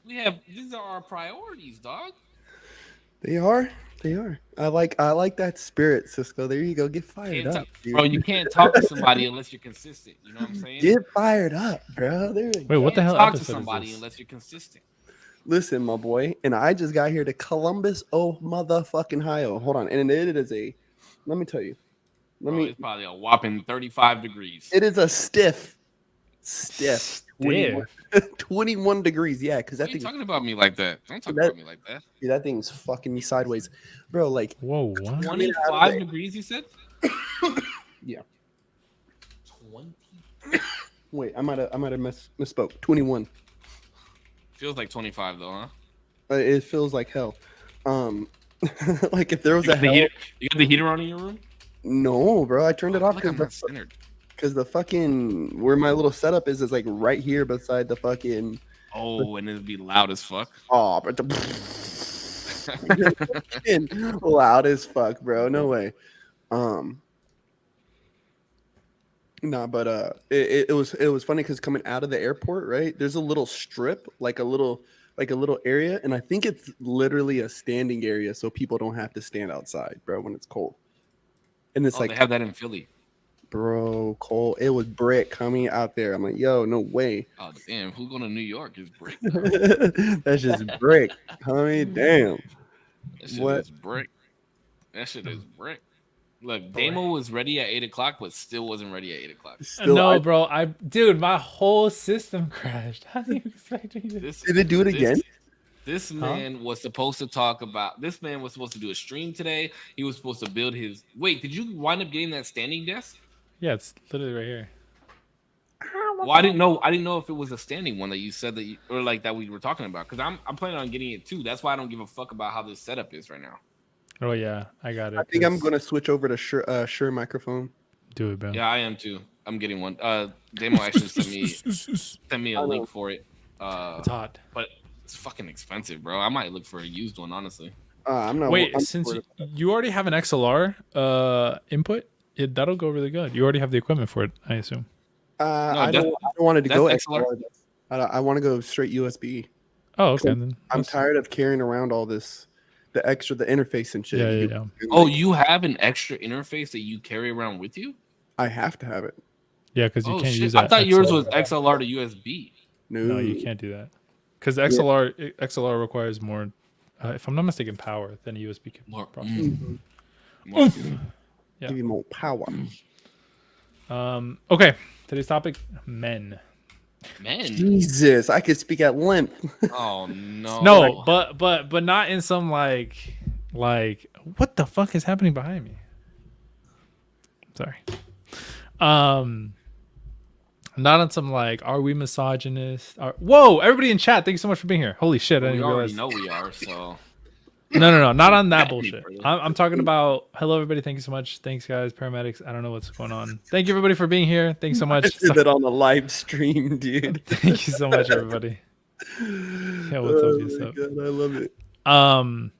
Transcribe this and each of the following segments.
These are our priorities, dog. They are. They are. I like that spirit, Cisco. There you go. Get fired Can't up, talk, bro. dude. You can't talk to somebody unless you're consistent. You know what I'm saying? Get fired up, bro. There we Wait, You what the go. can't hell talk to episode is somebody this? unless you're consistent. Listen, my boy, and I just got here to Columbus, oh motherfucking Ohio. Hold on, and it is a. Let me tell you. Let Bro, me. it's probably a whopping 35 degrees. It is a stiff Stiff. 21 degrees. Yeah, because Why are that you thing, talking about me like that? Don't talk that about me like that. yeah, that thing's fucking me sideways, bro. Like Whoa, what? coming out of 25 the degrees, you said? yeah. 20? Wait, I might have misspoke. 21. Feels like 25 though, huh? It feels like hell. Um, like if there was You a got the hell, heater. You got the heater on in your room? no, bro. I Oh, turned I it feel off like I'm not centered. because the fucking where my little setup is like right here beside the fucking. Oh, and it'd be loud as fuck. Oh, but the fucking loud as fuck, bro. No way. Um, nah, but it was funny because coming out of the airport, right? There's a little strip, like a little area, and I think it's literally a standing area, so people don't have to stand outside, bro, when it's cold. And it's Oh, they like, have that in Philly. bro, cold. It was brick coming out there. I'm like, yo, no way. Oh damn, who's going to New York is brick though. That's just brick. Homie, damn. That shit What? is brick. That shit is brick. Look, Boy. Damo was ready at 8 o'clock, but still wasn't ready at 8 o'clock. Still, No, bro. Dude, my whole system crashed. How do you expect me to? This did it do it this again? this Huh? man was supposed to talk about. This man was supposed to do a stream today. He was supposed to build his. Wait, did you wind up getting that standing desk? Yeah, it's literally right here. Well, I didn't know. I didn't know if it was a standing one that you said that, or like that we were talking about. Because I'm planning on getting it too. That's why I don't give a fuck about how this setup is right now. Oh yeah, I got I it. think I'm 'Cause gonna switch over to Shure microphone. do it, bro. Yeah, I am too. I'm getting one. Damo actually sent me a I link know. for it. It's hot. But it's fucking expensive, bro. I might look for a used one, honestly. I'm not. Wait, I'm not since worried about you already have an XLR input, that'll go really good. You already have the equipment for it, I assume. that. No, I don't. I don't want it to that's go XLR. XLR. I want to go straight USB. Oh, okay. 'Cause Then I'm tired of carrying around all this, the interface and shit. yeah, yeah, yeah. And, Oh, like, you have an extra interface that you carry around with you? I have to have it. Yeah, because you Oh can't shit! use I that thought yours was XLR. XLR to USB. No, you No. can't do that. Because Yeah. XLR requires more, if I'm not mistaken, power than a USB can More, probably. Mhm. more. Yeah. Give you more power. Okay. Today's topic: men. Men. Jesus, I could speak at length. Oh no. No, but not in some like what the fuck is happening behind me? Sorry. Um, not on some like are we misogynist? Whoa, everybody in chat, thank you so much for being here. Holy shit, I We didn't already realize. know we are. So No, not on that Happy bullshit. birthday. I'm talking about hello everybody, thank you so much. Thanks guys, paramedics. I don't know what's going on. Thank you everybody for being here. Thanks so I much. did that on the live stream, dude. Thank you so much everybody. Yeah, what's up? Oh What's my up? god, I love it.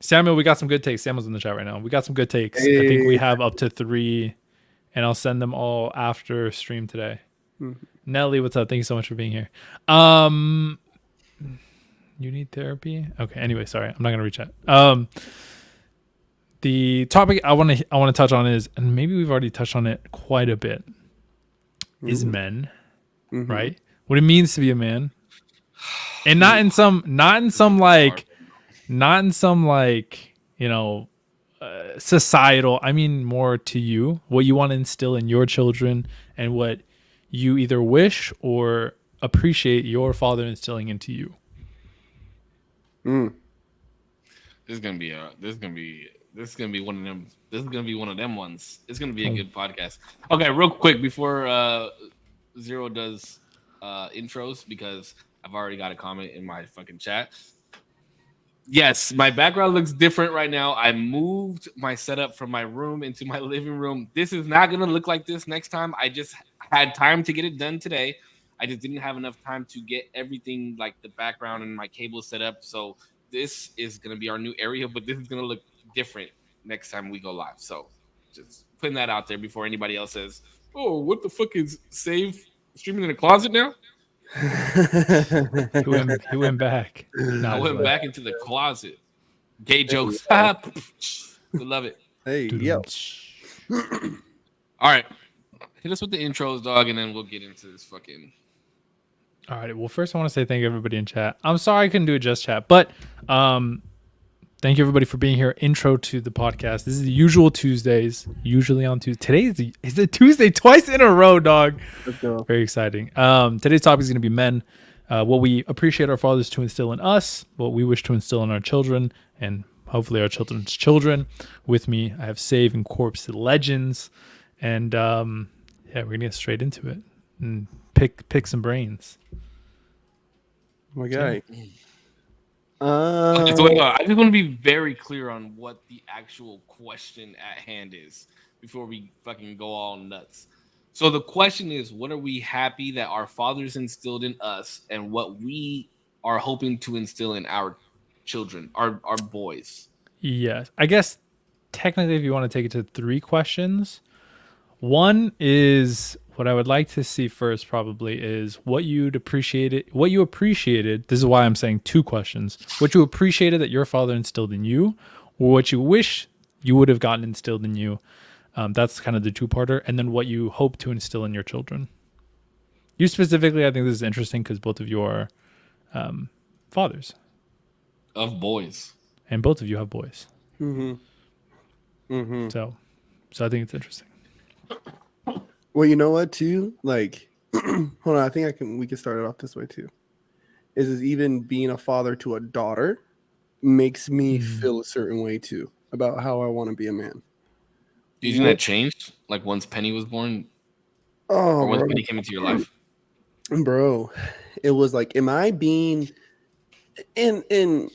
Samuel, we got some good takes. Samuel's in the chat right now. We got some good takes. I think we have up to 3, and I'll send them all after stream today. Mhm. Nelly, what's up? Thank you so much for being here. You need therapy? Okay. Anyway, sorry, I'm not gonna reach out. The topic I want to touch on is, and maybe we've already touched on it quite a bit, is men, Mhm. right? What it means to be a man, and not in some like societal. I mean more to you, what you want to instill in your children, and what you either wish or appreciate your father instilling into you. Mm. this is gonna be one of them. This is gonna be one of them ones. It's gonna be a good podcast. Okay, real quick before Zero does intros, because I've already got a comment in my fucking chat. Yes, my background looks different right now. I moved my setup from my room into my living room. This is not going to look like this next time. I just had time to get it done today. I just didn't have enough time to get everything like the background and my cable set up. So this is going to be our new area, but this is going to look different next time we go live. So just putting that out there before anybody else says, "Oh, what the fuck is Save streaming in a closet now?" He went back. I Nah, went just back into the closet. Gay There you jokes. go. We love it. Hey, yo. All right. Hit us with the intros, dog, and then we'll get into this fucking. All right. Well, first I want to say thank you everybody in chat. I'm sorry I couldn't do it just chat, but thank you everybody for being here. Intro to the podcast. This is the usual Tuesdays. Usually on Tuesday. Today is a Tuesday twice in a row, dog. Let's go. Very exciting. Today's topic is going to be men. What we appreciate our fathers to instill in us, what we wish to instill in our children, and hopefully our children's children. With me, I have Save and Korpsx legends, and we're gonna get straight into it and pick some brains. My guy. Okay, so wait, I just want to be very clear on what the actual question at hand is before we fucking go all nuts. So the question is, what are we happy that our fathers instilled in us, and what we are hoping to instill in our children, our boys? Yes, I guess technically, if you want to take it to 3 questions, one is what I would like to see first. Probably is what you appreciated. This is why I'm saying 2 questions. What you appreciated that your father instilled in you, or what you wish you would have gotten instilled in you. That's kind of the 2-parter, and then what you hope to instill in your children. You specifically, I think this is interesting because both of you are fathers Of boys. and both of you have boys. Mm-hmm. So I think it's interesting. Well, you know what, too? Like, hold on. I think we can start it off this way, too. Is even being a father to a daughter makes me feel a certain way, too, about how I want to be a man. Do you think that changed? Like once Penny was born? Oh, Or once bro. Penny came into your life? Bro, it was like, am I being in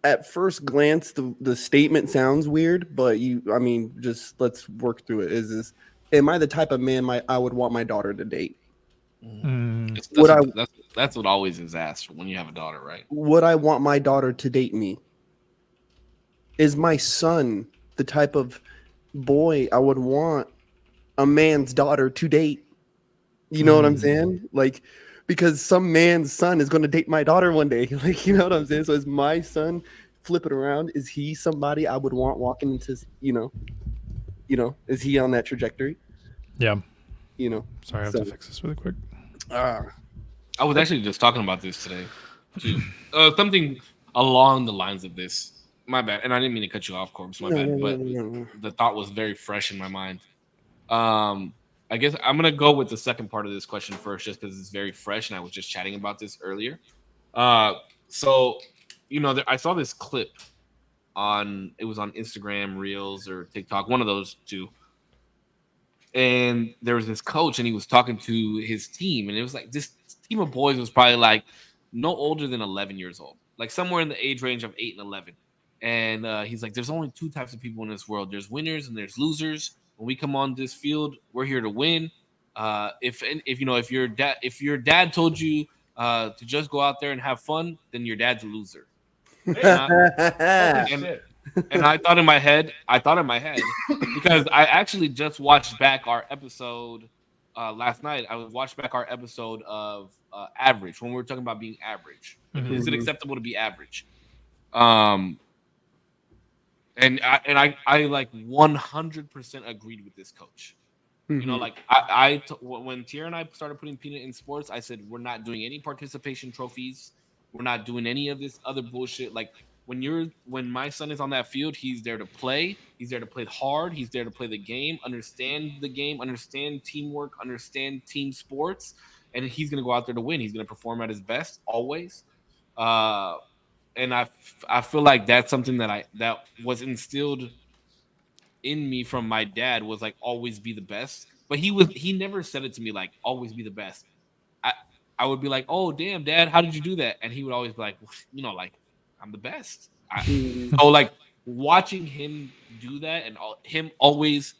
at first glance the statement sounds weird, but just let's work through it. Is am I the type of man I would want my daughter to date? That's what always is asked when you have a daughter, right? Would I want my daughter to date me? Is my son the type of boy I would want a man's daughter to date? You know what I'm saying? Like, because some man's son is going to date my daughter one day. Like, you know what I'm saying? So is my son, flip it around, is he somebody I would want walking into, is he on that trajectory? Yeah. Sorry, I have to So- fix this really quick. I was actually just talking about this today, too. Something along the lines of this. My bad. And I didn't mean to cut you off, Korpsx. My bad. But the thought was very fresh in my mind. I guess I'm going to go with the second part of this question first, just because it's very fresh. And I was just chatting about this earlier. I saw this clip it was on Instagram, Reels, or TikTok, one of those 2. And there was this coach, and he was talking to his team, and it was like this team of boys was probably like no older than 11 years old, like somewhere in the age range of 8 and 11. And he's like, there's only 2 types of people in this world. There's winners and there's losers. When we come on this field, we're here to win. If your dad told you to just go out there and have fun, then your dad's a loser. And I thought in my head, because I actually just watched back our episode last night. I watched back our episode of average, when we were talking about being average. Is it acceptable to be average? And I like 100% agreed with this coach. Like when Tierra and I started putting Peanut in sports, I said, we're not doing any participation trophies. We're not doing any of this other bullshit. Like when my son is on that field, he's there to play. He's there to play hard. He's there to play the game, understand teamwork, understand team sports, and he's going to go out there to win. He's going to perform at his best always. And I feel like that's something that was instilled in me from my dad, was like always be the best. But he never said it to me like always be the best. I would be like, oh damn, Dad, how did you do that? And he would always be like, like I'm the best. So like watching him do that, and him always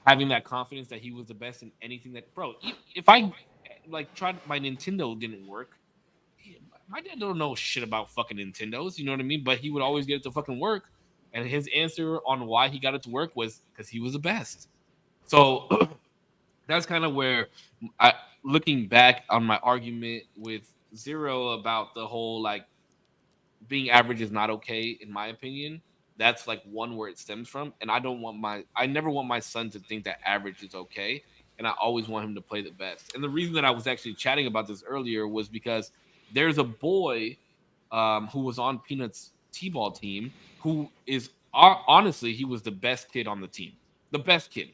having that confidence that he was the best in anything that, bro, if I like tried, my Nintendo didn't work. My dad don't know shit about fucking Nintendos, you know what I mean? But he would always get it to fucking work. And his answer on why he got it to work was because he was the best. So that's kind of where looking back on my argument with Zero about the whole like being average is not okay, in my opinion. That's like one where it stems from, and I never want my son to think that average is okay, and I always want him to play the best. And the reason that I was actually chatting about this earlier was because there's a boy who was on Peanut's t-ball team who is honestly he was the best kid on the team, the best kid,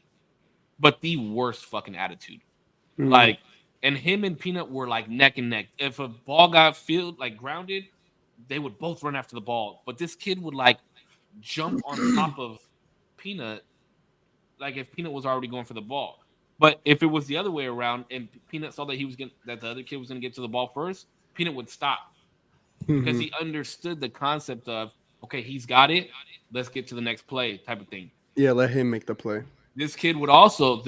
but the worst fucking attitude. Mm. Like, and him and Peanut were like neck and neck. If a ball got field like grounded, they would both run after the ball. But this kid would like jump on top of Peanut, like if Peanut was already going for the ball. But if it was the other way around and Peanut saw that that the other kid was gonna get to the ball first, Peanut would stop because Mhm. he understood the concept of okay, he's got it. Let's get to the next play, type of thing. Yeah, let him make the play. This kid would also,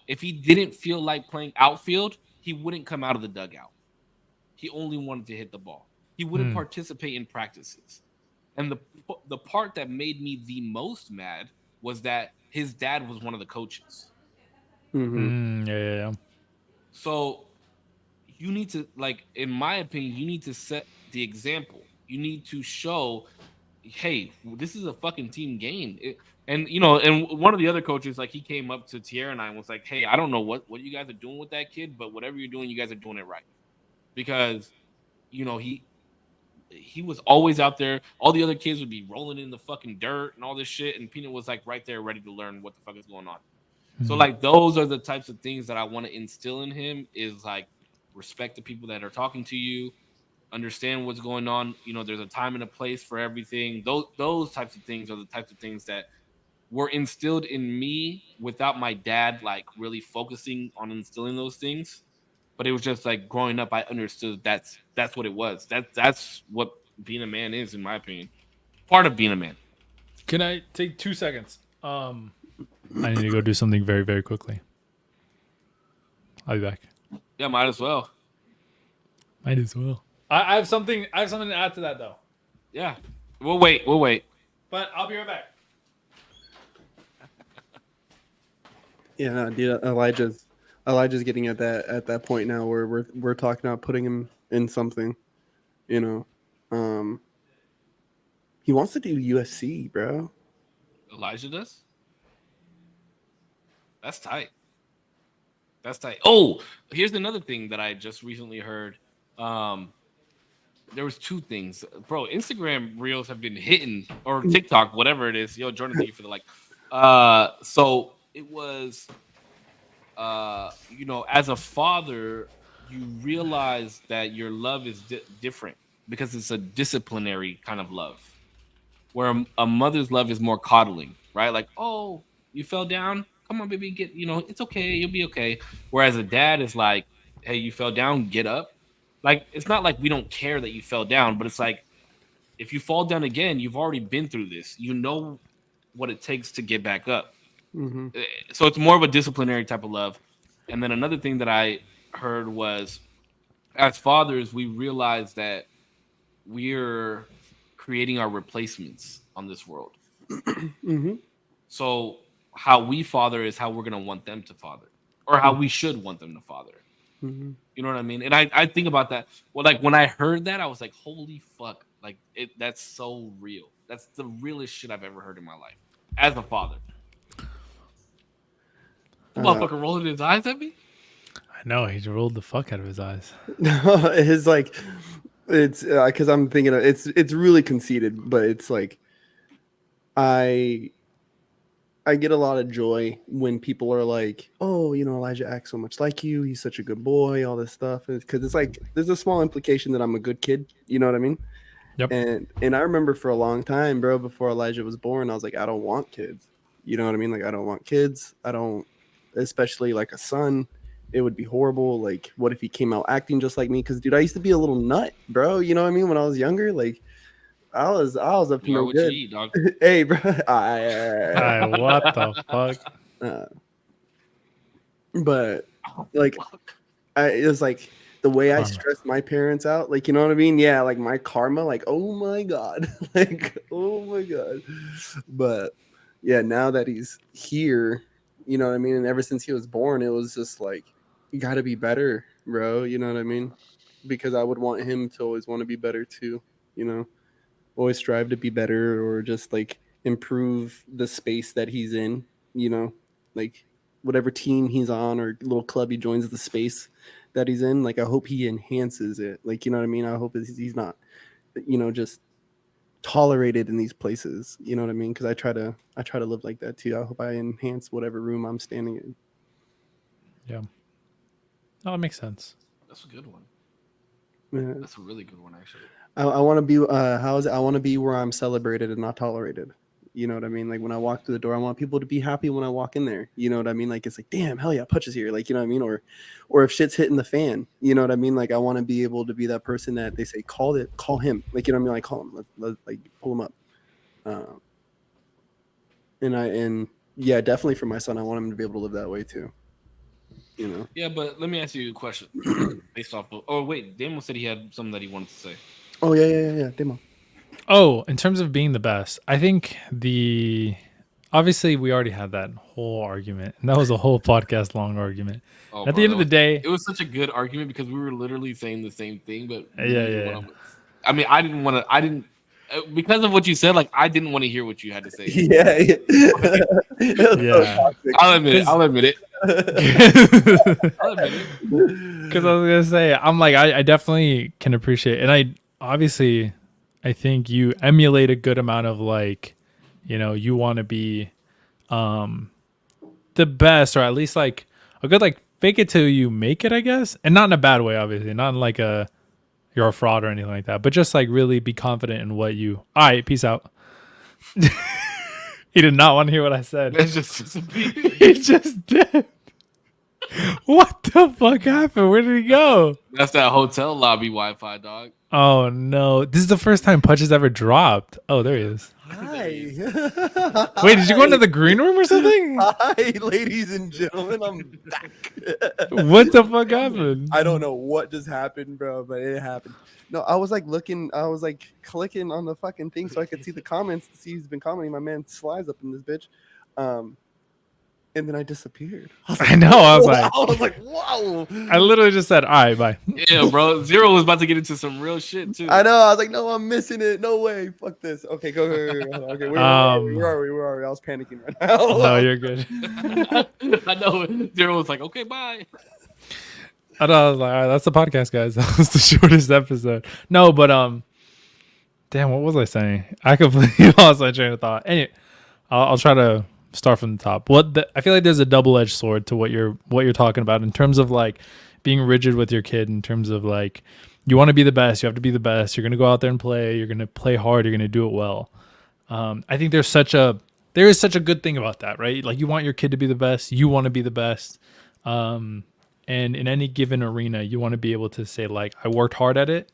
if he didn't feel like playing outfield, he wouldn't come out of the dugout. He only wanted to hit the ball. He wouldn't participate in practices. And the part that made me the most mad was that his dad was one of the coaches. Hmm. Yeah. So you need to, like, in my opinion, you need to set the example. You need to show, hey, this is a fucking team game. And and one of the other coaches, like, he came up to Tierra and I and was like, hey, I don't know what you guys are doing with that kid, but whatever you're doing, you guys are doing it right. Because he was always out there. All the other kids would be rolling in the fucking dirt and all this shit, and Peanut was like right there, ready to learn what the fuck is going on. So like those are the types of things that I want to instill in him is like respect the people that are talking to you, understand what's going on. There's a time and a place for everything. Those types of things are the types of things that were instilled in me without my dad like really focusing on instilling those things. But it was just like growing up, I understood that's what it was. That's what being a man is, in my opinion. Part of being a man. Can I take 2 seconds? I need to go do something very, very quickly. I'll be back. Yeah, might as well. Might as well. I have something. I have something to add to that though. Yeah. We'll wait. But I'll be right back. Yeah, no, dude, Elijah's getting at that point now where we're talking about putting him in something, you know. He wants to do UFC, bro. Elijah does? That's tight. That's tight. Oh, here's another thing that I just recently heard. There was two things, bro. Instagram reels have been hitting, or TikTok, whatever it is. Yo, Jordan, thank you for the like. So it was, as a father, you realize that your love is different because it's a disciplinary kind of love, where a mother's love is more coddling, right? Like, oh, you fell down. Come on, baby, it's okay. You'll be okay. Whereas a dad is like, hey, you fell down, get up. Like, it's not like we don't care that you fell down, but it's like, if you fall down again, you've already been through this. You know what it takes to get back up. Mm-hmm. So it's more of a disciplinary type of love. And then another thing that I heard was, as fathers, we realize that we're creating our replacements on this world. Mm-hmm. So how we father is how we're going to want them to father, or how we should want them to father. Mm-hmm. You know what I mean? And I think about that. Well, like when I heard that, I was like, holy fuck. Like that's so real. That's the realest shit I've ever heard in my life as a father. The motherfucker rolling his eyes at me. I know he rolled the fuck out of his eyes. It's like it's because I'm thinking it's really conceited, but it's like I get a lot of joy when people are like, oh, Elijah acts so much like you. He's such a good boy, all this stuff. Because it's like there's a small implication that I'm a good kid. You know what I mean? Yep. And I remember for a long time, bro, before Elijah was born, I was like, I don't want kids. You know what I mean? Like, I don't want kids. I don't, especially like a son. It would be horrible. Like, what if he came out acting just like me? Because, dude, I used to be a little nut, bro. You know what I mean? When I was younger, like, I was up to no good. You eat, dog. Hey, bro. What the fuck? But like, it was like the way I stressed my parents out. Like, you know what I mean? Yeah, like my karma. Like, oh my god, like, oh my god. But yeah, now that he's here, you know what I mean. And ever since he was born, it was just like you got to be better, bro. You know what I mean? Because I would want him to always want to be better too. You know, always strive to be better or just like improve the space that he's in. You know, like whatever team he's on or little club he joins, the space that he's in. Like I hope he enhances it. Like you know what I mean? I hope he's not, just tolerated in these places. You know what I mean? Because I try to live like that too. I hope I enhance whatever room I'm standing in. Yeah. No, that makes sense. That's a good one. Yeah. That's a really good one, actually. I want to be I want to be where I'm celebrated and not tolerated. You know what I mean? Like when I walk through the door, I want people to be happy when I walk in there. You know what I mean? Like it's like, damn, hell yeah, Putch is here. Like you know what I mean? Or if shit's hitting the fan, you know what I mean? Like I want to be able to be that person that they say call him. Like you know what I mean? Like call him, like pull him up. And yeah, definitely for my son, I want him to be able to live that way too. You know? Yeah, but let me ask you a question based off of. Oh wait, Damo said he had something that he wanted to say. Oh yeah, demo. Oh, in terms of being the best, I think obviously we already had that whole argument, and that was a whole podcast long argument. Oh, At the end of the day, it was such a good argument because we were literally saying the same thing, but yeah. I mean, I didn't because of what you said. Like, I didn't want to hear what you had to say. Yeah. I'll admit it. I'll admit it. Because I was gonna say, I'm like, I definitely can appreciate, and I think you emulate a good amount of like, you want to be, the best, or at least like a good like fake it till you make it, I guess, and not in a bad way, obviously, not in like you're a fraud or anything like that, but just like really be confident in what you. All right, peace out. He did not want to hear what I said. That's just He just did. What the fuck happened? Where did he go? That's that hotel lobby Wi-Fi, dog. Oh no! This is the first time Putch has ever dropped. Oh, there he is. Hi. Wait, did you go into the green room or something? Hi, ladies and gentlemen. I'm back. What the fuck happened? I don't know what just happened, bro, but it happened. No, I was like clicking on the fucking thing so I could see the comments to see who's been commenting. My man Sly's up in this bitch. And then I disappeared. I know. I was like, wow. I literally just said, all right, bye. Yeah, bro. Zero was about to get into some real shit too. I know. I was like, no, I'm missing it. No way. Fuck this. Okay, go. Okay, where are we? I was panicking right now. No, you're good. I know. Zero was like, okay, bye. I was like, all right, that's the podcast, guys. That was the shortest episode. No, but damn, what was I saying? I completely lost my train of thought. Anyway, I'll try to start from the top. I feel like there's a double-edged sword to what you're talking about in terms of like being rigid with your kid, in terms of like you want to be the best, you have to be the best, you're going to go out there and play, you're going to play hard, you're going to do it well. I think there is such a good thing about that, right? Like you want your kid to be the best, you want to be the best. And in any given arena, you want to be able to say like, I worked hard at it,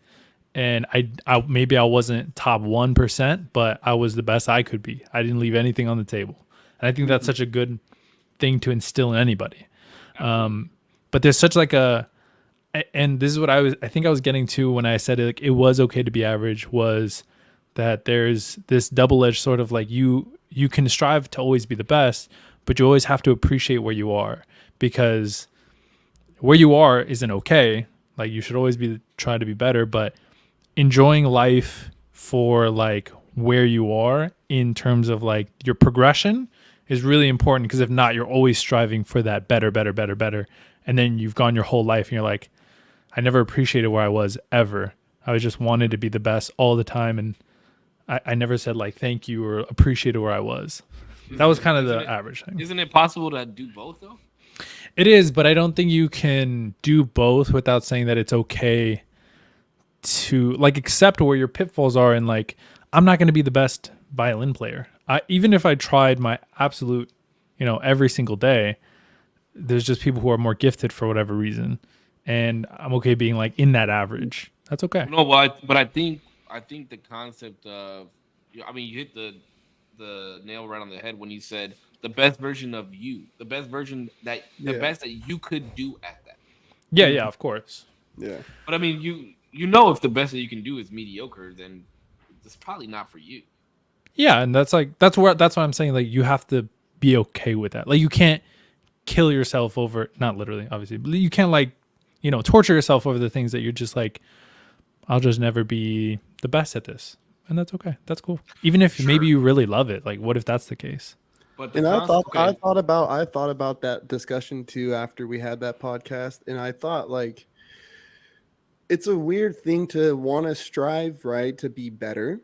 and I maybe I wasn't top 1%, but I was the best I could be. I didn't leave anything on the table. And I think that's such a good thing to instill in anybody. But there's such like and this is what I think I was getting to when I said it was okay to be average, was that there's this double-edged sort of like you can strive to always be the best, but you always have to appreciate where you are, because where you are isn't okay. Like you should always be trying to be better, but enjoying life for like where you are in terms of like your progression is really important, because if not, you're always striving for that better. And then you've gone your whole life and you're like, I never appreciated where I was ever. I was just wanted to be the best all the time. And I never said like, thank you or appreciated where I was. That was kind of the average thing. Isn't it possible to do both though? It is, but I don't think you can do both without saying that it's okay to like accept where your pitfalls are. And like, I'm not going to be the best violin player. Even if I tried my absolute, every single day, there's just people who are more gifted for whatever reason. And I'm okay being like in that average. That's okay. No, but I think the concept of, I mean, you hit the nail right on the head when you said the best version of you, the best version the best that you could do at that. Yeah, of course. Yeah. But I mean, if the best that you can do is mediocre, then it's probably not for you. Yeah, and that's why I'm saying like you have to be okay with that. Like you can't kill yourself over, not literally, obviously, but you can't like, torture yourself over the things that you're just like, I'll just never be the best at this. And that's okay. That's cool. Even if maybe you really love it. Like, what if that's the case? But And I thought about that discussion too after we had that podcast, and I thought like it's a weird thing to want to strive, right, to be better,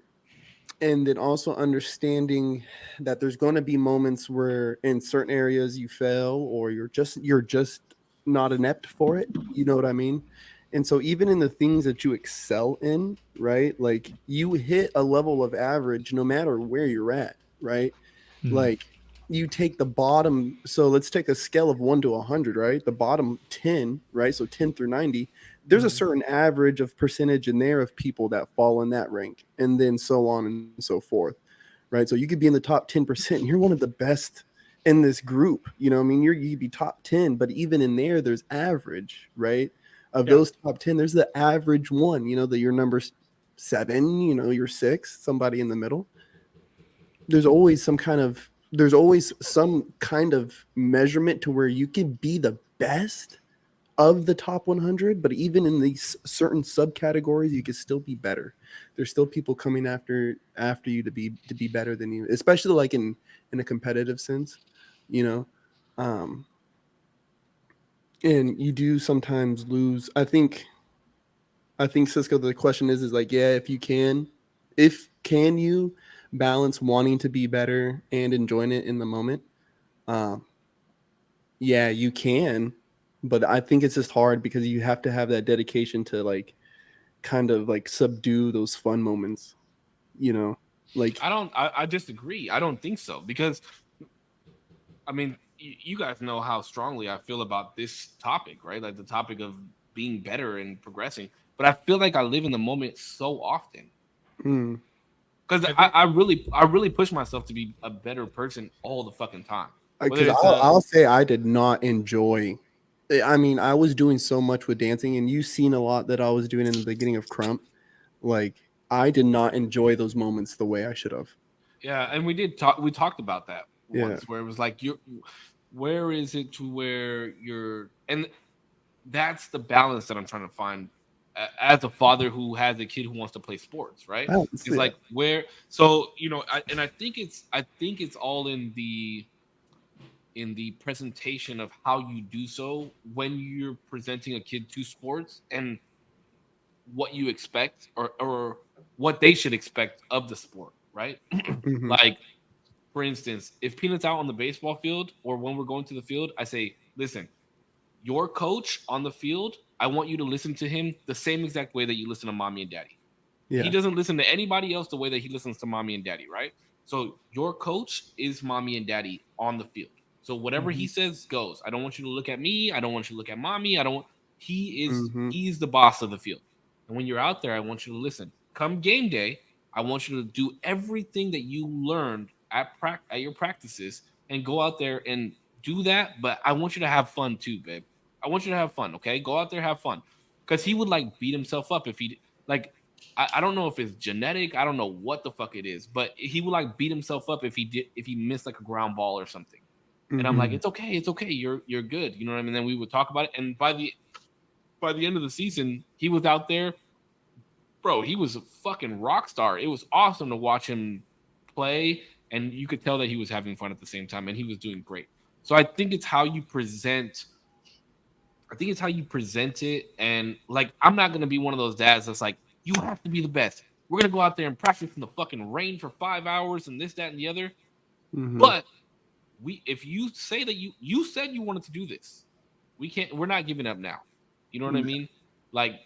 and then also understanding that there's going to be moments where in certain areas you fail or you're just not inept for it. You know what I mean? And so even in the things that you excel in, right, like you hit a level of average no matter where you're at, right? Like you take the bottom, so let's take a scale of 1 to 100, right? The bottom 10, right? So 10 through 90, there's a certain average of percentage in there of people that fall in that rank, and then so on and so forth, right? So you could be in the top 10%, and you're one of the best in this group. You know what I mean? You'd be top 10, but even in there, there's average, right? Of those top 10, there's the average one, that you're number 7, you're 6, somebody in the middle. There's always some kind of measurement to where you can be the best of the top 100, but even in these certain subcategories, you can still be better. There's still people coming after you to be better than you, especially like in a competitive sense, um, and you do sometimes lose. I think Cisco, the question is like, yeah, if can you balance wanting to be better and enjoying it in the moment? Yeah, you can, but I think it's just hard because you have to have that dedication to like kind of like subdue those fun moments, like I disagree. I don't think so, because I mean, you guys know how strongly I feel about this topic, right? Like the topic of being better and progressing. But I feel like I live in the moment so often. Because I really push myself to be a better person all the fucking time. because I'll say I did not enjoy. I mean, I was doing so much with dancing, and you've seen a lot that I was doing in the beginning of Crump. Like, I did not enjoy those moments the way I should have. Yeah, and we talked about that once, where it was like, where is it to where you're, and that's the balance that I'm trying to find as a father who has a kid who wants to play sports, right? It's like where, so I think it's all in the presentation of how you do so when you're presenting a kid to sports, and what you expect or what they should expect of the sport, right? Like, for instance, if Peanut's out on the baseball field or when we're going to the field, I say, listen, your coach on the field, I want you to listen to him the same exact way that you listen to mommy and daddy. Yeah. He doesn't listen to anybody else the way that he listens to mommy and daddy, right? So your coach is mommy and daddy on the field. So whatever he says goes. I don't want you to look at me. I don't want you to look at mommy. He's the boss of the field. And when you're out there, I want you to listen. Come game day, I want you to do everything that you learned at your practices and go out there and do that. But I want you to have fun too, babe. I want you to have fun, okay? Go out there, have fun. Because he would like beat himself up if he like. I don't know if it's genetic. I don't know what the fuck it is, but he would like beat himself up if he missed like a ground ball or something. And I'm like, it's okay, you're good. You know what I mean? And then we would talk about it. And by the end of the season, he was out there, bro. He was a fucking rock star. It was awesome to watch him play, and you could tell that he was having fun at the same time, and he was doing great. So I think it's how you present. I think it's how you present it, and like, I'm not gonna be one of those dads that's like, you have to be the best. We're gonna go out there and practice in the fucking rain for 5 hours and this, that, and the other. But if you say that you said you wanted to do this, we're not giving up now. You know what I mean? Like,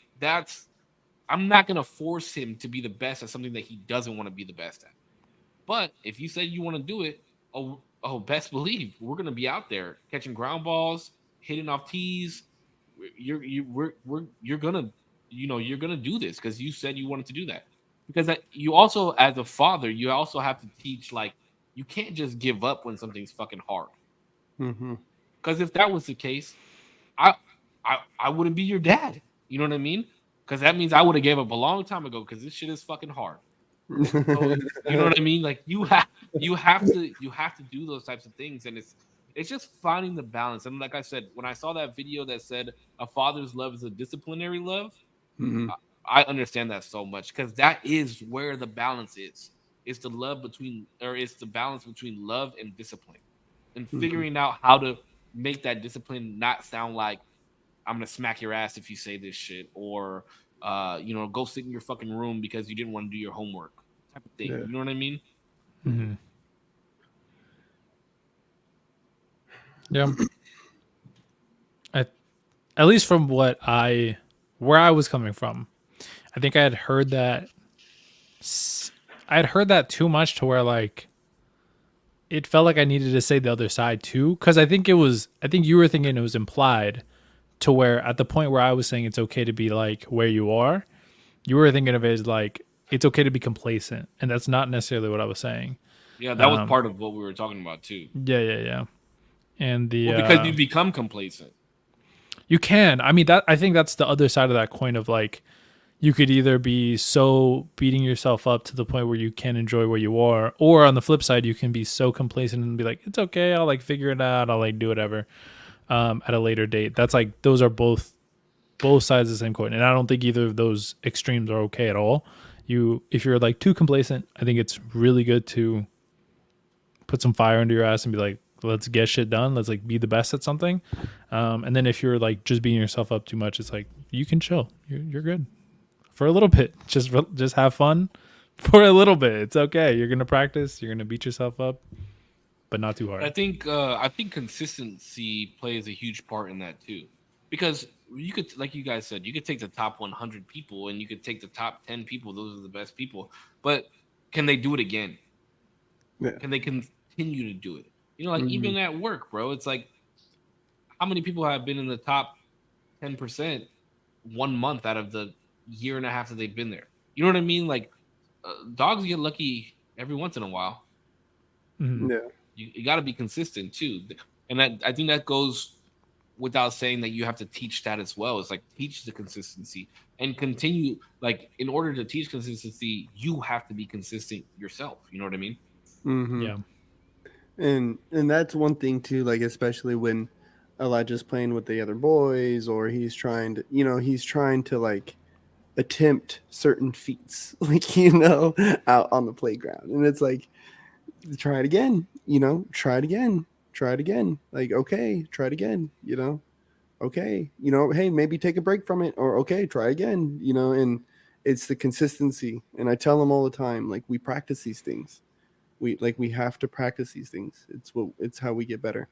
I'm not gonna force him to be the best at something that he doesn't want to be the best at. But if you said you want to do it, best believe we're gonna be out there catching ground balls, hitting off tees. You're gonna do this because you said you wanted to do that. Because you also, as a father, you also have to teach, like, you can't just give up when something's fucking hard. Because if that was the case, I wouldn't be your dad. You know what I mean? Because that means I would have gave up a long time ago. Because this shit is fucking hard. So, you know what I mean? Like, you have to do those types of things, and It's just finding the balance. And like I said, when I saw that video that said a father's love is a disciplinary love, Mhm. I understand that so much because that is where the balance is. It's the love between, or it's the balance between love and discipline, and Mhm. figuring out how to make that discipline not sound like I'm gonna smack your ass if you say this shit, or go sit in your fucking room because you didn't want to do your homework, type of thing. Yeah. You know what I mean? Mm-hmm. Yeah. I, at least from where I was coming from, I think I had heard that. I had heard that too much to where like it felt like I needed to say the other side too, because I think you were thinking it was implied to where at the point where I was saying it's okay to be like where you are, you were thinking of it as like it's okay to be complacent, and that's not necessarily what I was saying. Yeah, that was Um, part of what we were talking about too. yeah. And the Well, because you become complacent. you can. I mean, that I think that's the other side of that coin of like you could either be so beating yourself up to the point where you can't enjoy where you are, or on the flip side, you can be so complacent and be like, it's okay, I'll like figure it out, I'll like do whatever at a later date. That's like those are both sides of the same coin, and I don't think either of those extremes are okay at all. If you're like too complacent, I think it's really good to put some fire under your ass and be like, let's get shit done, let's like be the best at something. And then if you're like just beating yourself up too much, it's like you can chill, you're good for a little bit. Just have fun for a little bit. It's okay. You're gonna practice. You're gonna beat yourself up, but not too hard. I think consistency plays a huge part in that too, because you could, like you guys said, you could take the top 100 people and you could take the top 10 people. Those are the best people, but can they do it again? Yeah. Can they continue to do it? Like Mhm. even at work, bro. It's like how many people have been in the top 10% 1 month out of the year and a half that they've been there? You know what I mean? Like dogs get lucky every once in a while. Mhm. Yeah. You got to be consistent too, and I think that goes without saying that you have to teach that as well. It's like teach the consistency and continue. Like in order to teach consistency, you have to be consistent yourself. You know what I mean? Mhm. Yeah. And that's one thing too, like especially when Elijah's playing with the other boys, or he's trying to like attempt certain feats, like out on the playground, and it's like try it again, try it again, like okay, try it again, okay, hey, maybe take a break from it, or okay, try again, and it's the consistency. And I tell them all the time, like we practice these things. We have to practice these things. It's how we get better,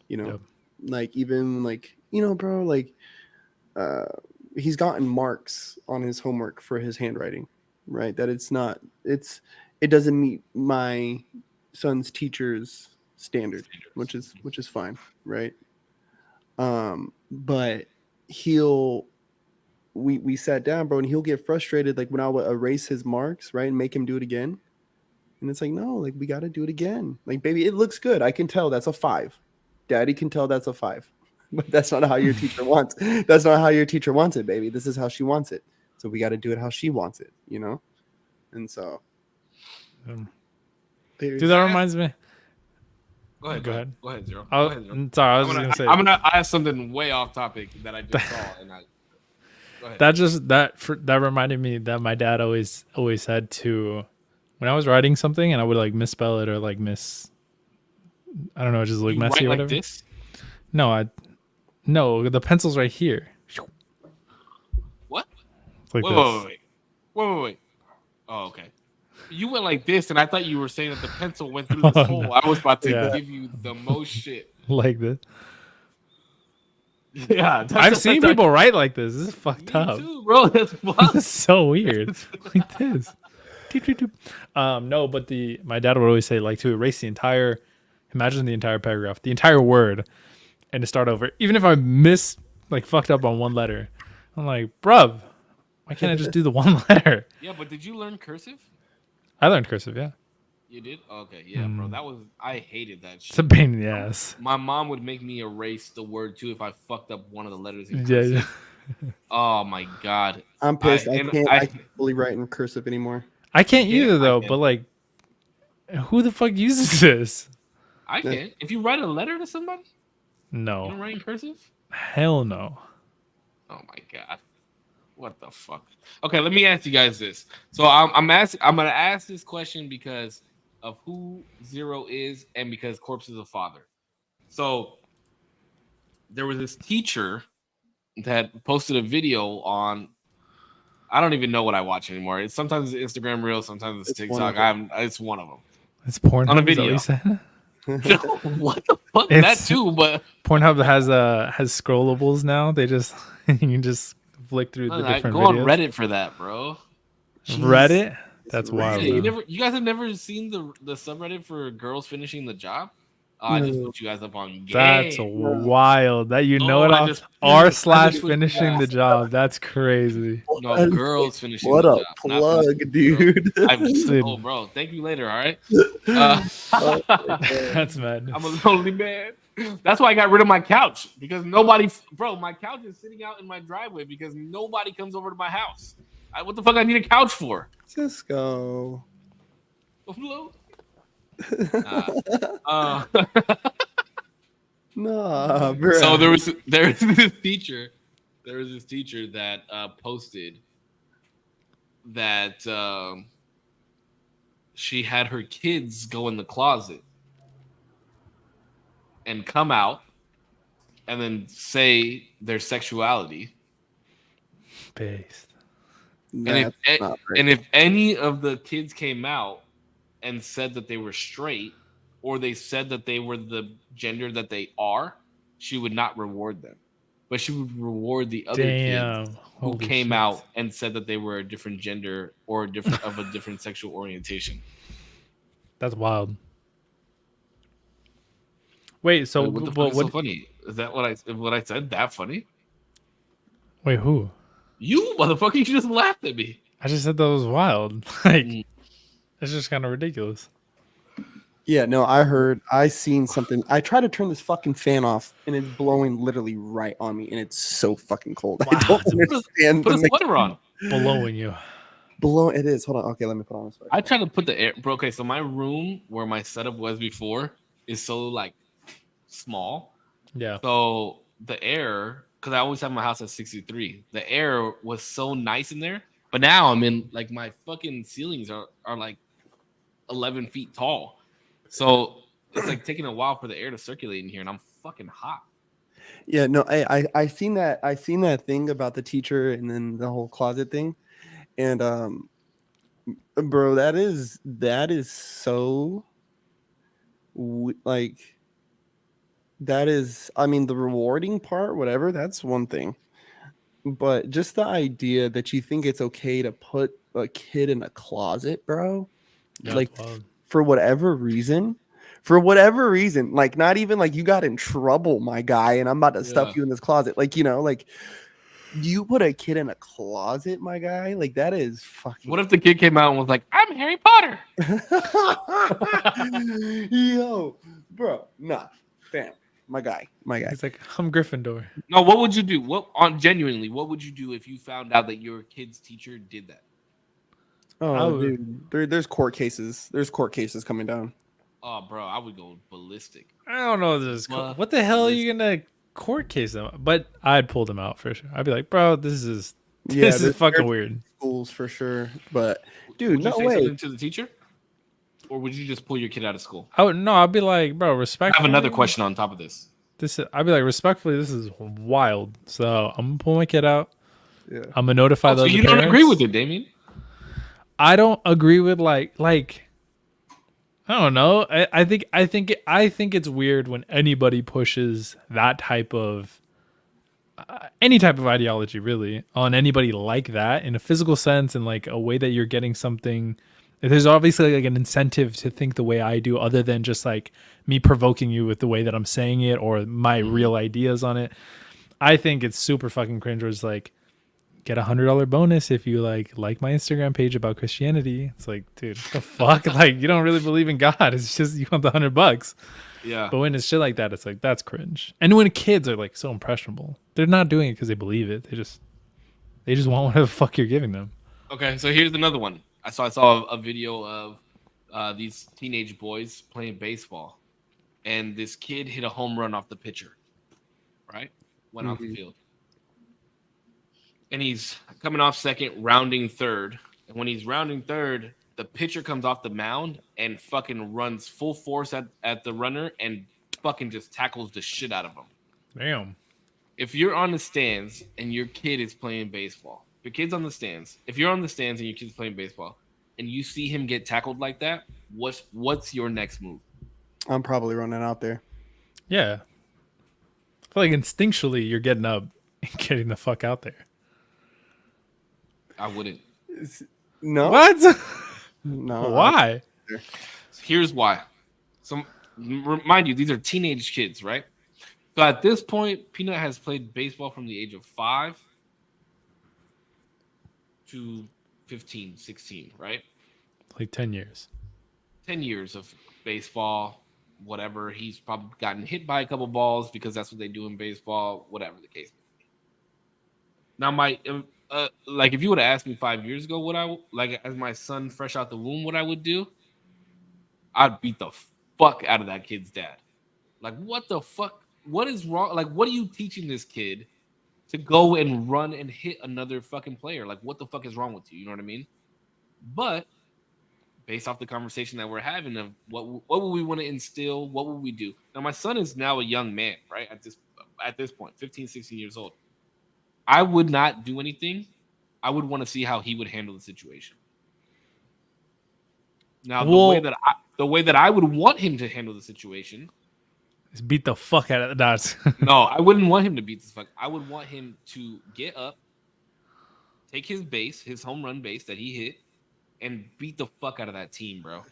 you know. Yep. Like even like bro, like uh, he's gotten marks on his homework for his handwriting, right? That it doesn't meet my son's teacher's standard, which is fine, right? But he'll we sat down, bro, and he'll get frustrated like when I would erase his marks, right, and make him do it again. And it's like, no, like we got to do it again. Like, baby, it looks good. I can tell that's a 5. Daddy can tell that's a 5. But that's not how your teacher wants. That's not how your teacher wants it, baby. This is how she wants it. So we got to do it how she wants it, And so, Dude, that reminds me. Go ahead. Go ahead. Go ahead, Zero. Sorry, I was just gonna say I'm gonna ask something way off topic that I just saw, and go ahead. that reminded me that my dad always said to when I was writing something and I would like misspell it or like I don't know, just look You messy write or like whatever. this? No, the pencil's right here. What? It's like Wait. this. Wait. Oh, okay. You went like this, and I thought you were saying that the pencil went through this hole. No. I was about to Yeah. give you the most shit. Like this. Yeah, I've seen people write like this. This is fucked Me up. too, bro. That's This fucked. is so weird. Like this. Doop, doop, doop. No, but my dad would always say like to erase imagine the entire paragraph, the entire word, and to start over. Even if I fucked up on one letter, I'm like, bruv, why can't I just do the one letter? Yeah, but did you learn cursive? I learned cursive, yeah. You did? Okay, yeah, bro. I hated that It's a shit. pain in the ass. My mom would make me erase the word too if I fucked up one of the letters in Yeah, cursive. Oh my god. I'm pissed. I can't fully write in cursive anymore. I can't Yeah, either though, I but like, who the fuck uses this? I can't. If you write a letter to somebody, you No. don't write in cursive? Hell no. Oh my god. What the fuck? Okay, let me ask you guys this. So I'm gonna ask this question because of who Zero is and because Korpsx is a father. So there was this teacher that posted a video on. I don't even know what I watch anymore. It's sometimes it's Instagram Reels, sometimes it's TikTok. It's one of them. It's Pornhub. On a Is that what video. you said? What the fuck? That too, but Pornhub has scrollables now. They just you can just flick through the different go on videos. Reddit for that, bro. Reddit? That's wild. Yeah, Though. you guys have never seen the subreddit for girls finishing the job? I just put you guys up on game. That's wild. That you know it I off just- r/finishing the job. That's crazy. No, girls finishing What the a job. not plug, finishing dude. I'm just, Dude. oh, bro. Thank you later, all right? That's mad. I'm a lonely man. That's why I got rid of my couch because nobody, bro. My couch is sitting out in my driveway because nobody comes over to my house. What the fuck? I need a couch for? Cisco. Hello? Nah, bro. So there was this teacher that posted that she had her kids go in the closet and come out and then say their sexuality. Based. That's not right. And if any of the kids came out and said that they were straight or they said that they were the gender that they are, she would not reward them. But she would reward the other kids who came out and said that they were a different gender or a different sexual orientation. That's wild. Wait, so what the fuck is so funny? Is that what I said? That funny? Wait, who? You motherfucker! You just laughed at me. I just said that was wild. Like, it's just kind of ridiculous. Yeah, no, I seen something. I tried to turn this fucking fan off, and it's blowing literally right on me, and it's so fucking cold. Wow. I don't understand. Put a sweater on. Blowing you. It is. Hold on. Okay, let me put on a sweater. I tried to put the air. Bro, okay, so my room where my setup was before is so like small. Yeah. So the air, because I always have my house at 63. The air was so nice in there, but now I'm in like my fucking ceilings are like 11 feet tall. So it's like taking a while for the air to circulate in here, and I'm fucking hot. Yeah, no, I seen that. I seen that thing about the teacher and then the whole closet thing, and bro, that is so like that is. I mean, the rewarding part, whatever, that's one thing, but just the idea that you think it's okay to put a kid in a closet, bro, Yeah, like. For whatever reason, like not even like you got in trouble, my guy, and I'm about to stuff you in this closet. Like, you know, like you put a kid in a closet, my guy, like that is fucking. What if the kid came out and was like, "I'm Harry Potter"? Yo, bro, nah, fam, my guy. It's like, I'm Gryffindor. No, what would you do? Genuinely, what would you do if you found out that your kid's teacher did that? Oh, dude, there's court cases. There's court cases coming down. Oh, bro, I would go ballistic. I don't know. What the hell are you gonna court case them? But I'd pull them out for sure. I'd be like, bro, this is fucking weird. Schools for sure, but dude, would you no say way. something to the teacher, or would you just pull your kid out of school? I'd be like, bro, I respectfully. have another question on top of this. I'd be like, respectfully, this is wild. So I'm gonna pull my kid out. Yeah. I'm gonna notify those. So you parents. don't agree with it, Damien? I don't agree with like I don't know. I think it's weird when anybody pushes that type of any type of ideology really on anybody like that in a physical sense and like a way that you're getting something. There's obviously like an incentive to think the way I do other than just like me provoking you with the way that I'm saying it or my real ideas on it. I think it's super fucking cringe where it's like, get $100 bonus if you like my Instagram page about Christianity. It's like, dude, what the fuck? Like, you don't really believe in God. It's just you want the $100. Yeah. But when it's shit like that, it's like, that's cringe. And when kids are like so impressionable, they're not doing it because they believe it. They just want whatever the fuck you're giving them. Okay, so here's another one. I saw a video of these teenage boys playing baseball, and this kid hit a home run off the pitcher, right? Went off the field. And he's coming off second, rounding third. And when he's rounding third, the pitcher comes off the mound and fucking runs full force at the runner and fucking just tackles the shit out of him. Damn. If you're on the stands and your kid is playing baseball, your kid's on the stands. If you're on the stands and your kid's playing baseball and you see him get tackled like that, what's your next move? I'm probably running out there. Yeah. I feel like instinctually you're getting up and getting the fuck out there. I wouldn't. No. What? No. Why? Here's why. So, remind you, these are teenage kids, right? So at this point, Peanut has played baseball from the age of 5 to 15, 16, right? Like 10 years. 10 years of baseball, whatever. He's probably gotten hit by a couple balls because that's what they do in baseball, whatever the case may be. Now, like if you would have asked me 5 years ago what I like as my son fresh out the womb, what I would do, I'd beat the fuck out of that kid's dad. Like, what the fuck? What is wrong? Like, what are you teaching this kid to go and run and hit another fucking player? Like, what the fuck is wrong with you? You know what I mean? But based off the conversation that we're having of what would we want to instill? What would we do? Now, my son is now a young man, right? At this point, 15, 16 years old. I would not do anything. I would want to see how he would handle the situation. Now, the way that I would want him to handle the situation, just beat the fuck out of the dots. no, I wouldn't want him to beat this fuck. I would want him to get up, take his base, his home run base that he hit, and beat the fuck out of that team, bro.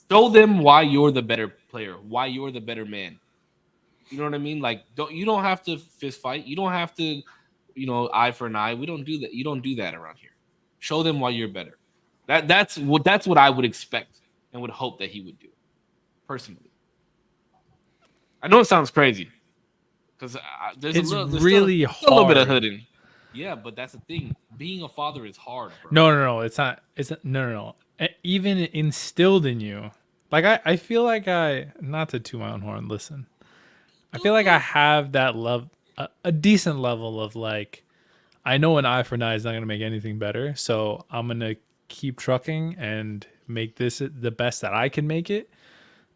Show them why you're the better player, why you're the better man. You know what I mean? Like, you don't have to fist fight. You don't have to, eye for an eye. We don't do that. You don't do that around here. Show them why you're better. That's what I would expect and would hope that he would do, personally. I know it sounds crazy because there's it's a little bit of hood in. Yeah, but that's the thing. Being a father is hard, bro. No. It's not. No. Even instilled in you. Like, I feel like not to toot my own horn, listen. I feel like I have that love, a decent level of like, I know an eye for an eye is not going to make anything better. So I'm going to keep trucking and make this the best that I can make it.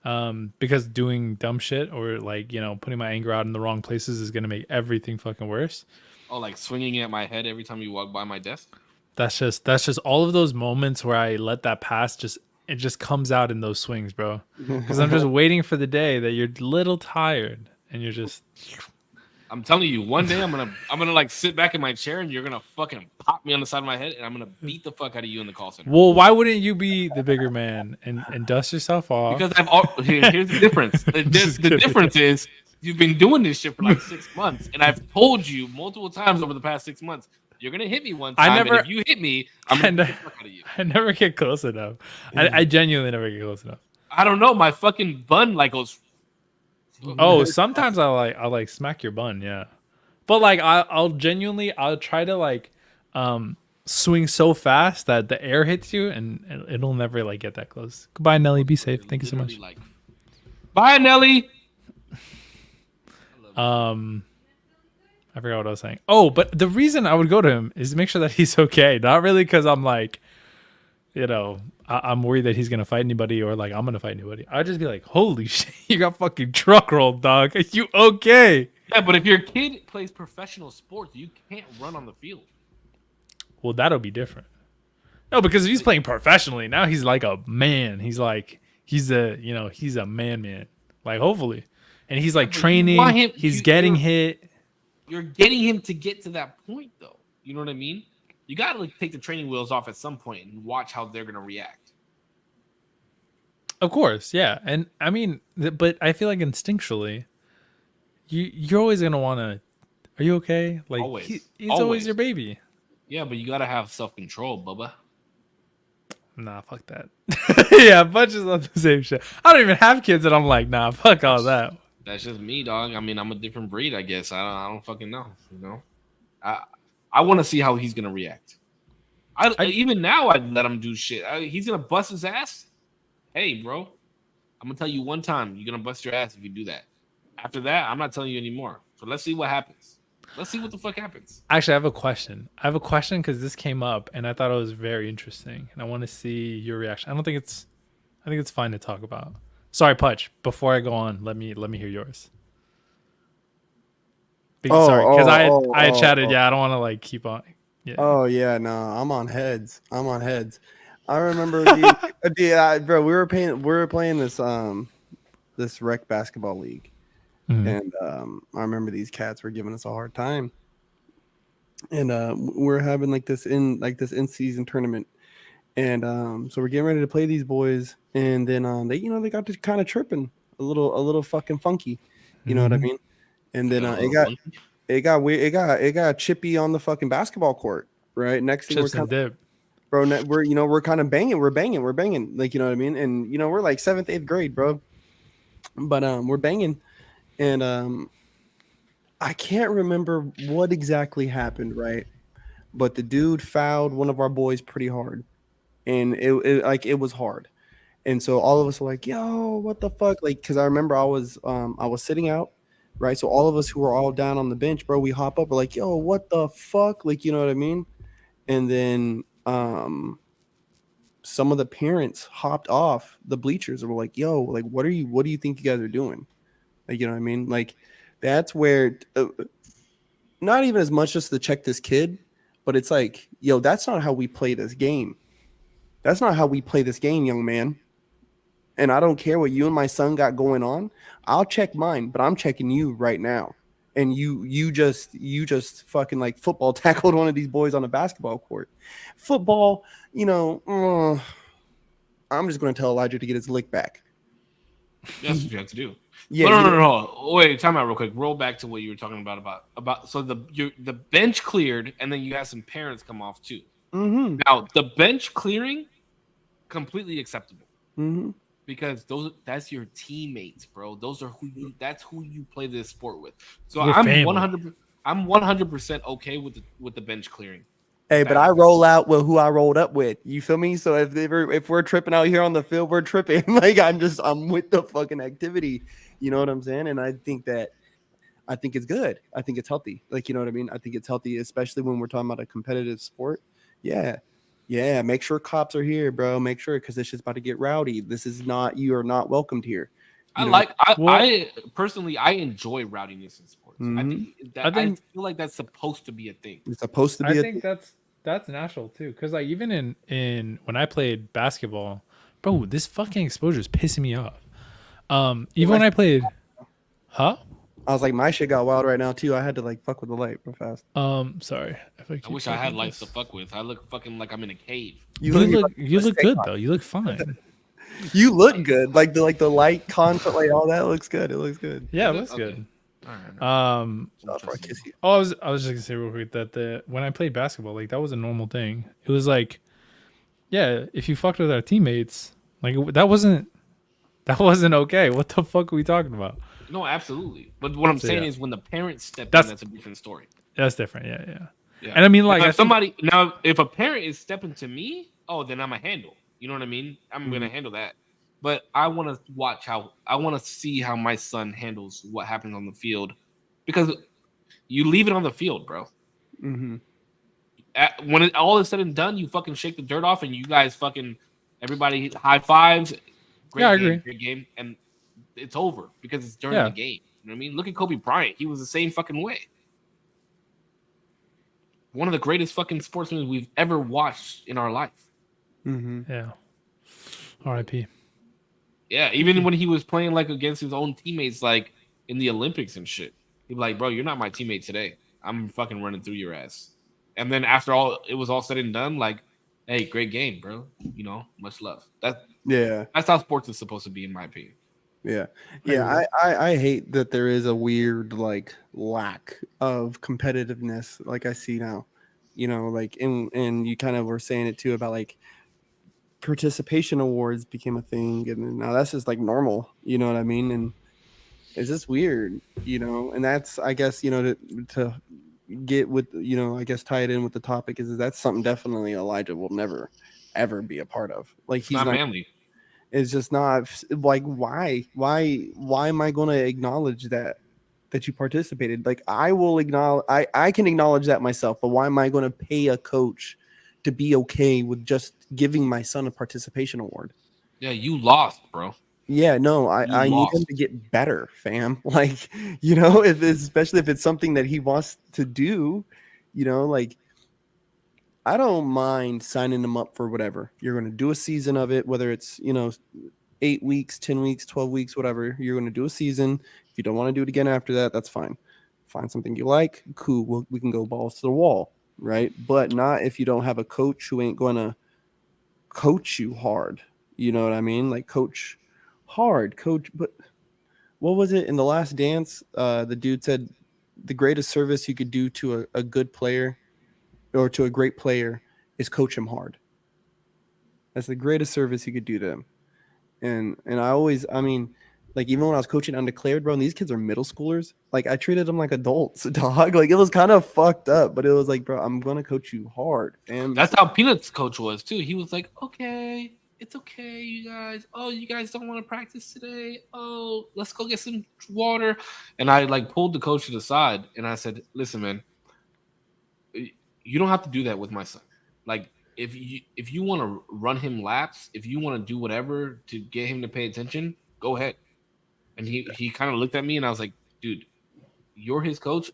Because doing dumb shit or like, putting my anger out in the wrong places is going to make everything fucking worse. Oh, like swinging at my head every time you walk by my desk? That's just all of those moments where I let that pass. It just comes out in those swings, bro. Because I'm just waiting for the day that you're a little tired and you're just. I'm telling you, one day I'm gonna like sit back in my chair and you're gonna fucking pop me on the side of my head and I'm gonna beat the fuck out of you in the call center. Well, why wouldn't you be the bigger man and dust yourself off? Because here's the difference. The difference is you've been doing this shit for like 6 months, and I've told you multiple times over the past 6 months you're gonna hit me one time. And if you hit me, I'm gonna beat the fuck out of you. I never get close enough. I genuinely never get close enough. I don't know. My fucking bun like goes. Oh, sometimes I'll like smack your bun, yeah. But like I'll try to like swing so fast that the air hits you and it'll never like get that close. Goodbye, Nelly. Be safe. Thank you so much. Like, bye, Nelly. I forgot what I was saying. Oh, but the reason I would go to him is to make sure that he's okay. Not really because I'm like, I'm worried that he's gonna fight anybody or like I'm gonna fight anybody. I'd just be like, holy shit, you got fucking truck rolled, dog. Are you okay? Yeah, but if your kid plays professional sports, you can't run on the field. Well, that'll be different. No, because if he's playing professionally, now he's like a man. He's a man. Like, hopefully. And he's like training. He's getting hit. You're getting him to get to that point, though. You know what I mean? You got to like take the training wheels off at some point and watch how they're going to react. Of course, yeah. And I mean, but I feel like instinctually, you're always going to want to, are you okay? Like, always. He's always your baby. Yeah, but you got to have self-control, Bubba. Nah, fuck that. Yeah, bunches of the same shit. I don't even have kids and I'm like, nah, fuck all that. That's just me, dog. I mean, I'm a different breed, I guess. I don't fucking know, I want to see how he's going to react. Even now, I'd let him do shit. He's going to bust his ass. Hey, bro. I'm gonna tell you one time, you're gonna bust your ass if you do that. After that, I'm not telling you anymore. So let's see what happens. Let's see what the fuck happens. Actually, I have a question. Because this came up and I thought it was very interesting, and I want to see your reaction. I think it's fine to talk about. Sorry, Putch. Before I go on, let me hear yours. Sorry, because I had chatted. Yeah, I don't want to like keep on. Yeah. Oh yeah, no, I'm on heads. I remember, bro, we were playing this rec basketball league, and I remember these cats were giving us a hard time, and we're having this in season tournament, and so we're getting ready to play these boys, and then they got to kind of tripping a little fucking funky, you know what I mean, and then it got weird. It got chippy on the fucking basketball court. Right. Next thing Chips and dip. Bro, we're kind of banging. We're banging. Like, you know what I mean? And we're like 7th, 8th grade, bro. But we're banging. And I can't remember what exactly happened, right? But the dude fouled one of our boys pretty hard. And it was hard. And so all of us were like, yo, what the fuck? Like, because I remember I was sitting out. Right. So all of us who were all down on the bench, bro, we hop up. We're like, yo, what the fuck? Like, you know what I mean? And then some of the parents hopped off the bleachers and were like, yo, like, what do you think you guys are doing? Like, you know what I mean? Like, that's where not even as much just to check this kid, but it's like, yo, that's not how we play this game. That's not how we play this game, young man. And I don't care what you and my son got going on. I'll check mine, but I'm checking you right now. And you just fucking like football tackled one of these boys on a basketball court. Football, I'm just going to tell Elijah to get his lick back. That's what you have to do. Yeah. No. Wait, time out real quick. Roll back to what you were talking about. So the bench cleared, and then you had some parents come off too. Mm-hmm. Now the bench clearing, completely acceptable. Mm-hmm. Because that's your teammates, bro. That's who you play this sport with. So We're I'm family. 100% okay with the bench clearing. Hey, but I roll out with who I rolled up with. You feel me? So if we're tripping out here on the field, we're tripping. Like I'm with the fucking activity. You know what I'm saying? And I think it's good. I think it's healthy. Like, you know what I mean? I think it's healthy, especially when we're talking about a competitive sport. Yeah. Yeah, make sure cops are here, bro. Make sure, because this is about to get rowdy. You are not welcomed here. I personally enjoy rowdiness in sports. Mm-hmm. I feel like that's supposed to be a thing. It's supposed to be. I think that's natural too, because like even in when I played basketball, bro, this fucking exposure is pissing me off. Even when I played, I was like, my shit got wild right now too. I had to like fuck with the light real fast. Sorry. I wish I had lights to fuck with. I look fucking like I'm in a cave. You look good though. You look fine. You look good. Like the light content, like all that looks good. It looks good. Yeah, it looks good. All right. Before I kiss you. I was just gonna say real quick that when I played basketball, like that was a normal thing. It was like, yeah, if you fucked with our teammates, like that wasn't okay. What the fuck are we talking about? No, absolutely. But what I'm saying is when the parents step in, that's a different story. That's different. Yeah. And I mean, like, if a parent is stepping to me, then I'm a handle. You know what I mean? I'm gonna handle that. But I want to see how my son handles what happens on the field, because you leave it on the field, bro. Mm-hmm. When it all is said and done, you fucking shake the dirt off, and you guys fucking everybody high fives. I agree. Great game, and it's over because it's during the game. You know what I mean? Look at Kobe Bryant; he was the same fucking way. One of the greatest fucking sportsmen we've ever watched in our life. Mm-hmm. Yeah. R.I.P. Yeah, even when he was playing like against his own teammates, like in the Olympics and shit, he'd be like, "Bro, you're not my teammate today. I'm fucking running through your ass." And then after it was all said and done, like, "Hey, great game, bro. You know, much love." That's how sports is supposed to be, in my opinion. Yeah. I hate that there is a weird like lack of competitiveness, like I see now. You know, like and you kind of were saying it too about like participation awards became a thing, and now that's just like normal. You know what I mean? And it's just weird, you know. And that's, I guess, you know, to get with, you know, I guess tie it in with the topic is that's something definitely Elijah will never ever be a part of. Like he's not manly. It's just not like why am I going to acknowledge that you participated? Like I will acknowledge I can acknowledge that myself, but why am I going to pay a coach to be okay with just giving my son a participation award? Yeah, you lost, bro. Yeah, no, You I need him lost. to get better, fam. Like, especially if it's something that he wants to do, like I don't mind signing him up for whatever. You're going to do a season of it, whether it's, 8 weeks, 10 weeks, 12 weeks, whatever. You're going to do a season. If you don't want to do it again after that, that's fine. Find something you like. Cool. We can go balls to the wall, right? But not if you don't have a coach who ain't going to coach you hard. You know what I mean? Like coach hard, coach. But what was it in The Last Dance? The dude said the greatest service you could do to a good player or to a great player is coach him hard. That's the greatest service you could do to them. And I mean, like even when I was coaching undeclared, bro, and these kids are middle schoolers, like I treated them like adults, dog. Like it was kind of fucked up, but it was like, bro, I'm gonna coach you hard, fam. That's how Peanut's coach was too. He was like, "Okay, it's okay, you guys. Oh, you guys don't want to practice today. Oh, let's go get some water." And I like pulled the coach to the side and I said, "Listen, man, you don't have to do that with my son. Like, if you want to run him laps, if you want to do whatever to get him to pay attention, go ahead." And he kind of looked at me and I was like, "Dude, you're his coach.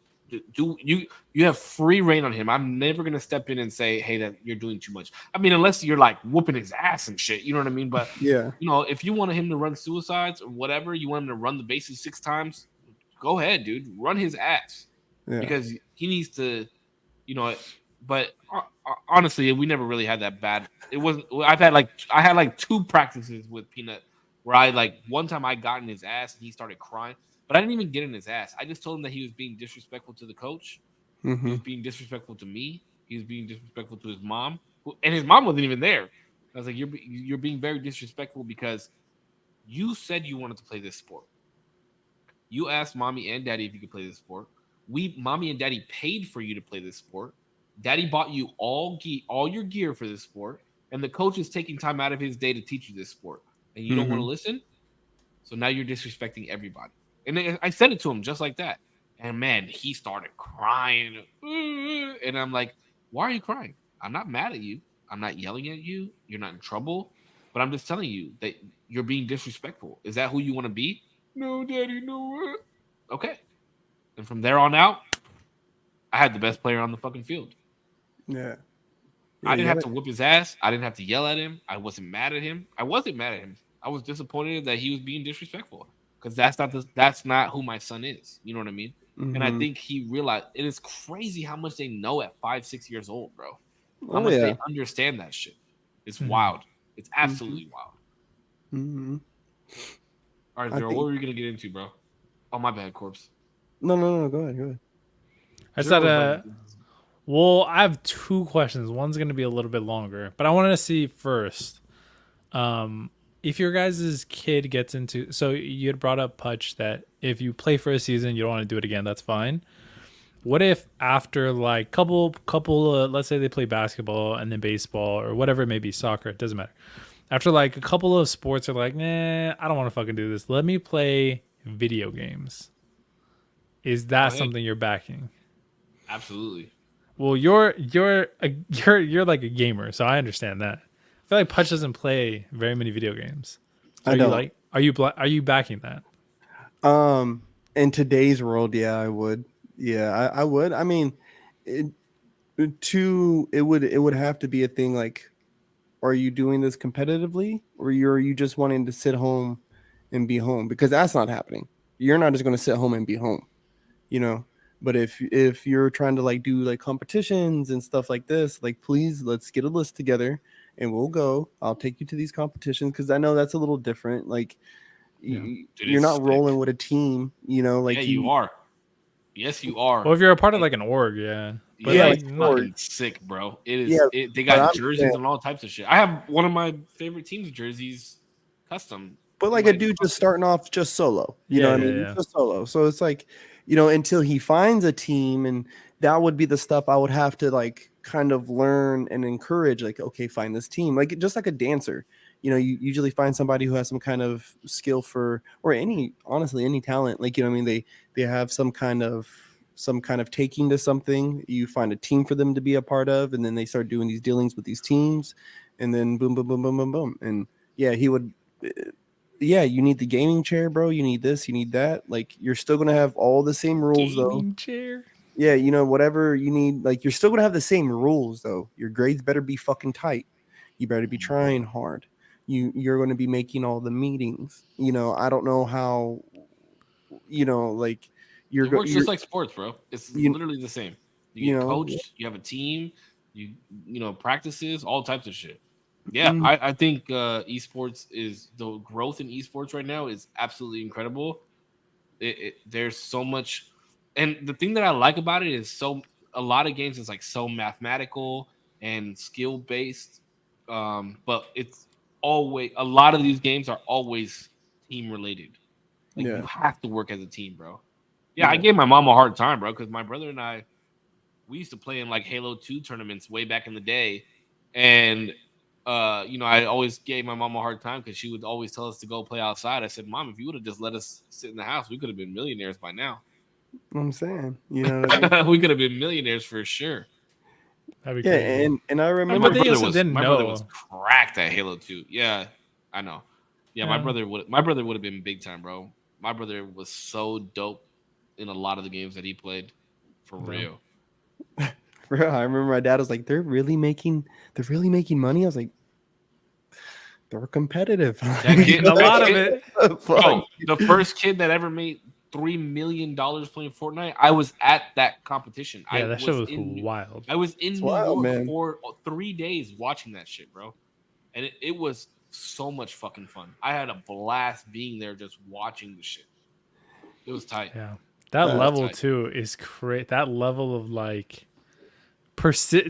Do you have free reign on him? I'm never gonna step in and say, hey, that you're doing too much. I mean, unless you're like whooping his ass and shit, you know what I mean? But Yeah, if you want him to run suicides or whatever, you want him to run the bases 6 times, go ahead, dude. Run his ass yeah, because he needs to, you know. But honestly, we never really had that bad. It wasn't. I had like 2 practices with Peanut where I like one time I got in his ass and he started crying. But I didn't even get in his ass. I just told him that he was being disrespectful to the coach. He mm-hmm. was being disrespectful to me. He was being disrespectful to his mom, and his mom wasn't even there. I was like, "You're being very disrespectful because you said you wanted to play this sport. You asked mommy and daddy if you could play this sport. Mommy and daddy paid for you to play this sport. Daddy bought you all your gear for this sport, and the coach is taking time out of his day to teach you this sport, and you don't want to listen. So now you're disrespecting everybody." And I said it to him just like that. And man, he started crying. And I'm like, why are you crying? I'm not mad at you. I'm not yelling at you. You're not in trouble. But I'm just telling you that you're being disrespectful. Is that who you want to be? No, daddy, no. Okay. And from there on out, I had the best player on the fucking field. Yeah. I didn't have to whip his ass. I didn't have to yell at him. I wasn't mad at him. I was disappointed that he was being disrespectful. Because that's not who my son is. You know what I mean? And I think he realized it is crazy how much they know at 5-6 years old, bro. How much they understand that shit. It's wild. It's absolutely wild. Mm-hmm. All right, Zero, what were you gonna get into, bro? Oh, my bad, Corpse. No. Go ahead. I said, well, I have 2 questions. One's going to be a little bit longer, but I wanted to see first, if your guys' kid gets into, so you had brought up Putch that if you play for a season, you don't want to do it again. That's fine. What if after like couple, let's say they play basketball and then baseball or whatever it may be, soccer, it doesn't matter. After like a couple of sports are like, nah, I don't want to fucking do this. Let me play video games. Is that something you're backing? Absolutely. Well, you're like a gamer, so I understand that. I feel like Putch doesn't play very many video games. So I don't. Are you backing that? In today's world, yeah, I would. Yeah, I would. I mean, it would have to be a thing like, are you doing this competitively, or are you just wanting to sit home and be home? Because that's not happening. You're not just going to sit home and be home, But if you're trying to like do like competitions and stuff like this, like please let's get a list together and we'll go. I'll take you to these competitions because I know that's a little different. Like you're not rolling with a team, like you are. Yes, you are. Well, if you're a part of like an org, yeah. But fucking sick, bro. It is. Yeah, they got jerseys and all types of shit. I have one of my favorite teams' jerseys custom. But like a dude just starting off just solo, you know what I mean? Yeah. Just solo. So it's like, until he finds a team, and that would be the stuff I would have to like kind of learn and encourage, like, okay, find this team, like just like a dancer. You know, you usually find somebody who has some kind of skill for, or any, honestly, any talent. Like, you know what I mean? They have some kind of taking to something. You find a team for them to be a part of, and then they start doing these dealings with these teams, and then boom, boom, boom, boom, boom, boom. And yeah, he would. Yeah, you need the gaming chair, bro. You need this, you need that. Like, you're still gonna have all the same rules, though. Gaming chair. Yeah, you know, whatever you need, like, you're still gonna have the same rules, though. Your grades better be fucking tight. You better be trying hard. You're going to be making all the meetings. You know, I don't know how. You know, like, It works just like sports, bro. It's you, literally the same. you You get know, coached, you have a team, you know, practices, all types of shit. Yeah, mm, I think esports is the growth in esports right now is absolutely incredible. There's so much, and the thing that I like about it is a lot of games is like so mathematical and skill based, but it's always a lot of these games are always team related. Like you yeah, have to work as a team, bro. Yeah, I yeah. gave my mom a hard time, bro, because my brother and I we used to play in like Halo 2 tournaments way back in the day. And you know, I always gave my mom a hard time because she would always tell us to go play outside. I said, Mom, if you would have just let us sit in the house, we could have been millionaires by now. I'm saying, you know what I mean? We could have been millionaires for sure. That'd be Yeah, crazy. and I And But remember, they also didn't my brother was know. cracked at Halo 2. Yeah, I know. Yeah, Yeah. my brother would have been big time, bro. My brother was so dope in a lot of the games that he played. For Yeah. real. bro, I remember my dad was like, they're really making money. I was like, they're competitive. That kid, A lot that of kid, it. bro, the first kid that ever made $3 million playing Fortnite, I was at that competition. Yeah, that shit was wild. I was in It's New wild, York man. for 3 days watching that shit, bro. And it was so much fucking fun. I had a blast being there just watching the shit. It was tight. Yeah. That That's level tight. too is great. That level of like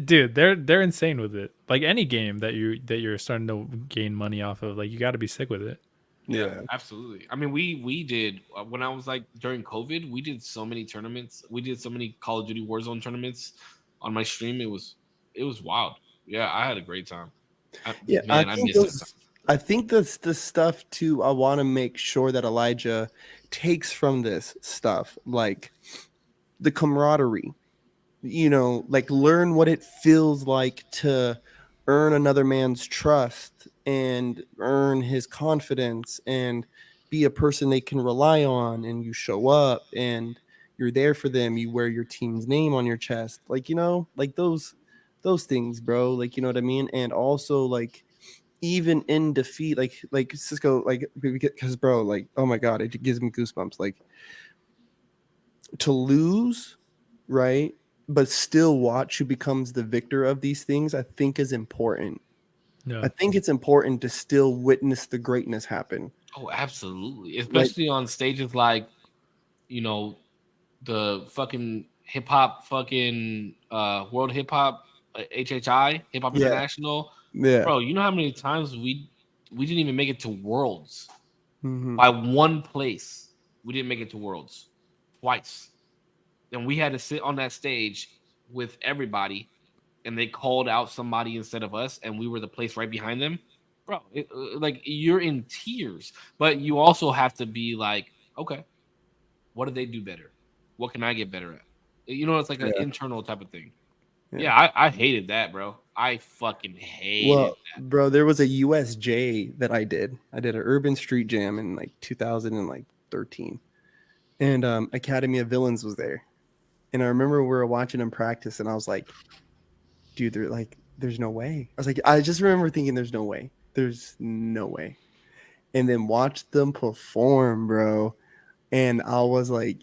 dude, they're insane with it. Like any game that you're starting to gain money off of, like you got to be sick with it. Yeah, absolutely. I mean, we did when I was like during COVID, we did so many tournaments. We did so many Call of Duty Warzone tournaments on my stream. It was wild. Yeah, I had a great time. Yeah, Man, I missed it. I think that's the stuff too. I want to make sure that Elijah takes from this stuff, like the camaraderie. You know, like, learn what it feels like to earn another man's trust and earn his confidence and be a person they can rely on. And you show up and you're there for them. You wear your team's name on your chest, like, you know, like those things, bro. Like, you know what I mean? And also, like, even in defeat, like Cisco, like, because bro, like, oh my god, it gives me goosebumps. Like, to lose, right? But still watch who becomes the victor of these things, I think is important. Yeah. I think it's important to still witness the greatness happen. Oh, absolutely. Like, Especially on stages like, you know, the fucking hip hop fucking World Hip Hop HHI Hip Hop yeah, International. yeah. Bro, you know how many times we didn't even make it to Worlds Mhm. by one place. We didn't make it to Worlds twice. And we had to sit on that stage with everybody and they called out somebody instead of us and we were the place right behind them. Bro, like you're in tears, but you also have to be like, okay, what do they do better? What can I get better at? You know, it's like an Yeah. internal type of thing. Yeah. Yeah, I hated that, bro. I fucking hated Well, that. bro, there was a USJ that I did. I did an urban street jam in like 2013, and Academy of Villains was there. And I remember we were watching them practice, and I was like, dude, they're like, there's no way. I was like, I just remember thinking, there's no way. There's no way. And then watched them perform, bro. And I was like,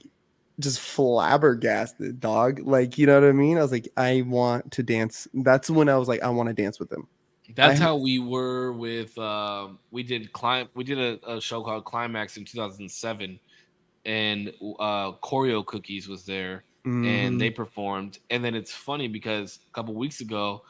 just flabbergasted, dog. Like, you know what I mean? I was like, I want to dance. That's when I was like, I want to dance with them. That's how we were with we did a show called Climax in 2007 and Choreo Cookies was there and they performed. And then it's funny because a couple weeks ago,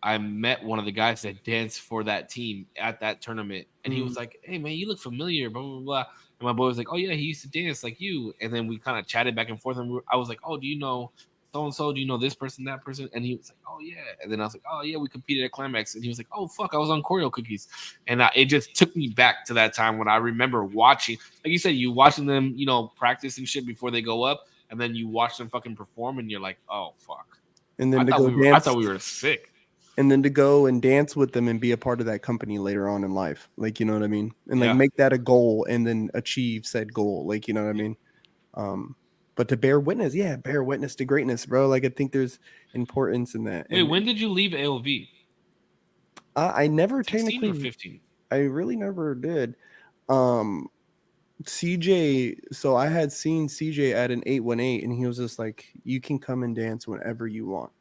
I met one of the guys that danced for that team at that tournament, and he was like, "Hey man, you look familiar." Blah blah blah. And my boy was like, "Oh yeah, he used to dance like you." And then we kind of chatted back and forth, and I was like, "Oh, do you know so and so, do you know this person, that person? And he was like, oh yeah. And then I was like, oh yeah, we competed at Climax. And he was like, oh fuck, I was on Choreo Cookies. And it just took me back to that time when I remember watching, like you said, you watching them, practice and shit before they go up, and then you watch them fucking perform, and you're like, oh fuck. And then I thought we were sick. And then to go and dance with them and be a part of that company later on in life, like, you know what I mean, and like make that a goal and then achieve said goal, like, you know what I mean. But to bear witness to greatness, bro. Like, I think there's importance in that. Wait, when did you leave AOV? I never 16 technically or 15. I really never did. CJ, so I had seen CJ at an 818, and he was just like, "You can come and dance whenever you want.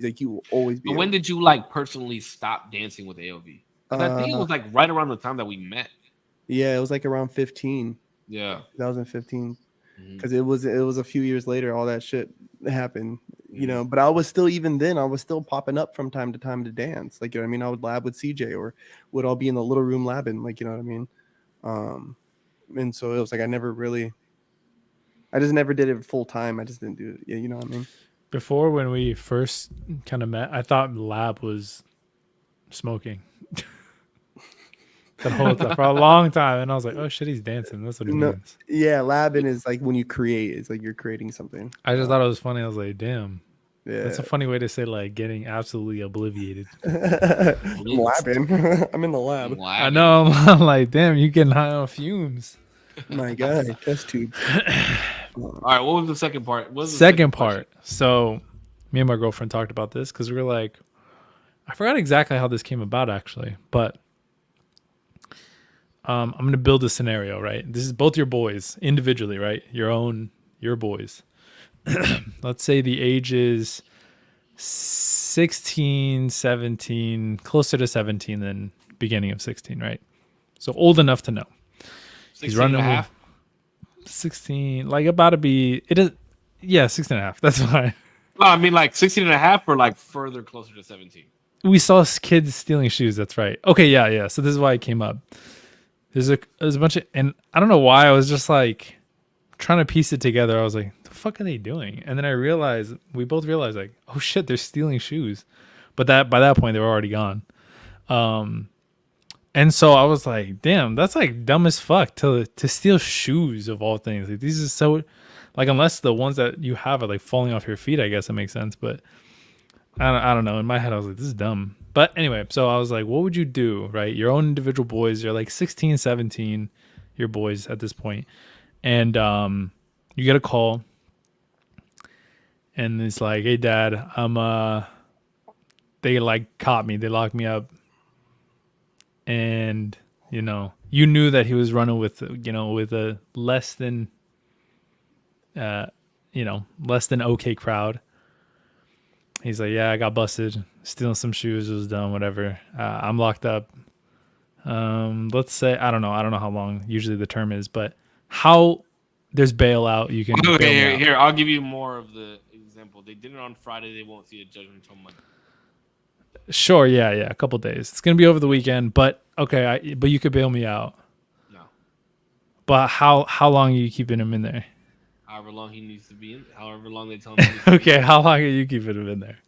Like, you will always be." But when did you like personally stop dancing with AOV? I think it was like right around the time that we met. Yeah, it was like around 15. Yeah, 2015. Because it was a few years later, all that shit happened, But I was still, even then, I was still popping up from time to time to dance, like, you know what I mean. I would lab with CJ, or would all be in the little room labbing, like, you know what I mean. And so it was like I just never did it full time. I just didn't do it. Yeah, you know what I mean. Before, when we first kind of met, I thought lab was smoking. That whole time for a long time, and I was like, "Oh shit, he's dancing." That's what it means. Yeah, labbing is like when you create. It's like you're creating something. I just thought it was funny. I was like, "Damn, yeah, that's a funny way to say like getting absolutely obliviated." I'm labbing. I'm in the lab. I know. I'm like, "Damn, you getting high on fumes." My guy, test tube. All right, what was the second part? Second part. So, me and my girlfriend talked about this because we were like, I forgot exactly how this came about actually, but. I'm going to build a scenario, right? This is both your boys individually, right? Your boys. Let's say the age is 16, 17, closer to 17 than beginning of 16, right? So old enough to know. 16 he's running and a half? 16, like about to be, it is, yeah, 16 and a half. That's fine. Well, I mean like 16 and a half or like further closer to 17. We saw kids stealing shoes. That's right. Okay. Yeah. So this is why it came up. There's a bunch of, and I don't know why I was just like trying to piece it together. I was like, the fuck are they doing? And then we both realized like, oh shit, they're stealing shoes. But by that point they were already gone. And so I was like, damn, that's like dumb as fuck to steal shoes of all things. Like, these are so, like, unless the ones that you have are like falling off your feet, I guess it makes sense. But I don't know. In my head, I was like, this is dumb. But anyway, so I was like, what would you do, right? Your own individual boys, you're like 16, 17, your boys at this point. And you get a call. And it's like, hey, Dad, they like caught me. They locked me up. And, you knew that he was running with a less than okay crowd. He's like, yeah, I got busted stealing some shoes. It was dumb, whatever. I'm locked up. Let's say, I don't know how long usually the term is, but how there's bailout. You can okay, here, I'll give you more of the example. They did it on Friday. They won't see a judgment until Monday. Sure, yeah, a couple days. It's gonna be over the weekend, but okay, but you could bail me out. No. But how long are you keeping him in there? However long he needs to be in. However long they tell him. Okay, how long are you keeping him in there?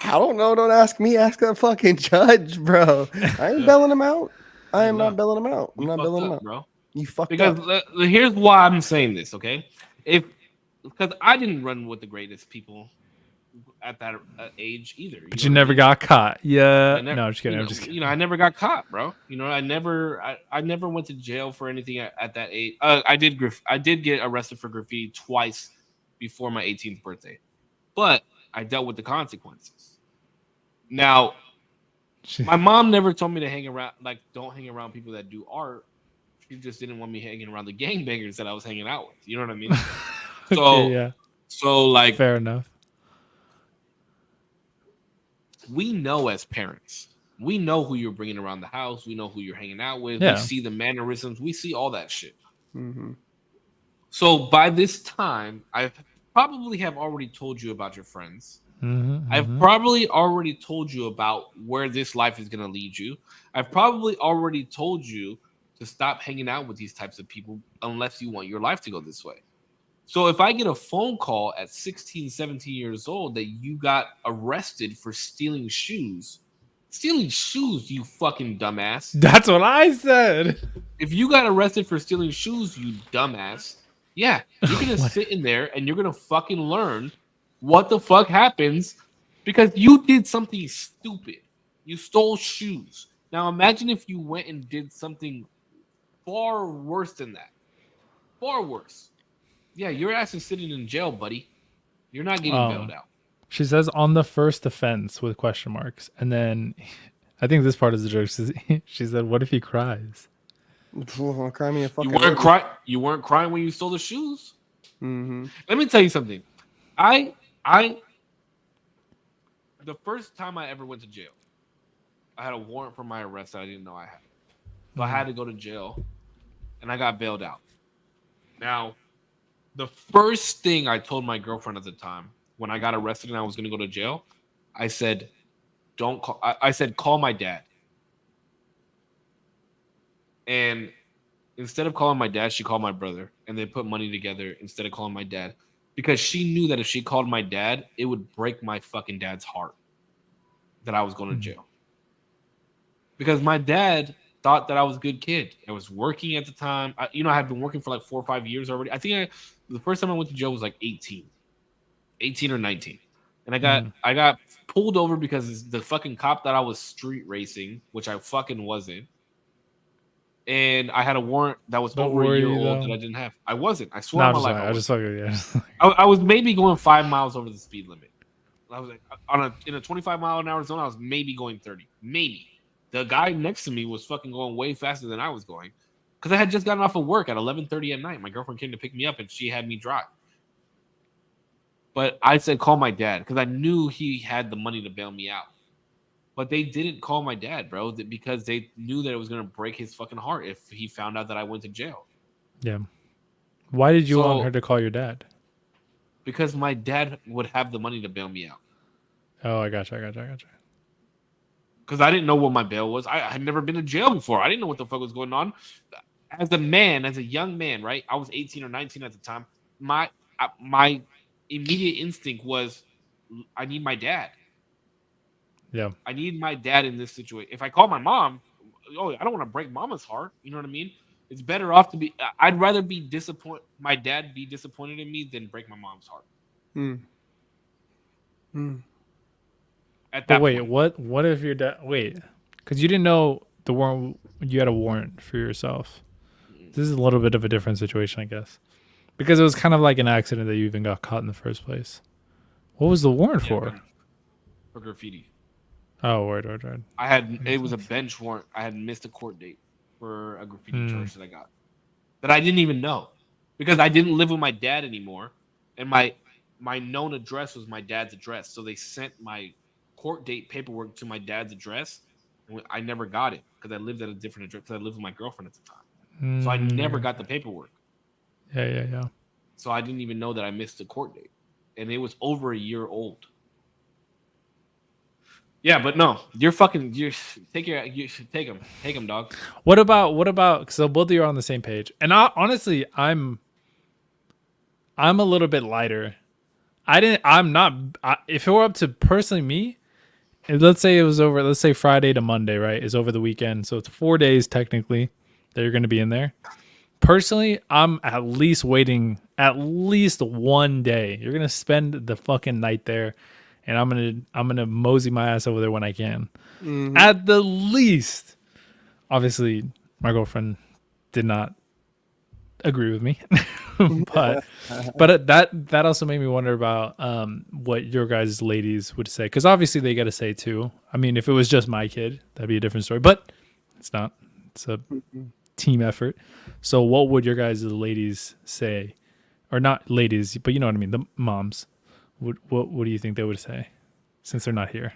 I don't know. Don't ask me. Ask that fucking judge, bro. I ain't bailing him out. I am not bailing him out. I'm not bailing him out, bro. You fucked up. Because here's why I'm saying this, okay? Because I didn't run with the greatest people at that age either. But you never got caught. Yeah. No, just kidding. I'm just kidding. I never got caught, bro. I never went to jail for anything at that age. I did get arrested for graffiti twice before my 18th birthday, but I dealt with the consequences. Now, my mom never told me to hang around, like, don't hang around people that do art. She just didn't want me hanging around the gangbangers that I was hanging out with. You know what I mean? Okay, yeah. So, like, fair enough. We know as parents, we know who you're bringing around the house. We know who you're hanging out with. Yeah. We see the mannerisms. We see all that shit. Mm-hmm. So by this time, I probably have already told you about your friends. Mm-hmm, I've probably already told you about where this life is going to lead you. I've probably already told you to stop hanging out with these types of people unless you want your life to go this way. So if I get a phone call at 16, 17 years old that you got arrested for stealing shoes, you fucking dumbass. That's what I said. If you got arrested for stealing shoes, you dumbass, yeah, you're gonna What? sit in there and you're gonna fucking learn what the fuck happens because you did something stupid. You stole shoes. Now imagine if you went and did something far worse than that. Far worse. Yeah, your ass is sitting in jail, buddy. You're not getting bailed out. She says on the first offense with question marks, and then I think this part is the joke. She said, "What if he cries?" Cry me a fucking. You weren't crying when you stole the shoes. Mm-hmm. Let me tell you something. I the first time I ever went to jail, I had a warrant for my arrest that I didn't know I had. So I had to go to jail, and I got bailed out. Now, the first thing I told my girlfriend at the time when I got arrested and I was going to go to jail, I said, "Don't call." I said, "Call my dad." And instead of calling my dad, she called my brother, and they put money together instead of calling my dad, because she knew that if she called my dad, it would break my fucking dad's heart that I was going to jail. Because my dad thought that I was a good kid. I was working at the time. I had been working for like 4 or 5 years already. I think the first time I went to jail was like 18 or 19. And I got pulled over because the fucking cop thought I was street racing, which I fucking wasn't. And I had a warrant that was over a year old that I didn't have. I wasn't. I swear on my life. I just fucking yeah. I was maybe going 5 miles over the speed limit. I was like in a 25-mile-an-hour zone. I was maybe going 30. Maybe. The guy next to me was fucking going way faster than I was going, because I had just gotten off of work at 11:30 at night. My girlfriend came to pick me up, and she had me drive. But I said, call my dad, because I knew he had the money to bail me out. But they didn't call my dad, bro, because they knew that it was going to break his fucking heart if he found out that I went to jail. Yeah. Why did you want her to call your dad? Because my dad would have the money to bail me out. Oh, I gotcha. Because I didn't know what my bail was. I had never been to jail before. I didn't know what the fuck was going on. As a young man, right? I was 18 or 19 at the time. My immediate instinct was, I need my dad. Yeah. I need my dad in this situation. If I call my mom, I don't want to break mama's heart. You know what I mean? It's better off to be. I'd rather be disappointed. My dad be disappointed in me than break my mom's heart. At that wait, point. what if your dad? Wait, because you didn't know the warrant. You had a warrant for yourself. This is a little bit of a different situation, I guess, because it was kind of like an accident that you even got caught in the first place. What was the warrant for? For graffiti. Oh, word. It was a bench warrant. I had missed a court date for a graffiti charge that I got that I didn't even know, because I didn't live with my dad anymore, and my known address was my dad's address. So they sent my court date paperwork to my dad's address. I never got it because I lived at a different address, because I lived with my girlfriend at the time. So I never got the paperwork. Yeah. So I didn't even know that I missed the court date, and it was over a year old. Yeah, but no, you take him, dog. What about? So both of you are on the same page, and honestly, I'm a little bit lighter. If it were up to personally me, let's say it was over. Let's say Friday to Monday, right? Is over the weekend, so it's 4 days technically that you're going to be in there. Personally, I'm at least waiting at least 1 day. You're gonna spend the fucking night there, and I'm gonna mosey my ass over there when I can. Mm-hmm. At the least. Obviously, my girlfriend did not agree with me, but that also made me wonder about what your guys' ladies would say, because obviously they got to say too. I mean, if it was just my kid, that'd be a different story, but it's not. It's a team effort. So what would your guys' ladies say? Or not ladies, but you know what I mean, the moms. What do you think they would say, since they're not here?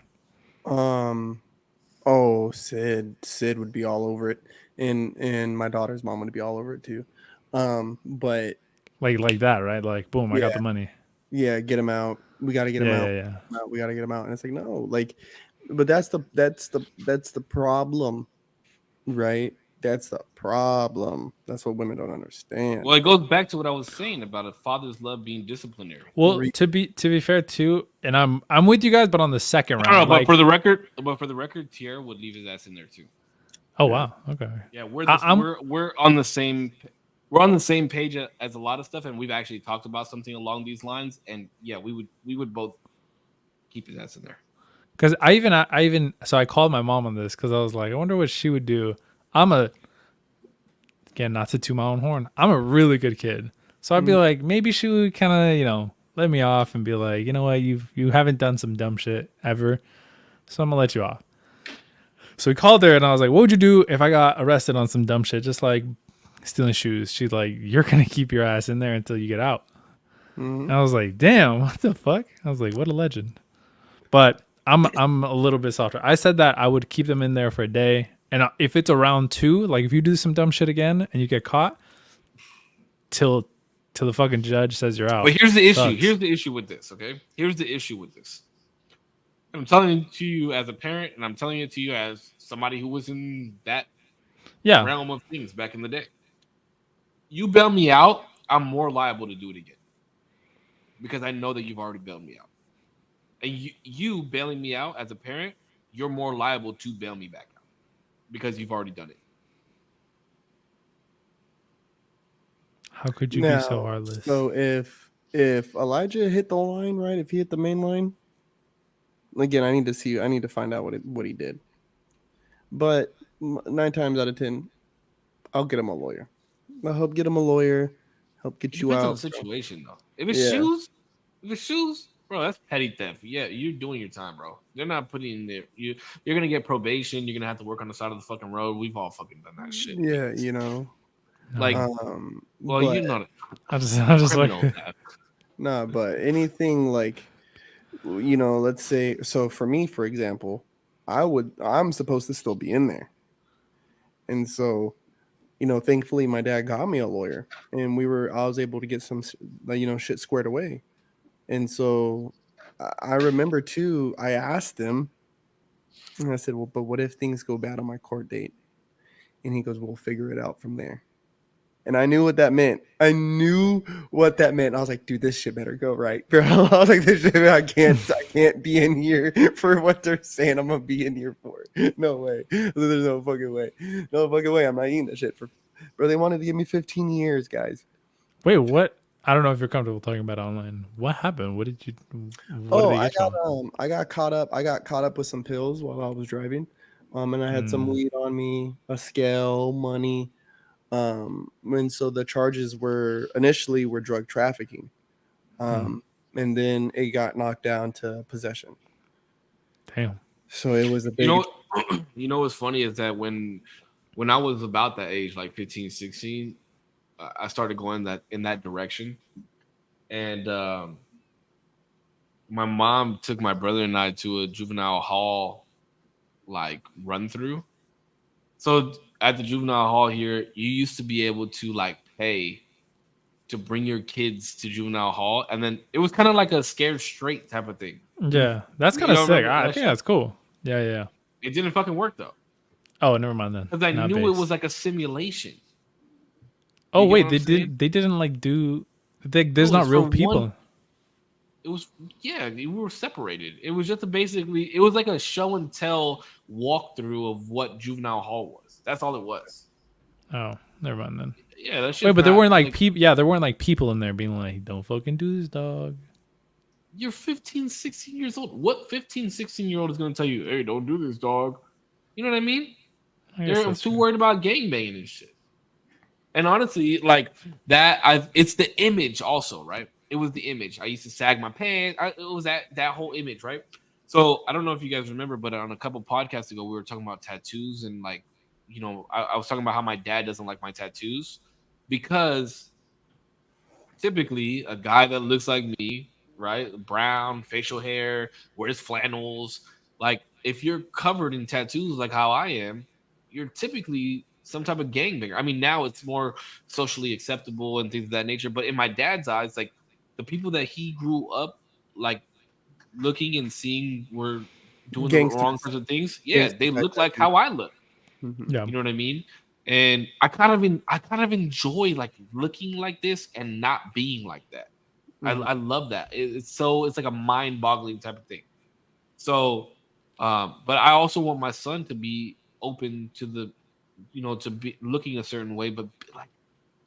Sid would be all over it, and my daughter's mom would be all over it too. But like that, right? Like, boom, I got the money. Yeah, get him out. We got to get him out. Yeah. We got to get him out. And it's like, no, but that's the problem, right? That's the problem. That's what women don't understand. Well, it goes back to what I was saying about a father's love being disciplinary. Well, to be fair too, and I'm with you guys, but on the second I don't know, round, but like, for the record, Tierra would leave his ass in there too. oh wow, okay, Yeah, we're I'm we're on the same we're on the same page as a lot of stuff, and we've actually talked about something along these lines. And yeah, we would both keep his ass in there. because I even so I called my mom on this because I was like, I wonder what she would do. I'm a again, not to toot my own horn. I'm a really good kid, so I'd be like, maybe she would kind of let me off and be like, you know what, you haven't done some dumb shit ever, so I'm gonna let you off. So we called her and I was like, what would you do if I got arrested on some dumb shit, just like stealing shoes? She's like, you're gonna keep your ass in there until you get out. And I was like, damn, what the fuck? I was like, what a legend. But I'm a little bit softer. I said that I would keep them in there for a day, and if it's a round 2, like if you do some dumb shit again and you get caught, till the fucking judge says you're out. But here's the issue. Sucks. Here's the issue with this. Okay, here's the issue with this. I'm telling it to you as a parent, and I'm telling it to you as somebody who was in that Yeah, realm of things back in the day. You bail me out, I'm more liable to do it again because I know that you've already bailed me out. And you bailing me out as a parent, you're more liable to bail me back out because you've already done it. how could you be so heartless? So if Elijah hit the line, right? If he hit the main line, again, I need to find out what he did. But 9 times out of 10, I'll get him a lawyer. I'll help get him a lawyer. Help get you Depends on out. the situation though. If it's shoes, bro, that's petty theft. Yeah, you're doing your time, bro. They're not putting in there. You're gonna get probation. You're gonna have to work on the side of the fucking road. We've all fucking done that shit. Yeah, Like, well, you're not. I just like, Nah, but anything like, let's say, so for me, for example, I'm supposed to still be in there. And so, thankfully my dad got me a lawyer and I was able to get some, shit squared away. And so I remember too, I asked him and I said, well, but what if things go bad on my court date? And he goes, we'll figure it out from there. And I knew what that meant. I was like, dude, this shit better go right, bro. I was like, this shit, I can't be in here for what they're saying I'm gonna be in here for. No way. There's no fucking way. No fucking way. I'm not eating that shit bro. They wanted to give me 15 years, guys. wait, what? I don't know if you're comfortable talking about online. What happened? What did you? I got caught up. I got caught up with some pills while I was driving. And I had some weed on me, a scale, money. And so the charges were initially drug trafficking. And then it got knocked down to possession. Damn. So it was a big. You know what's funny is that when I was about that age, like 15, 16, I started going in that direction, and my mom took my brother and I to a juvenile hall, like run through. So at the juvenile hall here, you used to be able to like pay to bring your kids to juvenile hall, and then it was kind of like a scared straight type of thing. Yeah, that's kind of sick. I think that's cool. Yeah. It didn't fucking work though. Oh, never mind then. Because I knew it was like a simulation. Oh wait, they didn't like do. There's not real people. It was we were separated. It was just it was like a show and tell walkthrough of what juvenile hall was. That's all it was. Oh, never mind then. Yeah, that shit. Wait, but there weren't like people. Yeah, there weren't like people in there being like, "Don't fucking do this, dog." You're 15, 16 years old. What 15, 16-year-old is going to tell you, "Hey, don't do this, dog"? You know what I mean? They're too worried about gangbanging and shit. And honestly, like that, it's the image also, right? It was the image. I used to sag my pants. It was that whole image, right? So I don't know if you guys remember, but on a couple podcasts ago, we were talking about tattoos and like, I was talking about how my dad doesn't like my tattoos because typically a guy that looks like me, right, brown, facial hair, wears flannels, like if you're covered in tattoos like how I am, you're typically some type of gangbanger. I mean, now it's more socially acceptable and things of that nature. But in my dad's eyes, like the people that he grew up like looking and seeing were doing the wrong sorts of things. Yeah, they look like how I look. Yeah. You know what I mean? And I kind of enjoy like looking like this and not being like that. I love that. It's like a mind-boggling type of thing. So, but I also want my son to be open to to be looking a certain way. But like,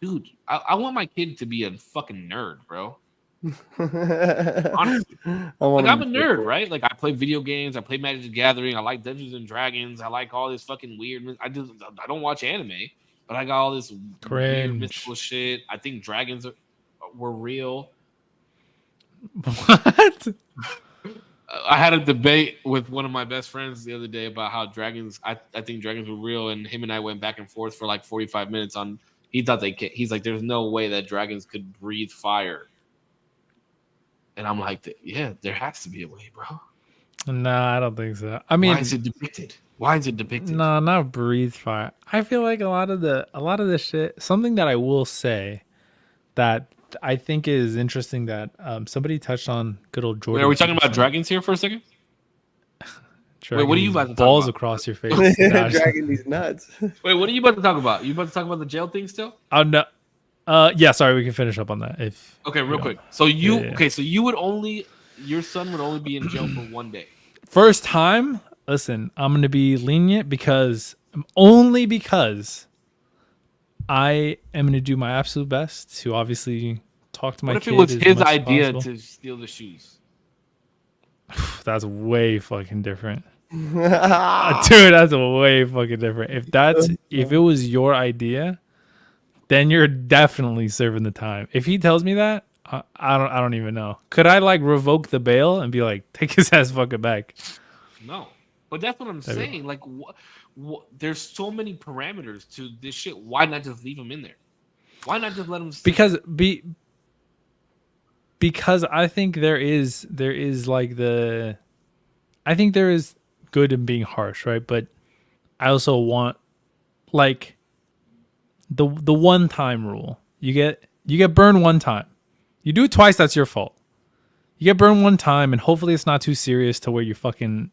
dude, I want my kid to be a fucking nerd, bro. Honestly, like I'm a nerd, right? Like I play video games, I play Magic the Gathering, I like Dungeons and Dragons, I like all this fucking weird. I don't watch anime, but I got all this weird mystical shit. I think dragons were real. What? I had a debate with one of my best friends the other day about how dragons. I think dragons were real, and him and I went back and forth for like 45 minutes on. He thought they. He's like, "There's no way that dragons could breathe fire." And I'm like, yeah, there has to be a way, bro. Nah, I don't think so. I mean, why is it depicted? No, not breathe fire. I feel like a lot of the shit. Something that I will say that I think is interesting that somebody touched on good old Jordan. Wait, are we talking about dragons here for a second? Wait, what are you about to talk balls about? Across your face? Dragging these nuts. Wait, what are you about to talk about? You about to talk about the jail thing still? Oh no. Yeah, sorry, we can finish up on that. Real quick. So so you would your son would only be in jail for 1 day. First time, listen, I'm gonna be lenient only because I am gonna do my absolute best to obviously talk to my kid. What if it was his much idea possible. to steal the shoes? That's way fucking different. Dude, that's way fucking different. If it was your idea, then you're definitely serving the time. If he tells me that, I don't even know. Could I like revoke the bail and be like, take his ass fucking back? No, but that's what I'm saying. Like, there's so many parameters to this shit. Why not just leave him in there? Why not just let him? Because I think there is like I think there is good in being harsh, right? But I also want like the one time rule. You get burned one time. You do it twice, that's your fault. You get burned one time, and hopefully it's not too serious to where you fucking,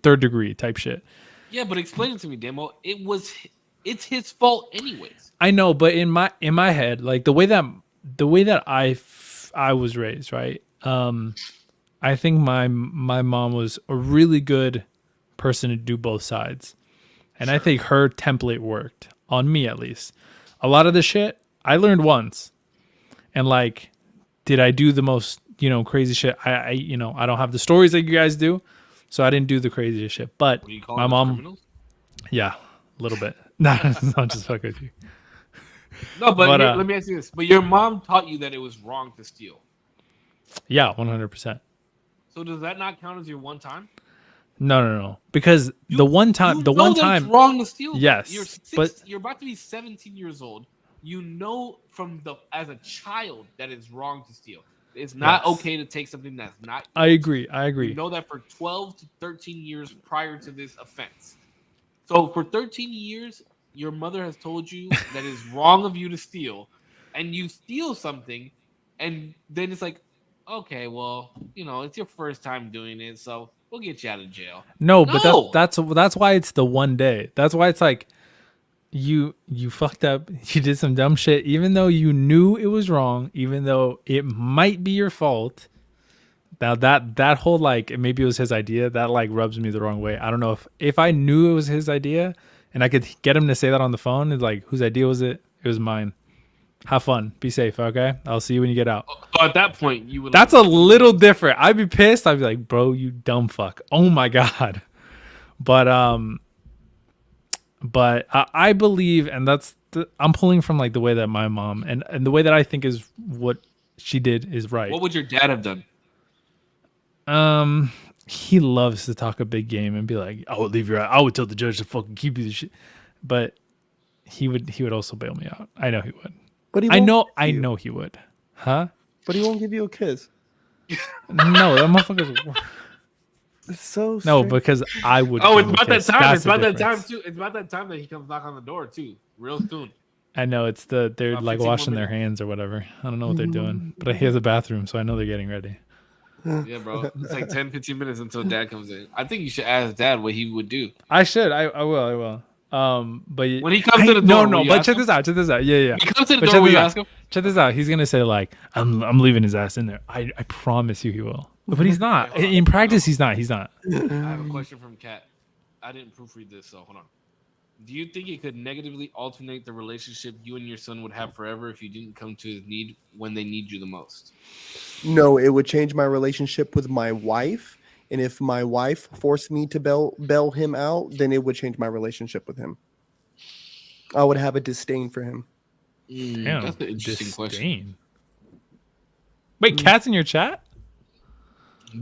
third degree type shit. Yeah, but explain it to me, Demo. It's his fault anyways. I know, but in my head, like the way that I was raised, right? I think my mom was a really good person to do both sides. And I think her template worked on me, at least. A lot of the shit I learned once. And like, did I do the most, crazy shit? I don't have the stories that you guys do. So I didn't do the craziest shit. But my mom, criminals? Yeah, a little bit. Not just fuck with you. No, but let me ask you this. But your mom taught you that it was wrong to steal. Yeah, 100%. So does that not count as your one time? No. Because the one time, it's wrong to steal. Yes, you're about to be 17 years old. You know as a child that it's wrong to steal. It's not okay to take something that's not yours. I agree. You know that for 12 to 13 years prior to this offense. So for 13 years, your mother has told you that it's wrong of you to steal, and you steal something, and then it's like, okay, well, it's your first time doing it, so we'll get you out of jail. No. But that's why it's the 1 day. That's why it's like you fucked up. You did some dumb shit, even though you knew it was wrong, even though it might be your fault. Now that whole like maybe it was his idea, that like rubs me the wrong way. I don't know if I knew it was his idea and I could get him to say that on the phone, it's like, whose idea was it? It was mine. Have fun. Be safe, okay? I'll see you when you get out. So at that point, you would. That's a little different. I'd be pissed. I'd be like, bro, you dumb fuck. Oh my god. But I believe, and I'm pulling from like the way that my mom and the way that I think is what she did is right. What would your dad have done? He loves to talk a big game and be like, I would leave I would tell the judge to fucking keep you the shit. But he would also bail me out. I know he would. But I know he would. Huh? But he won't give you a kiss. No, that motherfucker's. It's so no, strange. because I would. Oh, it's about that time. That's it's about that time too. It's about that time that he comes knock on the door too, real soon. I know they're like washing their hands or whatever. I don't know what they're doing, but he has a bathroom, so I know they're getting ready. Yeah, bro. It's like 10-15 minutes until dad comes in. I think you should ask dad what he would do. I should. I will. But When he comes to the door, will you but ask check him? this out. Yeah. When he comes to the But door, check will this you out. ask him? Check this out. He's gonna say like, I'm leaving his ass in there. I promise you he will. But he's not. Okay, hold on. In practice, he's not. He's not. I have a question from Kat. I didn't proofread this, so hold on. Do you think it could negatively alternate the relationship you and your son would have forever if you didn't come to his need when they need you the most? No, it would change my relationship with my wife. And if my wife forced me to bail him out, then it would change my relationship with him. I would have a disdain for him. Damn, That's an interesting question. disdain. Wait, Cat's in your chat?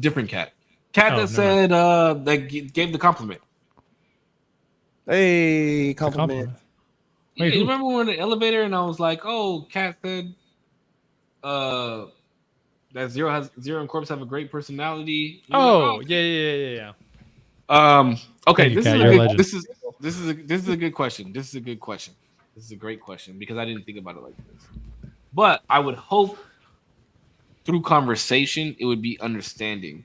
Different Cat. Cat Oh, that said that gave the compliment. Hey, compliment. Wait, You who? remember when we were in the elevator and I was like, "Oh, Cat said, that Zero and Korpsx have a great personality." You were like, Yeah. Okay, Thank you, this Kat, is you're a a legend. this is a good question. This is a good question. This is a great question because I didn't think about it like this. But I would hope through conversation it would be understanding.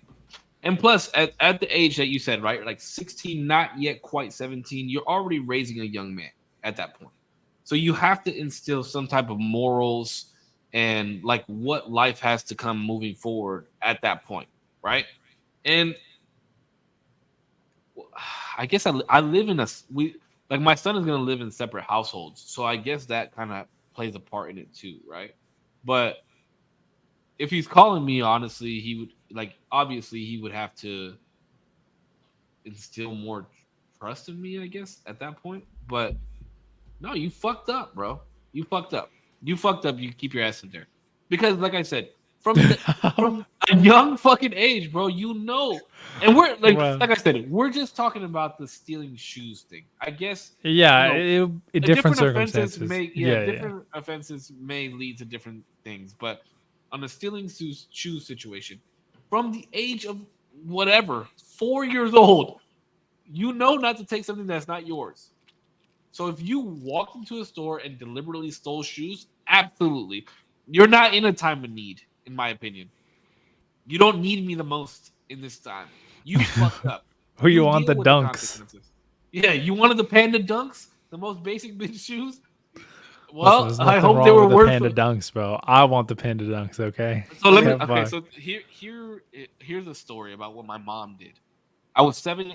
And plus, at the age that you said, right, like 16, not yet quite 17, you're already raising a young man at that point. So you have to instill some type of morals and like what life has to come moving forward at that point, right? And I guess I live in like my son is gonna live in separate households, so I guess that kind of plays a part in it too, right? But if he's calling me, honestly, he would obviously he would have to instill more trust in me, I guess, at that point. But no, you fucked up, bro. You fucked up. You fucked up. You keep your ass in there. Because like I said, from a young fucking age, bro, you know. And we're like Wow. like I said, we're just talking about the stealing shoes thing. I guess Yeah, you know, different circumstances. Different offenses may lead to different things, but on the stealing shoes situation, from the age of whatever, 4 years old, you know not to take something that's not yours. So if you walked into a store and deliberately stole shoes, absolutely, you're not in a time of need, in my opinion. You don't need me the most in this time. You fucked up. Who you want deal the with dunks? consequences. Yeah, you wanted the panda dunks, the most basic bitch shoes. Well, Listen, I there's nothing hope wrong they were with the worth panda it. dunks, bro. I want the panda dunks. Okay. So let me. Yeah, Okay, fuck. so here's a story about what my mom did. I was 7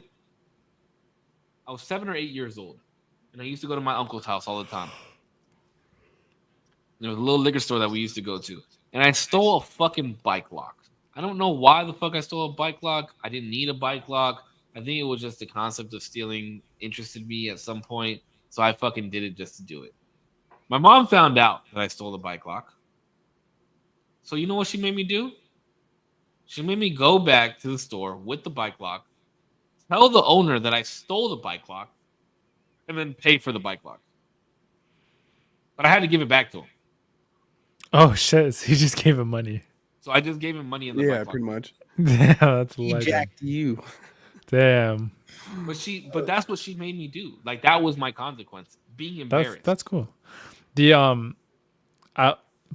or 8 years old, and I used to go to my uncle's house all the time. There was a little liquor store that we used to go to, and I stole a fucking bike lock. I don't know why the fuck I stole a bike lock. I didn't need a bike lock. I think it was just the concept of stealing interested me at some point, so I fucking did it just to do it. My mom found out that I stole the bike lock. So you know what she made me do? She made me go back to the store with the bike lock, tell the owner that I stole the bike lock, and then pay for the bike lock. But I had to give it back to him. Oh shit! So he just gave him money. So I just gave him money in the Yeah, bike lock. pretty much. Damn, that's He legend. jacked you. Damn, But that's what she made me do. Like that was my consequence. Being embarrassed. that's cool. The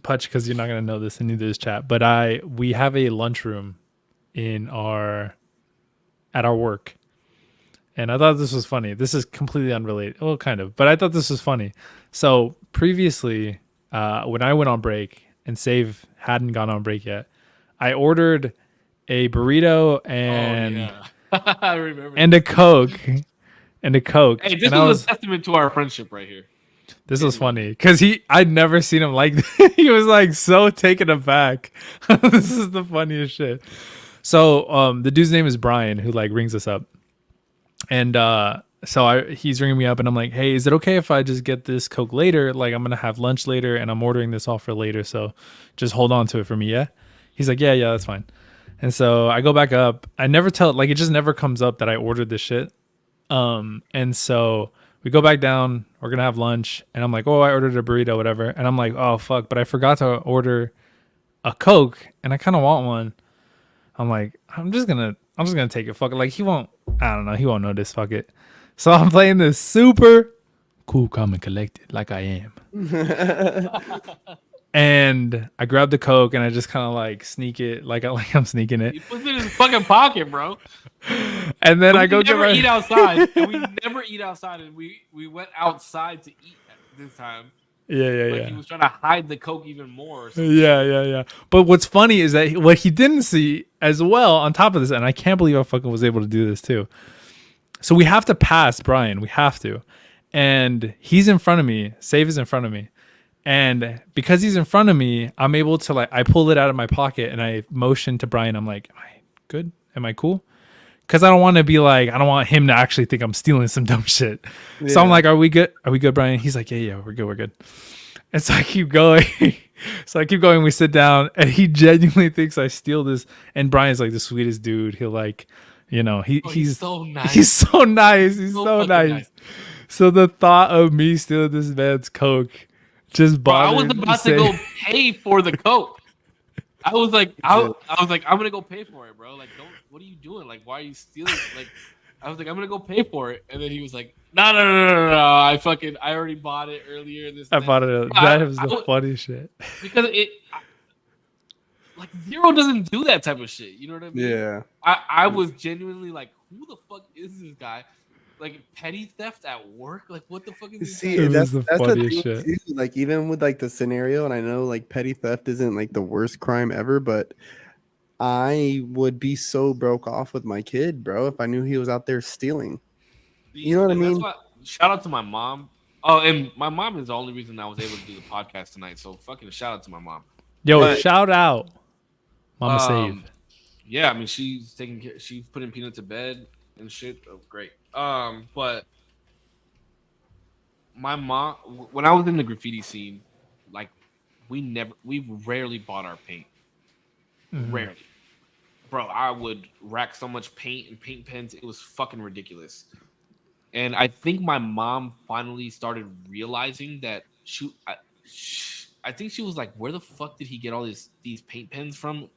Putch, because you're not gonna know this and neither is chat, but we have a lunchroom at our work, and I thought this was funny. This is completely unrelated, well, kind of, but I thought this was funny. So previously, when I went on break and Save hadn't gone on break yet, I ordered a burrito and I remember. and a Coke. And a Coke. Hey, this and was a testament to our friendship right here. This was funny because I'd never seen him like this. He was like so taken aback. This is the funniest shit. So the dude's name is Brian, who like rings us up, and he's ringing me up, and I'm like, hey, is it okay if I just get this Coke later? Like I'm gonna have lunch later, and I'm ordering this all for later, so just hold on to it for me, yeah? He's like, yeah, that's fine. And so I go back up. I never tell, like it just never comes up that I ordered this shit. And so we go back down, we're going to have lunch, and I'm like, oh, I ordered a burrito, whatever. And I'm like, oh, fuck, but I forgot to order a Coke, and I kind of want one. I'm like, I'm just going to take it. Fuck it. Like, he won't notice. Fuck it. So I'm playing this super cool, calm, and collected, like I am. And I grab the Coke and I just kind of like sneak it, like I'm sneaking it. He puts it in his fucking pocket, bro. And then I go we get never my eat outside, and we never eat outside, and we went outside to eat this time. yeah. He was trying to hide the Coke even more. Or something. Yeah. But what's funny is that what he didn't see as well on top of this, and I can't believe I fucking was able to do this too. So we have to pass Brian. We have to. And he's in front of me. Save is in front of me. And because he's in front of me, I'm able to like, I pull it out of my pocket and I motion to Brian. I'm like, am I good? Am I cool? Because I don't want to be like, I don't want him to actually think I'm stealing some dumb shit. Yeah. So I'm like, are we good? Are we good, Brian? He's like, yeah, we're good. And so I keep going. We sit down and he genuinely thinks I steal this. And Brian's like the sweetest dude. He'll like, you know, he's so nice. He's so nice. He's so nice. So the thought of me stealing this man's Coke just bothered me. I was about to go pay for the Coke. I was like, I'm gonna go pay for it, bro. Like, what are you doing? Like, why are you stealing? Like, I was like, I'm gonna go pay for it, and then he was like, no. I already bought it earlier. Bought it. That was the funny shit. Because Zero doesn't do that type of shit. You know what I mean? Yeah. I was genuinely like, who the fuck is this guy? Like petty theft at work? Like what the fuck is this? See, that's the funniest shit. Too. Like even with like the scenario, and I know like petty theft isn't like the worst crime ever, but I would be so broke off with my kid, bro, if I knew he was out there stealing. You know what I mean? Shout out to my mom. Oh, and my mom is the only reason I was able to do the podcast tonight. So fucking shout out to my mom. Yo, shout out, Mama Save. Yeah, I mean she's putting Peanut to bed and shit. Oh, great. But my mom, when I was in the graffiti scene, like we rarely bought our paint. Mm-hmm. Rarely. Bro, I would rack so much paint and paint pens. It was fucking ridiculous. And I think my mom finally started realizing that I think she was like, where the fuck did he get all these paint pens from?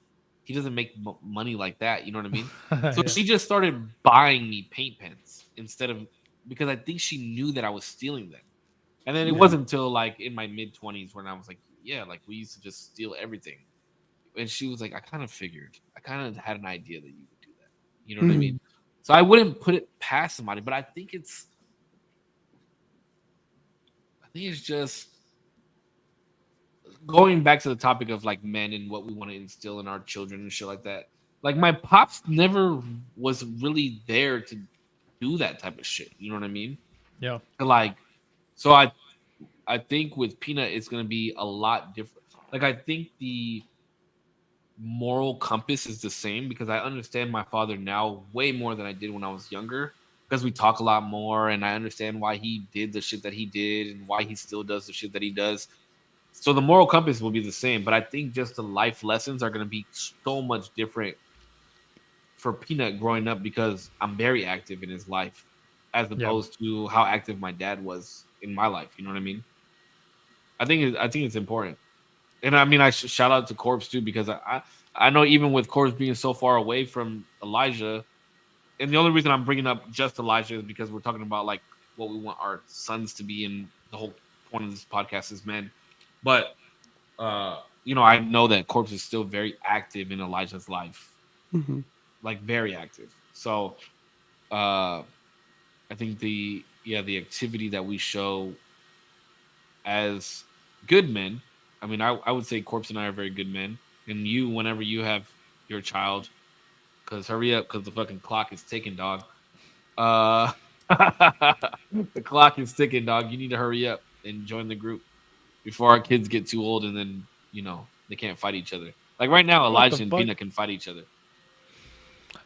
He doesn't make money like that. You know what I mean? So yeah. She just started buying me paint pens because I think she knew that I was stealing them. And then it wasn't until like in my mid 20s when I was like, yeah, like we used to just steal everything. And she was like, I kind of had an idea that you would do that. You know what I mean? So I wouldn't put it past somebody, but I think it's just going back to the topic of like men and what we want to instill in our children and shit like that. Like my pops never was really there to do that type of shit. You know what I mean? Yeah. Like, so I think with Peanut, it's going to be a lot different. Like, I think the moral compass is the same because I understand my father now way more than I did when I was younger because we talk a lot more and I understand why he did the shit that he did and why he still does the shit that he does. So the moral compass will be the same, but I think just the life lessons are going to be so much different for Peanut growing up because I'm very active in his life as opposed to how active my dad was in my life. You know what I mean? I think it's important. And I mean, I shout out to Korpsx too, because I know even with Korpsx being so far away from Elijah, and the only reason I'm bringing up just Elijah is because we're talking about like what we want our sons to be, and the whole point of this podcast is men. But, I know that Korpsx is still very active in Elijah's life, like very active. So I think the activity that we show as good men, I mean, I would say Korpsx and I are very good men. And you, whenever you have your child, because hurry up, because the fucking clock is ticking, dog. The clock is ticking, dog. You need to hurry up and join the group before our kids get too old and then, they can't fight each other. Like right now, Elijah and Peanut can fight each other.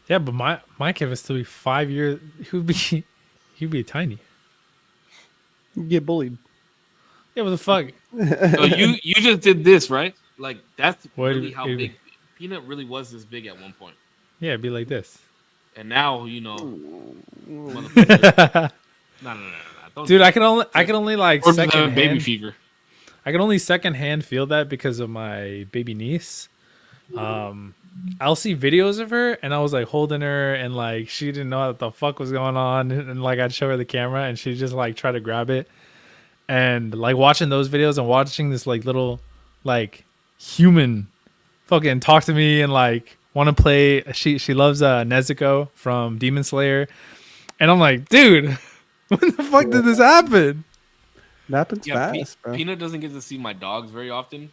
Yeah, but my kid would still be 5 years. He'd be tiny. You'd get bullied. Yeah, what the fuck? So you just did this, right? Like that's really how big Peanut really was. This big at one point. Yeah, it'd be like this. And now No. Don't dude, I can only like second baby fever. I can only secondhand feel that because of my baby niece. I'll see videos of her and I was like holding her and like she didn't know what the fuck was going on and like I'd show her the camera and she just like try to grab it. And like watching those videos and watching this like little like human fucking talk to me and like want to play. She loves Nezuko from Demon Slayer, and I'm like, dude, when the fuck did this happen? It happens Yeah, fast, bro. Peanut doesn't get to see my dogs very often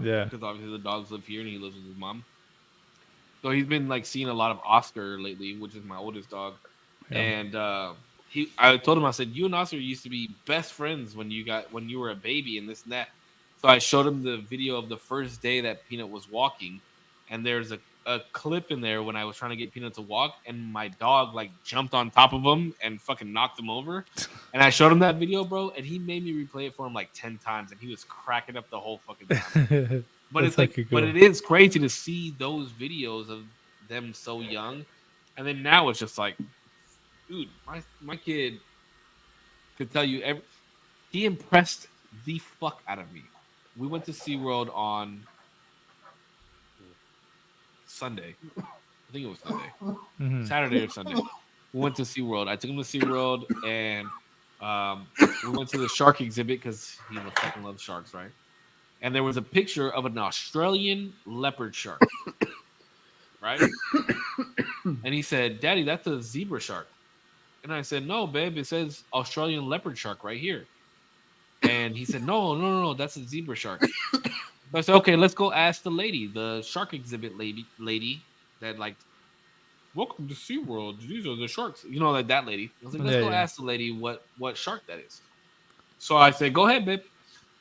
Yeah, because obviously the dogs live here and he lives with his mom. So he's been like seeing a lot of Oscar lately, which is my oldest dog. yeah. And I told him, I said, you and Oscar used to be best friends when you were a baby and this and that. So I showed him the video of the first day that Peanut was walking, and there's a clip in there when I was trying to get Peanut to walk, and my dog like jumped on top of him and fucking knocked him over. And I showed him that video, bro, and he made me replay it for him like 10 times, and he was cracking up the whole fucking time. But That's it's like, fucking but cool. it is crazy to see those videos of them so young, and then now it's just like, dude, my kid could tell you he impressed the fuck out of me. We went to SeaWorld on Sunday. I think it was Sunday, Mhm. Saturday or Sunday. We went to SeaWorld. I took him to SeaWorld, and we went to the shark exhibit because he fucking loves sharks, right? And there was a picture of an Australian leopard shark, right? And he said, "Daddy, that's a zebra shark." And I said, "No, babe, it says Australian leopard shark right here." And he said, "No, that's a zebra shark." So I said, "Okay, let's go ask the lady, the shark exhibit lady that like, welcome to SeaWorld. These are the sharks." You know, like that lady. I was like, "Let's Yeah, go yeah. ask the lady what shark that is." So I said, "Go ahead, babe."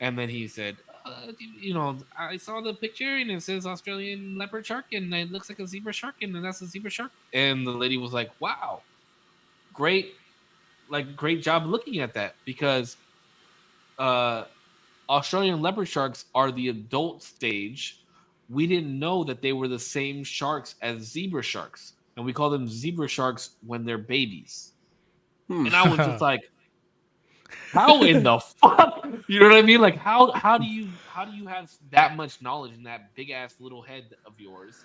And then he said, I saw the picture and it says Australian leopard shark and it looks like a zebra shark and that's a zebra shark." And the lady was like, "Wow, great, like great job looking at that because uh Australian leopard sharks are the adult stage. We didn't know that they were the same sharks as zebra sharks, and we call them zebra sharks when they're babies." Hmm. And I was just like, "How in the fuck?" You know what I mean? Like, how do you have that much knowledge in that big ass little head of yours?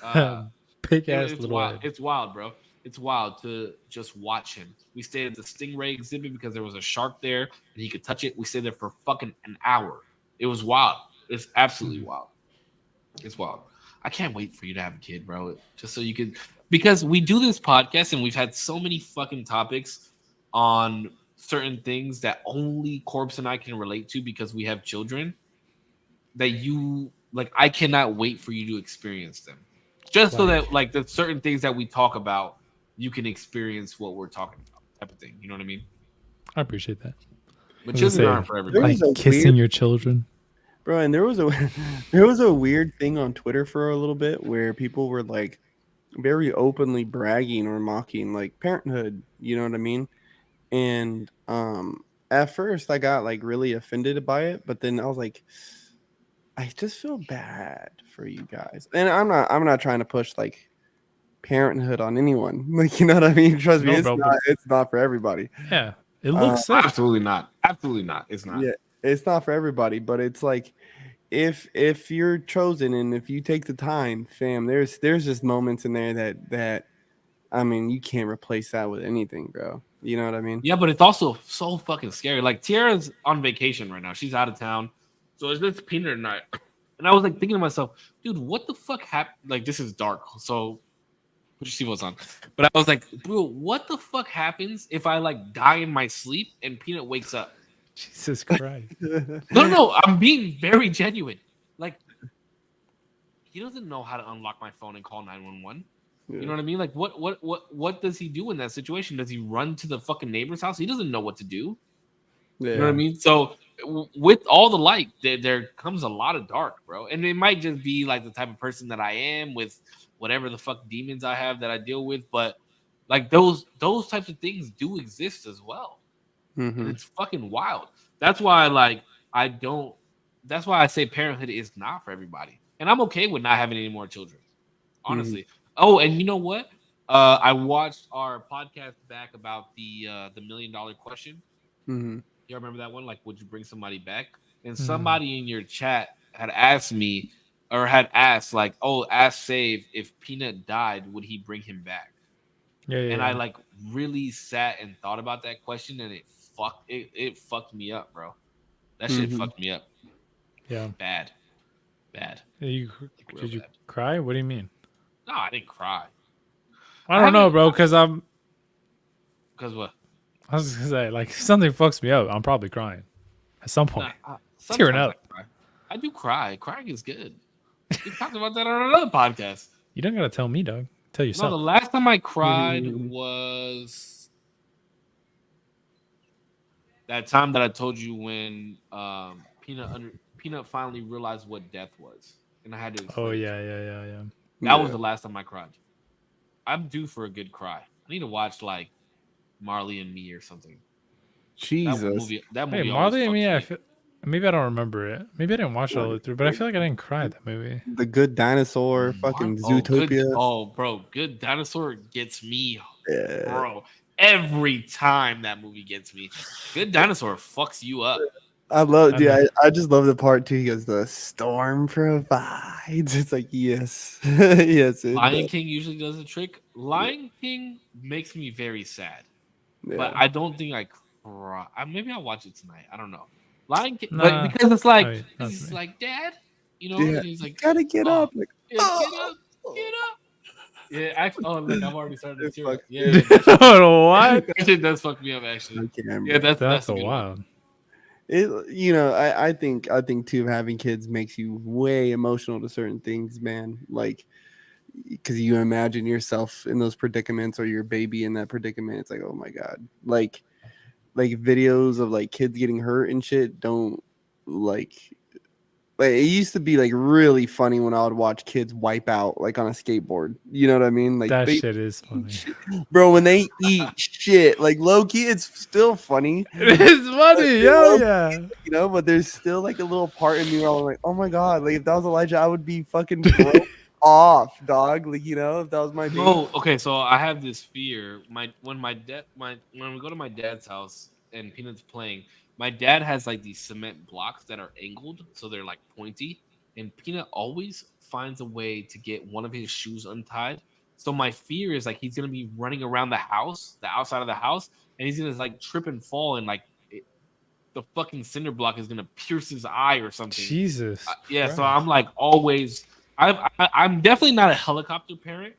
Uh, Big ass it's little wild. head. It's wild, bro. It's wild to just watch him. We stayed at the stingray exhibit because there was a shark there and he could touch it. We stayed there for fucking an hour. It was wild. It's absolutely Mhm. wild. It's wild. I can't wait for you to have a kid, bro. Just so you could, because we do this podcast and we've had so many fucking topics on certain things that only Corpse and I can relate to because we have children that you like. I cannot wait for you to experience them, just so Like, that like the certain things that we talk about, you can experience what we're talking about, type of thing. You know what I mean? I appreciate that. But I was children gonna aren't say, for There everybody. was like a kissing weird, your children. bro, and there was a there was a weird thing on Twitter for a little bit where people were like very openly bragging or mocking like parenthood. You know what I mean? And at first I got like really offended by it, but then I was like, I just feel bad for you guys. And I'm not trying to push like parenthood on anyone. Like, you know what I mean? Trust me, No, bro, but it's not for everybody. yeah, it Uh, looks sick. Absolutely not. Absolutely not. It's not. yeah, it's not for everybody, but it's like if you're chosen and if you take the time, fam, there's just moments in there that I mean, you can't replace that with anything, bro. You know what I mean? Yeah, but it's also so fucking scary. Like Tiara's on vacation right now. She's out of town. So it's just Peanut and I. And I was like thinking to myself, dude, what the fuck happened? Like this is dark. So put your seatbelts on. But I was like, bro, what the fuck happens if I like die in my sleep and Peanut wakes up? Jesus Christ. No, I'm being very genuine. Like he doesn't know how to unlock my phone and call 911. You know Yeah. what I mean? Like what does he do in that situation? Does he run to the fucking neighbor's house? He doesn't know what to do. You know what I Yeah. mean? So with all the light, there comes a lot of dark, bro. And it might just be like the type of person that I am with whatever the fuck demons I have that I deal with. But like those types of things do exist as well, and Mm-hmm. it's fucking wild. That's why like I don't. That's why I say parenthood is not for everybody, and I'm okay with not having any more children, Mm-hmm. honestly. Oh, and you know what? I watched our podcast back about the $1 million question. Mm-hmm. You remember that one? Like, would you bring somebody back? And Mhm. somebody in your chat had asked me, or had asked, like, "Oh, ask Save if Peanut died, would he bring him back?" Yeah, yeah, And I yeah. like really sat and thought about that question, and it fucked me up, bro. That shit Mm-hmm. fucked me up. Yeah. Bad. You Like real did you bad. cry? What do you mean? No, I didn't cry. I I don't know, haven't. bro. Because Because what? I was gonna say, like, if something fucks me up, I'm probably crying at some Nah, point, tearing sometimes I up. cry. I do cry. Crying is good. We talked about that on another podcast. You don't gotta tell me, dog. Tell No, the yourself. last time I cried was that time that I told you when Peanut finally realized what death was, and I had to Oh explain it to yeah, him. yeah, yeah, yeah. That was Yeah. the last time I cried. I'm due for a good cry. I need to watch like Marley and Me or something. Jesus. That Wait, movie always Marley and fucks Me. me up. Maybe I don't remember it. Maybe I didn't watch it all the way through, but I Like, feel like I didn't cry at that movie. The Good Dinosaur, fucking Zootopia. Bro, Good Dinosaur gets me, Yeah. bro. Every time that movie gets me, Good Dinosaur fucks you up. I love, I dude. know. I just love the part too. He goes, "The storm provides." It's like, yes, yes, it Lion does. King usually does the trick. Yeah. Lion King makes me very sad, but Yeah. I don't think I cry. Maybe I'll watch it tonight. I don't know. Lion King, but Nah, because I mean, not to he's me. like, Dad, Yeah. and he's You like, gotta get oh, up. Like, yeah, oh, get up. Yeah, actually, oh look, I'm already starting to it tear up. fucks Yeah, me. yeah, that shit, What? that shit does fuck me up actually. I can't, Yeah, bro. that's That's a a good one. wild. I think too, having kids makes you way emotional to certain things, man. Like, because you imagine yourself in those predicaments or your baby in that predicament. It's like, oh my god, like videos of like kids getting hurt and shit. Don't like. Like it used to be like really funny when I would watch kids wipe out like on a skateboard. You know what I mean? Like That they shit is eat funny. shit. Bro, when they eat shit, like low key, it's still funny. It is But funny, hell yeah. but there's still like a little part in me where I'm like, oh my god, like if that was Elijah, I would be fucking broke off, dog. Like, if that was my baby. No, okay, so I have this fear. When we go to my dad's house and Peanut's playing, my dad has like these cement blocks that are angled, so they're like pointy, and Peanut always finds a way to get one of his shoes untied. So my fear is like he's gonna be running around the house, the outside of the house, and he's gonna like trip and fall, and like the fucking cinder block is gonna pierce his eye or something. Jesus Yeah, so Christ. I'm like always. I'm definitely not a helicopter parent,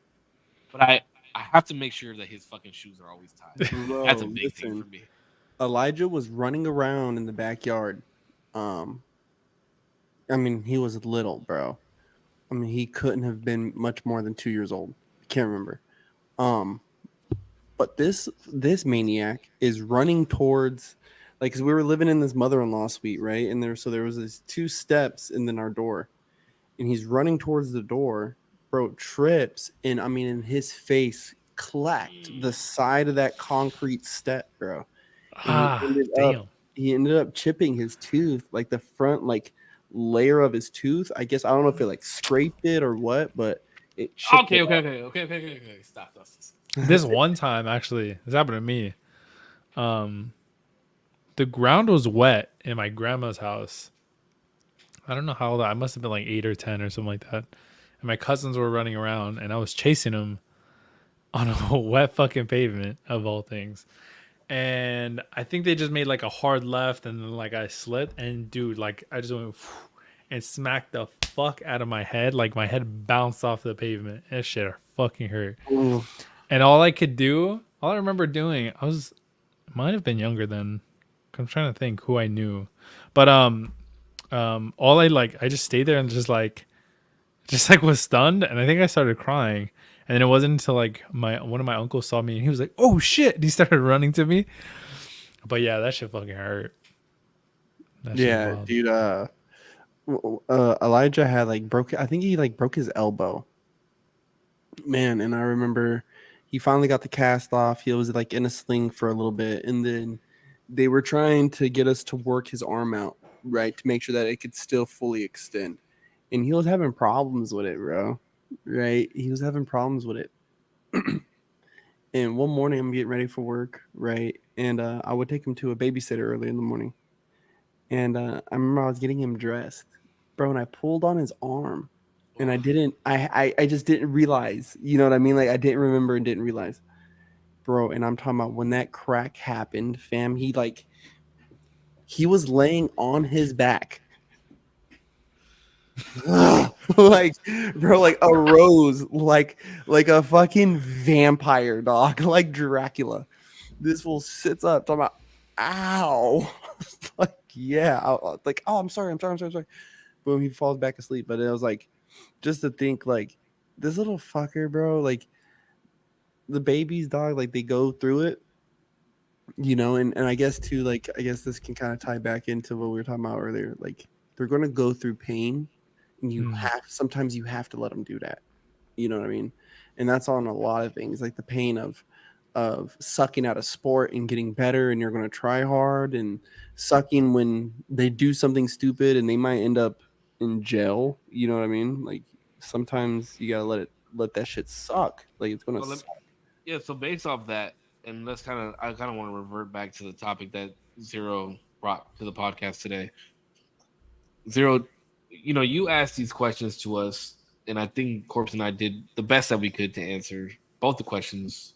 but I have to make sure that his fucking shoes are always tied. That's a Bro, big thing for listen, me. Elijah was running around in the backyard. Um, I mean, he was little, bro. I mean, he couldn't have been much more than 2 years old. Can't remember. Um, but this maniac is running towards, like, cause we were living in this mother-in-law suite, right? And there was these two steps and then our door, and he's running towards the door, bro. Trips, and I mean, and his face clacked the side of that concrete step, bro. And Damn. he ended up chipping his tooth, like the front like layer of his tooth. I guess I don't know if it like scraped it or what, but it chipped Okay, it okay, off. okay, okay, okay, okay, okay. Stop. This one time, actually, this happened to me. The ground was wet in my grandma's house. I don't know how old I must have been like 8 or 10 or something like that. And my cousins were running around, and I was chasing them on a wet fucking pavement of all things. And I think they just made like a hard left, and then like I slipped, and dude, like I just went and smacked the fuck out of my head. Like my head bounced off the pavement. That shit fucking hurt. Ooh. And all I remember doing, might have been younger then. I'm trying to think who I knew, but all I just stayed there and just like was stunned, and I think I started crying. And then it wasn't until like one of my uncles saw me, and he was like, "Oh shit!" And he started running to me. But yeah, that shit fucking hurt. That shit Yeah, wild. dude. Elijah had like I think he like broke his elbow, man. And I remember he finally got the cast off. He was like in a sling for a little bit, and then they were trying to get us to work his arm out, right, to make sure that it could still fully extend. And he was having problems with it, bro. Right, he was having problems with it. And one morning, I'm getting ready for work, right, and I would take him to a babysitter early in the morning. And I remember I was getting him dressed, bro, and I pulled on his arm, and I didn't, I just didn't realize, you know what I mean? Like I didn't remember and didn't realize, bro. And I'm talking about when that crack happened, fam. He was laying on his back, Like, bro, like a rose, like a fucking vampire dog, like Dracula. This fool sits up talking about, ow. Like, yeah, like, oh, I'm sorry. Boom, he falls back asleep. But it was like, just to think, like, this little fucker, bro, like the babies, dog, like they go through it, and I guess too, like, I guess this can kind of tie back into what we were talking about earlier. Like, they're gonna go through pain, and sometimes you have to let them do that. You know what I mean? And that's on a lot of things, like the pain of sucking out a sport and getting better, and you're gonna try hard, and sucking when they do something stupid and they might end up in jail. You know what I mean? Like, sometimes you gotta let that shit suck. Like, it's gonna So suck. yeah, so based off that, and I kind of want to revert back to the topic that Zero brought to the podcast today. Zero, you asked these questions to us, and I think Corpse and I did the best that we could to answer both the questions.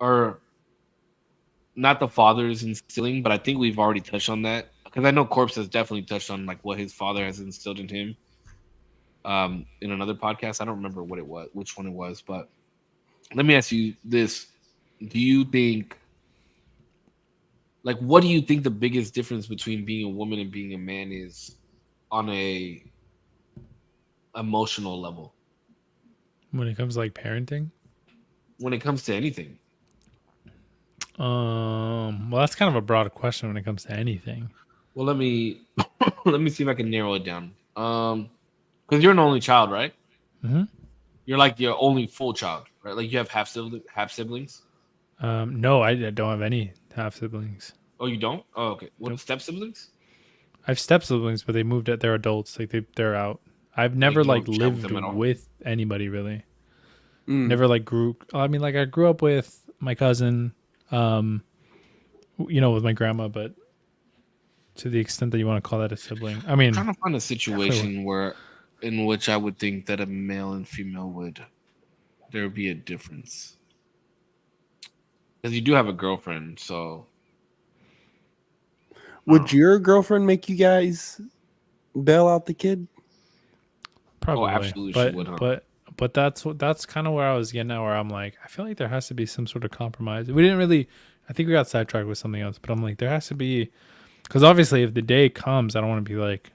Or not the father's instilling, but I think we've already touched on that because I know Corpse has definitely touched on like what his father has instilled in him. In another podcast, I don't remember which one it was, but let me ask you this: Do you think, like, what do you think the biggest difference between being a woman and being a man is on a emotional level When it comes to like parenting. when it comes to anything? Well, that's kind of a broad question when it comes to anything. Well, let me let me see if I can narrow it down. Because you're an only child, right? Mm-hmm. You're like your only full child, right? Like you have half siblings. No, I don't have any half siblings. Oh, you don't? Oh, okay. What Nope. step siblings? I have step siblings, but they moved at they're adults. Like they're out. I've Like never you like don't chat with lived them at all. with anybody really. Mm. Never like grew. I mean, like I grew up with my cousin, with my grandma, but to the extent that you want to call that a sibling, I I'm trying mean, to find a definitely. situation in which I would think that a male and female there would be a difference. Because you do have a girlfriend, so Would your girlfriend make you guys bail out the kid? Probably, absolutely she but would, huh? but that's kind of where I was getting at. Where I'm like, I feel like there has to be some sort of compromise. We didn't really. I think we got sidetracked with something else, but I'm like, there has to be, because obviously, if the day comes, I don't want to be like,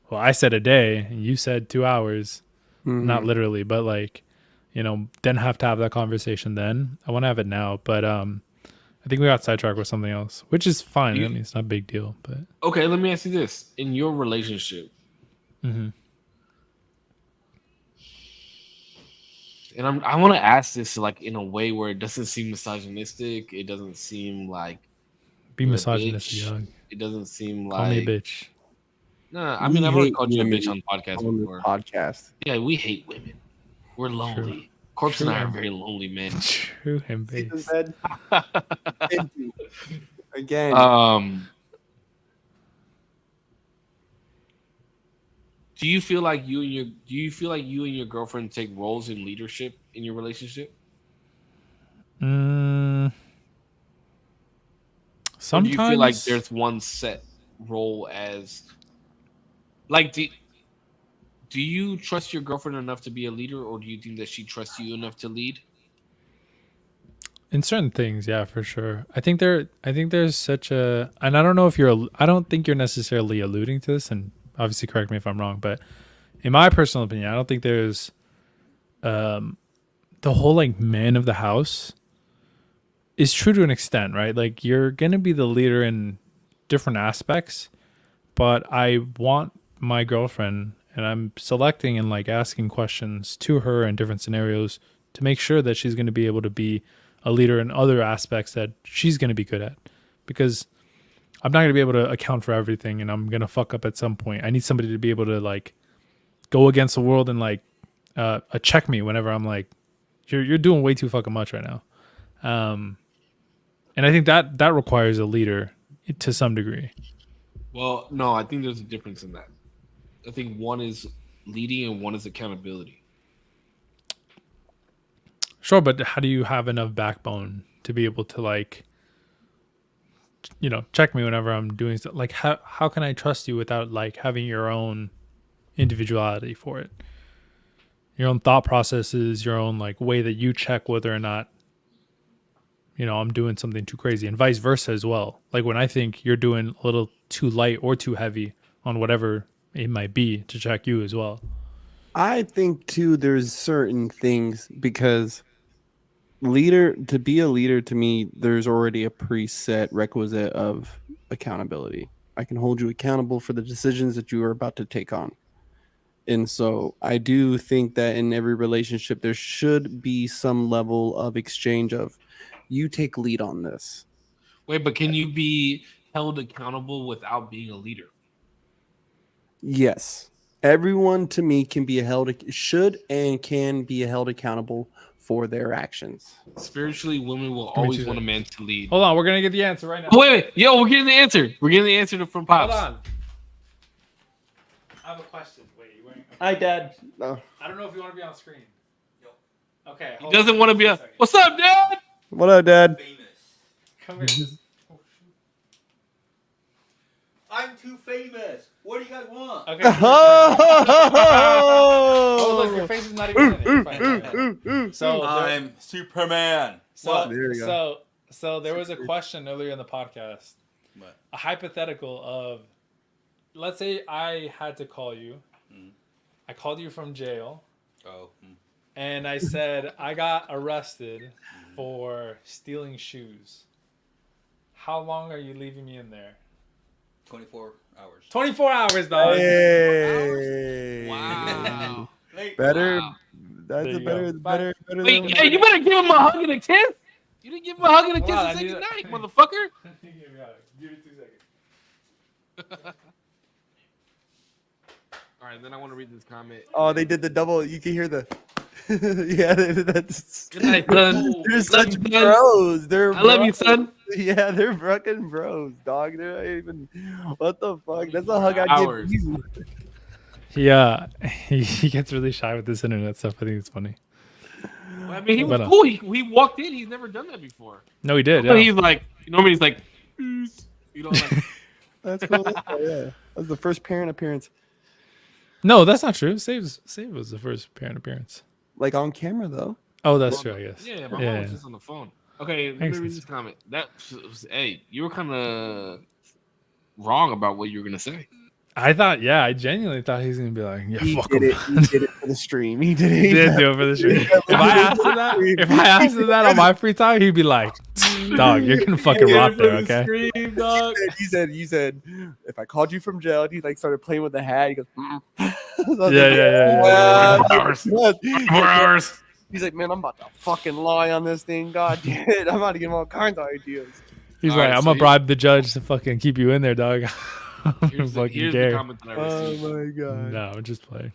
well, I said a day and you said 2 hours, not Mhm. literally, but like, then have to have that conversation. Then I want to have it now, but I think we got sidetracked with something else, which is fine. I You, mean, it's not a big deal, but okay, let me ask you this: in your relationship, mm-hmm. and I want to ask this like in a way where it doesn't seem misogynistic. It doesn't seem like Be you're a misogynistic, bitch. young. It doesn't seem Call me a like bitch. nah. I mean, We I've already hate called you a bitch women on podcast on this before. podcast. Yeah, we hate women. We're True. lonely. Corpse and True I are and very lonely men. true and See this base. bed? Empty. Again. Do you feel like you and your girlfriend take roles in leadership in your relationship? Mm, Or do you feel like sometimes there's one set role as like do you trust your girlfriend enough to be a leader, or do you think that she trusts you enough to lead? in certain things, yeah, for sure. I think there's such a, and I don't know if I don't think you're necessarily alluding to this, and obviously correct me if I'm wrong, but in my personal opinion, I don't think there's the whole like man of the house is true to an extent, right? Like you're going to be the leader in different aspects, but I want my girlfriend, and I'm selecting and like asking questions to her in different scenarios to make sure that she's going to be able to be a leader in other aspects that she's going to be good at, because I'm not going to be able to account for everything and I'm going to fuck up at some point. I need somebody to be able to like go against the world and like check me whenever I'm like, you're doing way too fucking much right now. And I think that requires a leader to some degree. Well, no, I think there's a difference in that. I think one is leading and one is accountability. Sure, but how do you have enough backbone to be able to like, check me whenever I'm doing stuff? Like how can I trust you without like having your own individuality for it. Your own thought processes, your own like way that you check whether or not, I'm doing something too crazy, and vice versa as well. Like when I think you're doing a little too light or too heavy on whatever it might be to check you as well. I think too there's certain things because to be a leader to me, there's already a preset requisite of accountability. I can hold you accountable for the decisions that you are about to take on. And so I do think that in every relationship there should be some level of exchange of you take lead on this. Wait, but can you be held accountable without being a leader? Yes. Everyone to me can be should and can be held accountable for their actions. Spiritually, women will me always 2 want a seconds. man to lead. Hold on, we're gonna get the answer right now. Wait, yo, we're getting the answer. We're getting the answer from Pops. Hold on. I have a question. Wait, you wearing? Hi, Dad. No. I don't know if you want to be on screen. Okay. He doesn't want to be on. What's up, Dad? What up, Dad? Come here. Just... I'm too famous. What do you guys want? Okay. Oh, look, your face is not even in it. You're fine. So I'm Superman. So There you go. so there was a question earlier in the podcast. What? A hypothetical of, let's say I had to call you. I called you from jail. Oh. And I said I got arrested for stealing shoes. How long are you leaving me in there? 24 hours. 24 hours, dog. Hey. Wow. Better. Wow. That's There a you better, go. better, better. Wait, than yeah, you better give him a hug and a kiss. You didn't give him a hug and a kiss Hold on, and I say need goodnight, to- motherfucker. Give me 2 seconds. All right, then I want to read this comment. Oh, they did the double. You can hear the. Yeah, that's. Good night, son. They're Love such you, son. bros. They're. I love you, bros. son. Yeah, they're fucking bros, dog. They're not even. What the fuck? That's a hug I Hours. give you. Yeah, he gets really shy with this internet stuff. I think it's funny. Well, I mean, he was But, cool. He walked in. He's never done that before. No, he did. But Yeah. he's like, normally he's like, peace. Like, That's cool. Yeah, that's the first parent appearance, No, that's not true. Save was the first parent appearance. like on camera though. Oh, that's true. I guess. yeah, my Yeah, mom was yeah. just on the phone. Okay, let Makes me read sense. this comment. Hey, you were kind of wrong about what you were gonna say. I genuinely thought he was gonna be like, yeah, He fuck did him. it. He did it for the stream. He did it. He did do it for the stream. If I asked him that on my free time, he'd be like, dog, you're gonna fucking rot there, okay? Scream, dog. You said, if I called you from jail, he like started playing with the hat. He goes, Yeah. 24 hours. 24 hours. He's like, man, I'm about to fucking lie on this thing. God damn it. I'm about to give him all kinds of ideas. He's All like, right, I'm so gonna bribe the judge to fucking keep you in there, dog. I don't Here's the fucking care. comment that I Oh received. my god. No, I'm just playing.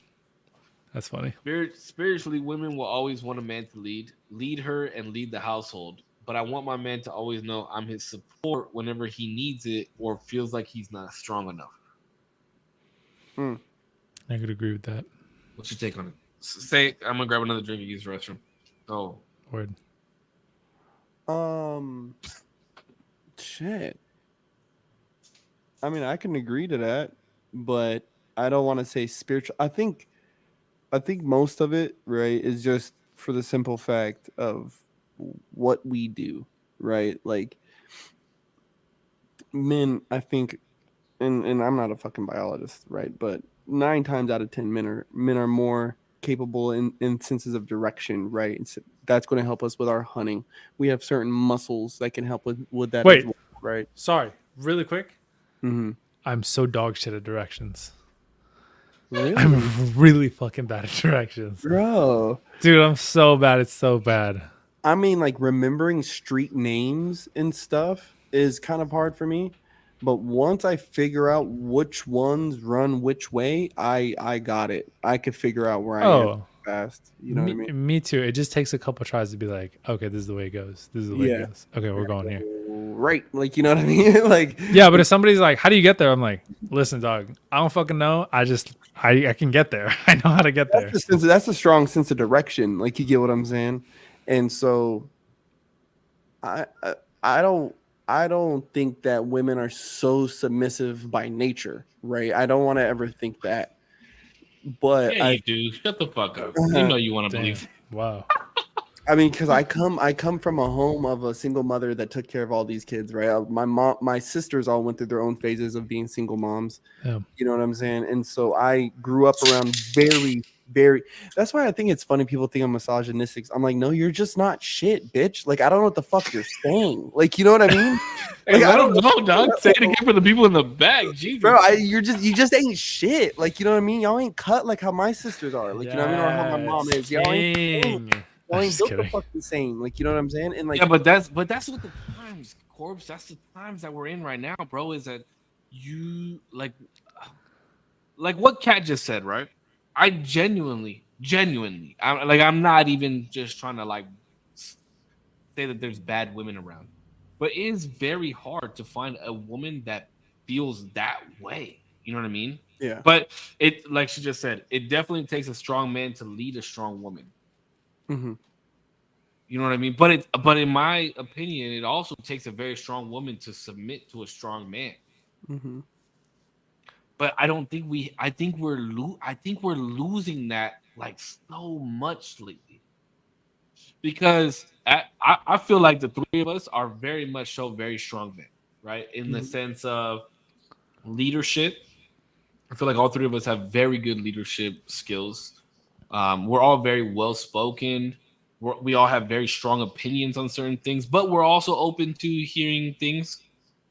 That's funny. Spiritually, women will always want a man to lead her and lead the household. But I want my man to always know I'm his support whenever he needs it or feels like he's not strong enough. I could agree with that. What's your take on it? Say, I'm gonna grab another drink and use the restroom. Oh, Word. Shit. I mean, I can agree to that, but I don't want to say spiritual. I think most of it, right, is just for the simple fact of what we do, right? Like men, I think, and I'm not a fucking biologist, right? But 9 times out of 10 men are more capable in senses of direction, right? And so that's going to help us with our hunting. We have certain muscles that can help with that. Wait. as well, right? Sorry, really quick. Mm-hmm. I'm so dog shit at directions. Really? I'm really fucking bad at directions. Bro. Dude, I'm so bad. It's so bad. I mean, like remembering street names and stuff is kind of hard for me. But once I figure out which ones run which way, I got it. I could figure out where I am fast. You know what I mean? Me too. It just takes a couple tries to be like, okay, this is the way it goes. This is the way it goes. Okay, we're going here. Right. Like, you know what I mean? Like, Yeah, but if somebody's like, how do you get there? I'm like, listen, dog, I don't fucking know. I can get there. I know how to get there. that's a strong sense of direction. Like, you get what I'm saying? And so I don't think that women are so submissive by nature, right? I don't want to ever think that. but Yeah, you do. Shut the fuck up. You know you want to Damn. believe. Wow. I mean, because I come from a home of a single mother that took care of all these kids, right? My sisters all went through their own phases of being single moms. Yeah. You know what I'm saying? And so I grew up around very. That's why I think it's funny people think I'm misogynistic. I'm like, no, you're just not shit, bitch. Like I don't know what the fuck you're saying. Like you know what I mean? Hey, Like, I don't know, dog. Say it again for the people in the back. Jesus. Bro, you just ain't shit. Like you know what I mean? Y'all ain't cut like how my sisters are. Like you know what I mean? Or how my mom is. Y'all ain't Just built the kidding. fucking same. Like you know what I'm saying? And like Yeah, but that's what the times, Korpsx. That's the times that we're in right now, bro. Is that you like what Kat just said, right? I genuinely, I'm not even just trying to like say that there's bad women around, but it is very hard to find a woman that feels that way. You know what I mean? yeah. But it, like she just said, it definitely takes a strong man to lead a strong woman. Mm-hmm. You know what I mean? But in my opinion, it also takes a very strong woman to submit to a strong man. Mm-hmm. But I don't think I think we're losing that like so much lately. Because I feel like the three of us are very much so very strong men, right? In the Mhm. sense of leadership. I feel like all three of us have very good leadership skills. We're all very well spoken. We all have very strong opinions on certain things, but we're also open to hearing things.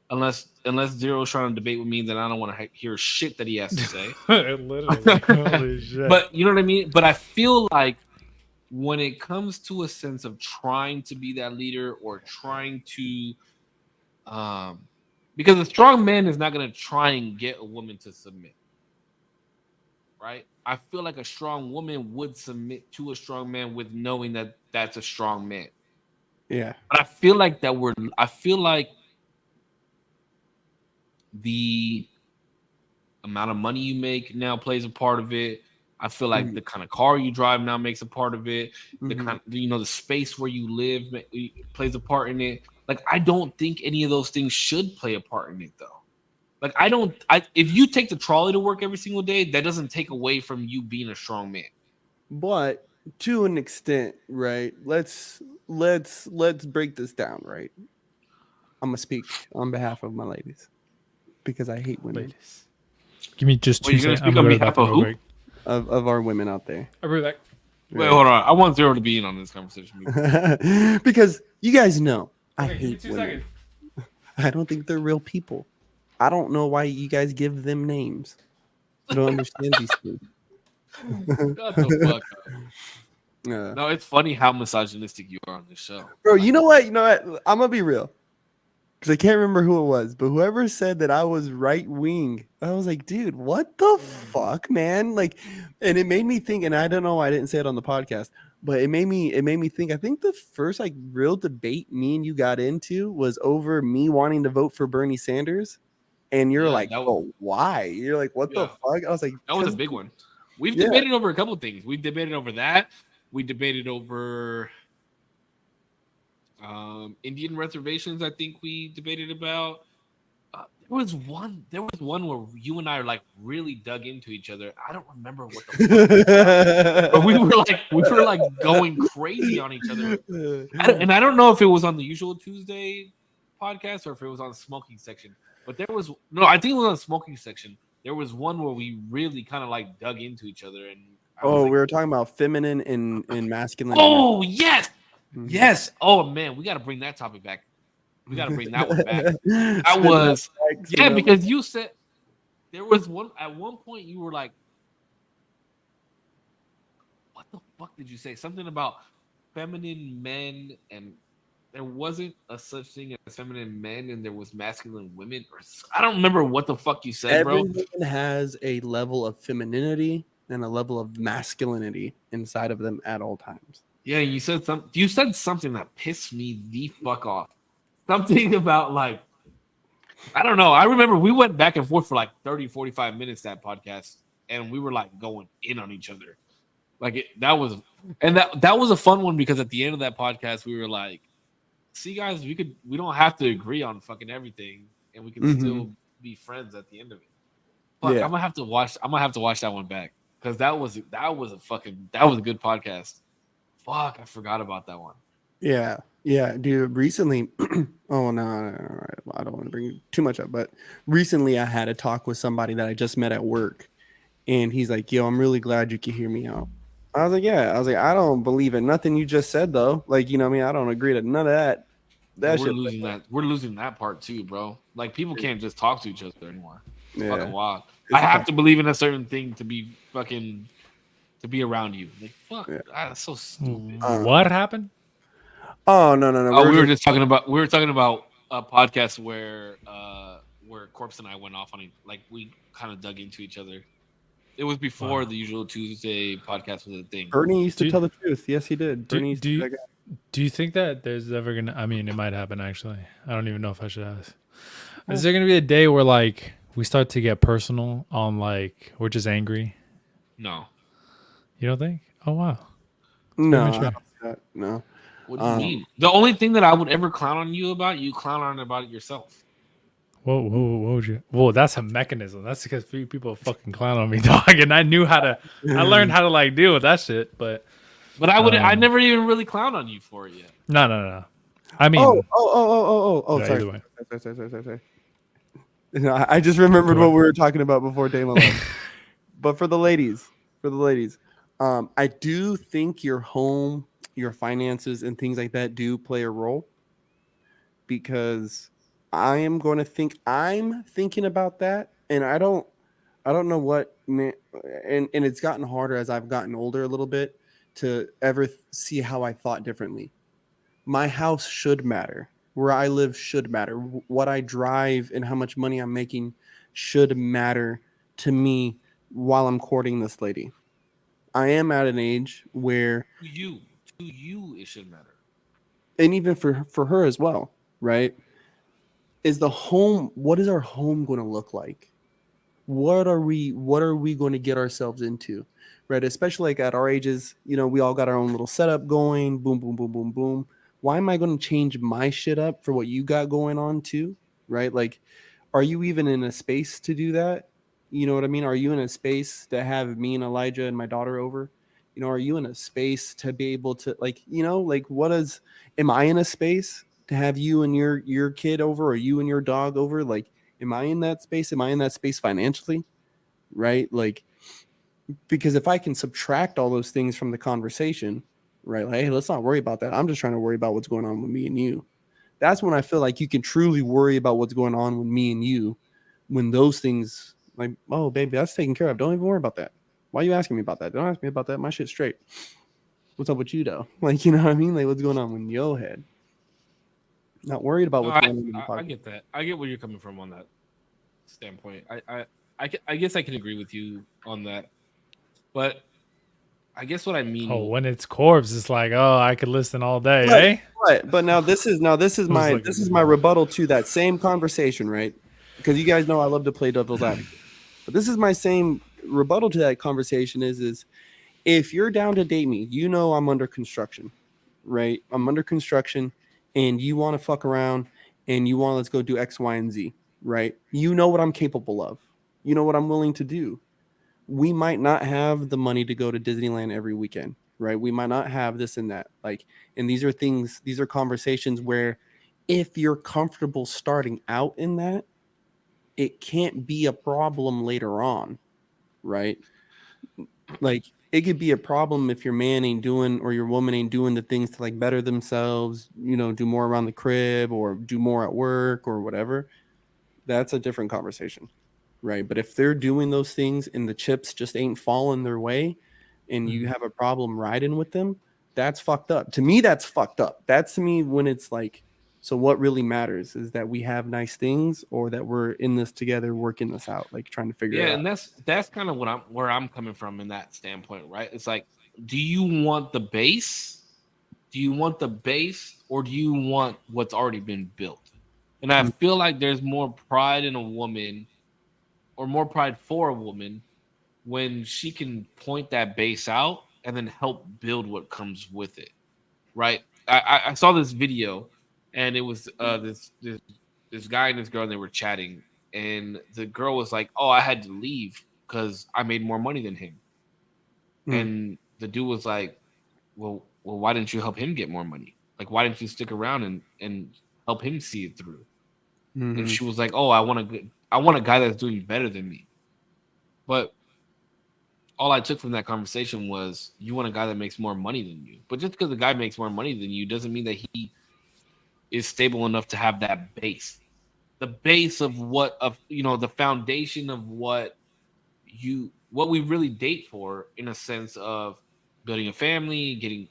Unless Zero's trying to debate with me, then I don't want to hear shit that he has to say. Literally. Holy shit. But you know what I mean? But I feel like when it comes to a sense of trying to be that leader or trying to because a strong man is not going to try and get a woman to submit, right? I feel like a strong woman would submit to a strong man with knowing that that's a strong man. Yeah. But I feel like the amount of money you make now plays a part of it. I feel like Mhm. the kind of car you drive now makes a part of it. The Mhm. kind, the space where you live plays a part in it. Like I don't think any of those things should play a part in it though. Like if you take the trolley to work every single day, that doesn't take away from you being a strong man. But to an extent, right? Let's break this down, right? I'm gonna speak on behalf of my ladies because I hate women. Ladies. Give me just Well, 2 you're gonna seconds. I'm speak on going to go to the behalf bathroom of real who? quick. Of our women out there. I'll be back. Wait, hold on. I want Zero to be in on this conversation. Because you guys know I Okay, give me hate 2 women. seconds. I don't think they're real people. I don't know why you guys give them names. I don't understand these things. Shut the fuck up. Yeah. No, it's funny how misogynistic you are on this show. Bro, you know what? I'm gonna be real. Because I can't remember who it was, but whoever said that I was right wing, I was like, dude, what the fuck, man? Like, and it made me think, and I don't know why I didn't say it on the podcast, but it made me think. I think the first like real debate me and you got into was over me wanting to vote for Bernie Sanders. And you're Yeah, like, that was- oh, why? You're like, what the Yeah. fuck? I was like, That was a 'cause- big one. We've Yeah. debated over a couple things. We've debated over that. We debated over Indian reservations. I think we debated about. There was one where you and I are like really dug into each other. I don't remember what the fuck. But we were like going crazy on each other. I don't know if it was on the Usual Tuesday podcast or if it was on Smoking Section. But I think it was on Smoking Section. There was one where we really kind of like dug into each other and we were talking about feminine and masculine. Oh yes, Mhm. yes. Oh man, we got to bring that topic back. We got to bring that one back. That Spin was back, spin yeah, that because you said there was one at one point you were like, what the fuck did you say? Something about feminine men and there wasn't a such thing as feminine men and there was masculine women or I don't remember what the fuck you said, Every bro. woman has a level of femininity and a level of masculinity inside of them at all times. Yeah, you said something that pissed me the fuck off. Something about like I don't know. I remember we went back and forth for like 30, 45 minutes that podcast and we were like going in on each other. Like that was a fun one because at the end of that podcast we were like, see guys, we don't have to agree on fucking everything and we can still be friends at the end of it. Fuck, Yeah. I'm gonna have to watch that one back. because that was a good podcast. Fuck, I forgot about that one. Yeah, yeah, dude. Recently, oh no, I don't want to bring too much up, but recently I had a talk with somebody that I just met at work, and he's like, "Yo, I'm really glad you can hear me out." I was like, "Yeah," I was like, "I don't believe in nothing you just said, though. Like, you know, what I mean, I don't agree to none of that. And That shit." we're losing that part too, bro. Like people can't just talk to each other anymore. It's Yeah, fucking wild. it's I have tough. to believe in a certain thing to be fucking to be around you. Like fuck, Yeah. that's so stupid. What happened? Oh no, Oh, we're we were just just talking about a podcast where Corpse and I went off on like we kind of dug into each other. It was before Wow. the usual Tuesday podcast was a thing. Bernie used to Do tell the truth. Yes, he did. do Bernie used to do be you, that guy. do you think that there's ever gonna? I mean, it might happen actually. I don't even know if I should ask. Is there gonna be a day where like we start to get personal on like we're just angry? No, You don't think? Oh wow. No, Very I mature. don't see that. No. what do you mean? The only thing that I would ever clown on you about, you clown on about it yourself. What would you? Whoa, that's a mechanism. That's because few people fucking clown on me, dog, and I knew how to. I learned how to like deal with that shit. But But I never even really clown on you for it yet. no. I mean, yeah, Sorry. either way. Sorry. No, I just remembered Go what ahead. we were talking about before Dama left. But for the ladies, I do think your home, your finances, and things like that do play a role, because I'm thinking about that, and I don't know what, and it's gotten harder as I've gotten older a little bit to ever see how I thought differently. My house should matter. Where I live should matter. What I drive and how much money I'm making should matter to me while I'm courting this lady. I am at an age where, To you, it should matter. and even for her as well, right? What is our home going to look like? What are we going to get ourselves into? Right? Especially like at our ages, we all got our own little setup going, boom, boom, boom, boom, boom. Why am I going to change my shit up for what you got going on too? Right? Like, are you even in a space to do that? You know what I mean? Are you in a space to have me and Elijah and my daughter over? Are you in a space to be able to, like, like, am I in a space to have you and your kid over, or you and your dog over? Like, am I in that space? Am I in that space financially? Right? Like, because if I can subtract all those things from the conversation, right? Like, hey, let's not worry about that. I'm just trying to worry about what's going on with me and you. That's when I feel like you can truly worry about what's going on with me and you, when those things, like, oh, baby, that's taken care of. Don't even worry about that. Why are you asking me about that? Don't ask me about that. My shit's straight. What's up with you, though? Like, you know what I mean? Like, what's going on in your head? Not worried about what's going on in the I podcast. get that. I get where you're coming from on that standpoint. I guess I can agree with you on that. But I guess what I mean. Oh, when it's Korpsx, it's like, oh, I could listen all day, eh? But now this is my rebuttal to that same conversation, right? Because you guys know I love to play devil's advocate. But this is my same rebuttal to that conversation is if you're down to date me, I'm under construction, right? I'm under construction, and you want to fuck around, and you want, let's go do X, Y, and Z, right? You know what I'm capable of. You know what I'm willing to do. We might not have the money to go to Disneyland every weekend, right? We might not have this and that. Like, and these are conversations where, if you're comfortable starting out in that, it can't be a problem later on, right? Like, it could be a problem if your man ain't doing, or your woman ain't doing the things to like better themselves, do more around the crib or do more at work or whatever. That's a different conversation, right? But if they're doing those things and the chips just ain't falling their way, and you have a problem riding with them, that's fucked up. To me, that's fucked up. That's, to me, when it's like, so what really matters is that we have nice things, or that we're in this together, working this out, like trying to figure it out. And that's kind of where I'm coming from in that standpoint, right? It's like, do you want the base? Do you want the base, or do you want what's already been built? And I feel like there's more pride in a woman, or more pride for a woman, when she can point that base out and then help build what comes with it, right? I saw this video, and it was this guy and this girl, and they were chatting, and the girl was like, "Oh, I had to leave because I made more money than him." And the dude was like, well, why didn't you help him get more money? Like, why didn't you stick around and help him see it through? And Mm-hmm. she was like, oh, I want a guy that's doing better than me. But all I took from that conversation was you want a guy that makes more money than you. But just because the guy makes more money than you doesn't mean that he is stable enough to have that base. The base of the foundation of what we really date for, in a sense of building a family, getting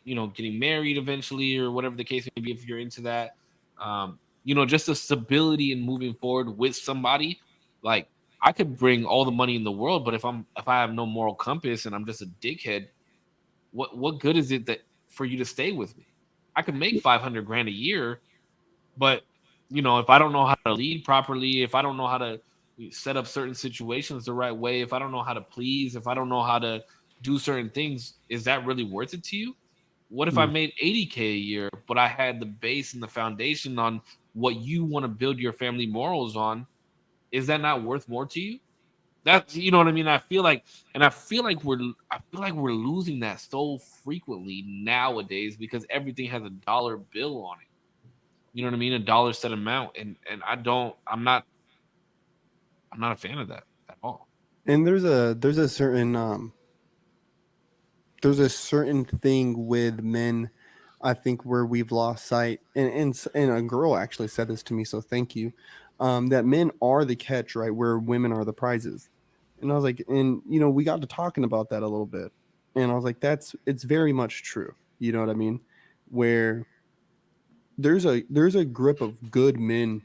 married eventually, or whatever the case may be, if you're into that. Just the stability and moving forward with somebody. Like, I could bring all the money in the world, but if I have no moral compass and I'm just a dickhead, what good is it that for you to stay with me? I could make 500 grand a year, but if I don't know how to lead properly, if I don't know how to set up certain situations the right way, if I don't know how to please, if I don't know how to do certain things, is that really worth it to you? What if I made 80K a year, but I had the base and the foundation on what you want to build your family morals on? Is that not worth more to you? That's what I mean. I feel like we're losing that so frequently nowadays because everything has a dollar bill on it. You know what I mean? A dollar set amount, and I'm not a fan of that at all. And there's a certain thing with men, I think, where we've lost sight. And a girl actually said this to me, so thank you. That men are the catch, right? Where women are the prizes. And I was like, and we got to talking about that a little bit. And I was like, it's very much true. You know what I mean? Where there's a grip of good men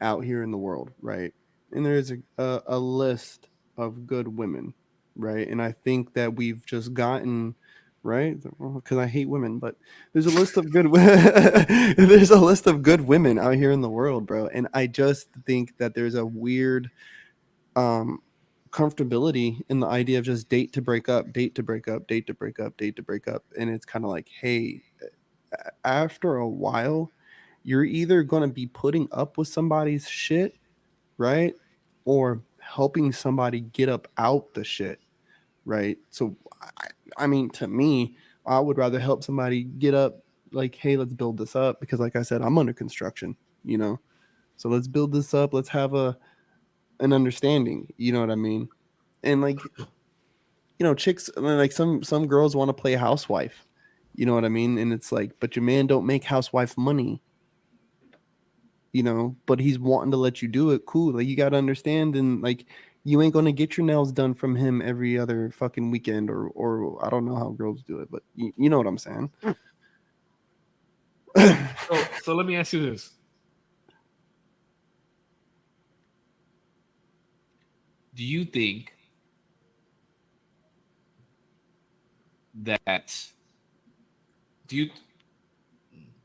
out here in the world, right? And there's a list of good women, right? And I think that we've just gotten right because I hate women, but there's a list of good there's a list of good women out here in the world, bro. And I just think that there's a weird um comfortability in the idea of just date to break up, date to break up, date to break up, date to break up, and it's kind of like, hey, after a while, you're either going to be putting up with somebody's shit, right? Or helping somebody get up out the shit, right? So, I mean, to me, I would rather help somebody get up, like, hey, let's build this up. Because, like I said, I'm under construction, you know? So let's build this up. Let's have an understanding. You know what I mean? And like, chicks, like some girls want to play housewife. You know what I mean? And it's like, but your man don't make housewife money, but he's wanting to let you do it. Cool. Like, you got to understand. And like, you ain't going to get your nails done from him every other fucking weekend, or I don't know how girls do it, but you know what I'm saying? So let me ask you this: do you think that do you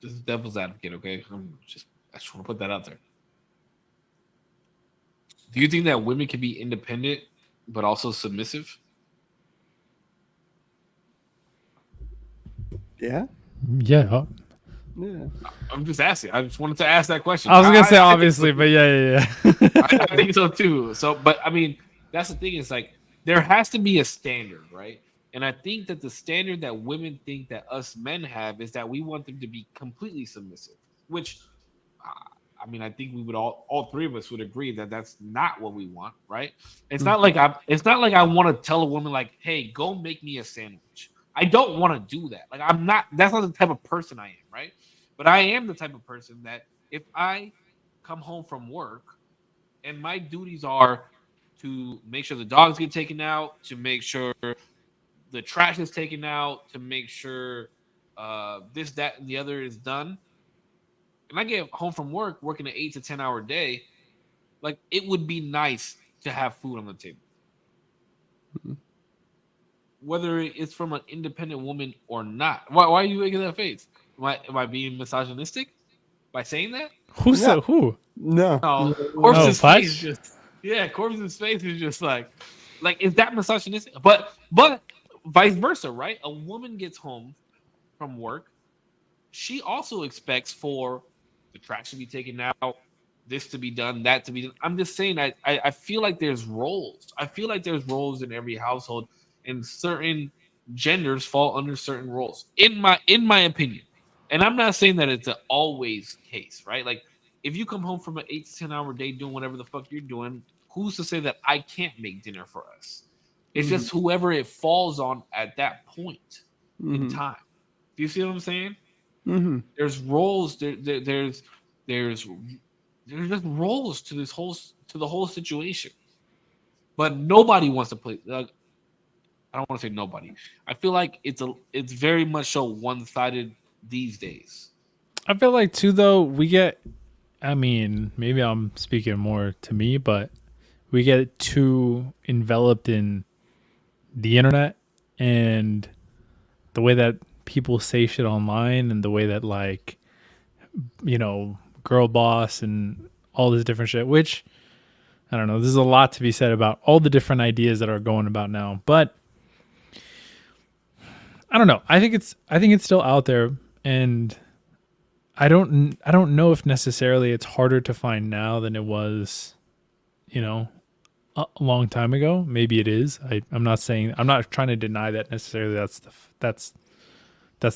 this is devil's advocate, okay? I just want to put that out there. Do you think that women can be independent but also submissive? Yeah. Yeah. Yeah. I'm just asking. I just wanted to ask that question. I was gonna say I think obviously, so but yeah. I think so too. So, but I mean, that's the thing. Is like there has to be a standard, right? And I think that the standard that women think that us men have is that we want them to be completely submissive. Which, I mean, I think we would all three of us would agree that that's not what we want, right? It's not like I want to tell a woman like, "Hey, go make me a sandwich." I don't want to do that. Like, I'm not. That's not the type of person I am, right? But I am the type of person that if I come home from work and my duties are to make sure the dogs get taken out, to make sure the trash is taken out, to make sure this, that, and the other is done. And I get home from work working an 8 to 10 hour day, like it would be nice to have food on the table. Mhm. Whether it's from an independent woman or not. Why are you making that face? Am I being misogynistic by saying that? Who No. said who? No. No, Oh, Corpse's face Patch? just Corpse's face is just like is that misogynistic? But vice versa, right? A woman gets home from work, she also expects for the trash to be taken out, this to be done, that to be done. I'm just saying I feel like there's roles. I feel like there's roles in every household, and certain genders fall under certain roles. In my opinion, and I'm not saying that it's an always case, right? Like if you come home from an 8 to 10 hour day doing whatever the fuck you're doing, who's to say that I can't make dinner for us? It's Mhm. just whoever it falls on at that point in Mhm. time. Do you see what I'm saying? Mhm. There's roles. There's there's just roles to the whole situation. But nobody wants to play. I don't want to say nobody. I feel like it's very much so one sided these days. I feel like too though we get. I mean, maybe I'm speaking more to me, but we get too enveloped in the internet and the way that people say shit online and the way that like girl boss and all this different shit, which I don't know, there's a lot to be said about all the different ideas that are going about now, but I don't know, I think it's still out there, and I don't know if necessarily it's harder to find now than it was, you know a long time ago. Maybe it is. I'm not trying to deny that necessarily that's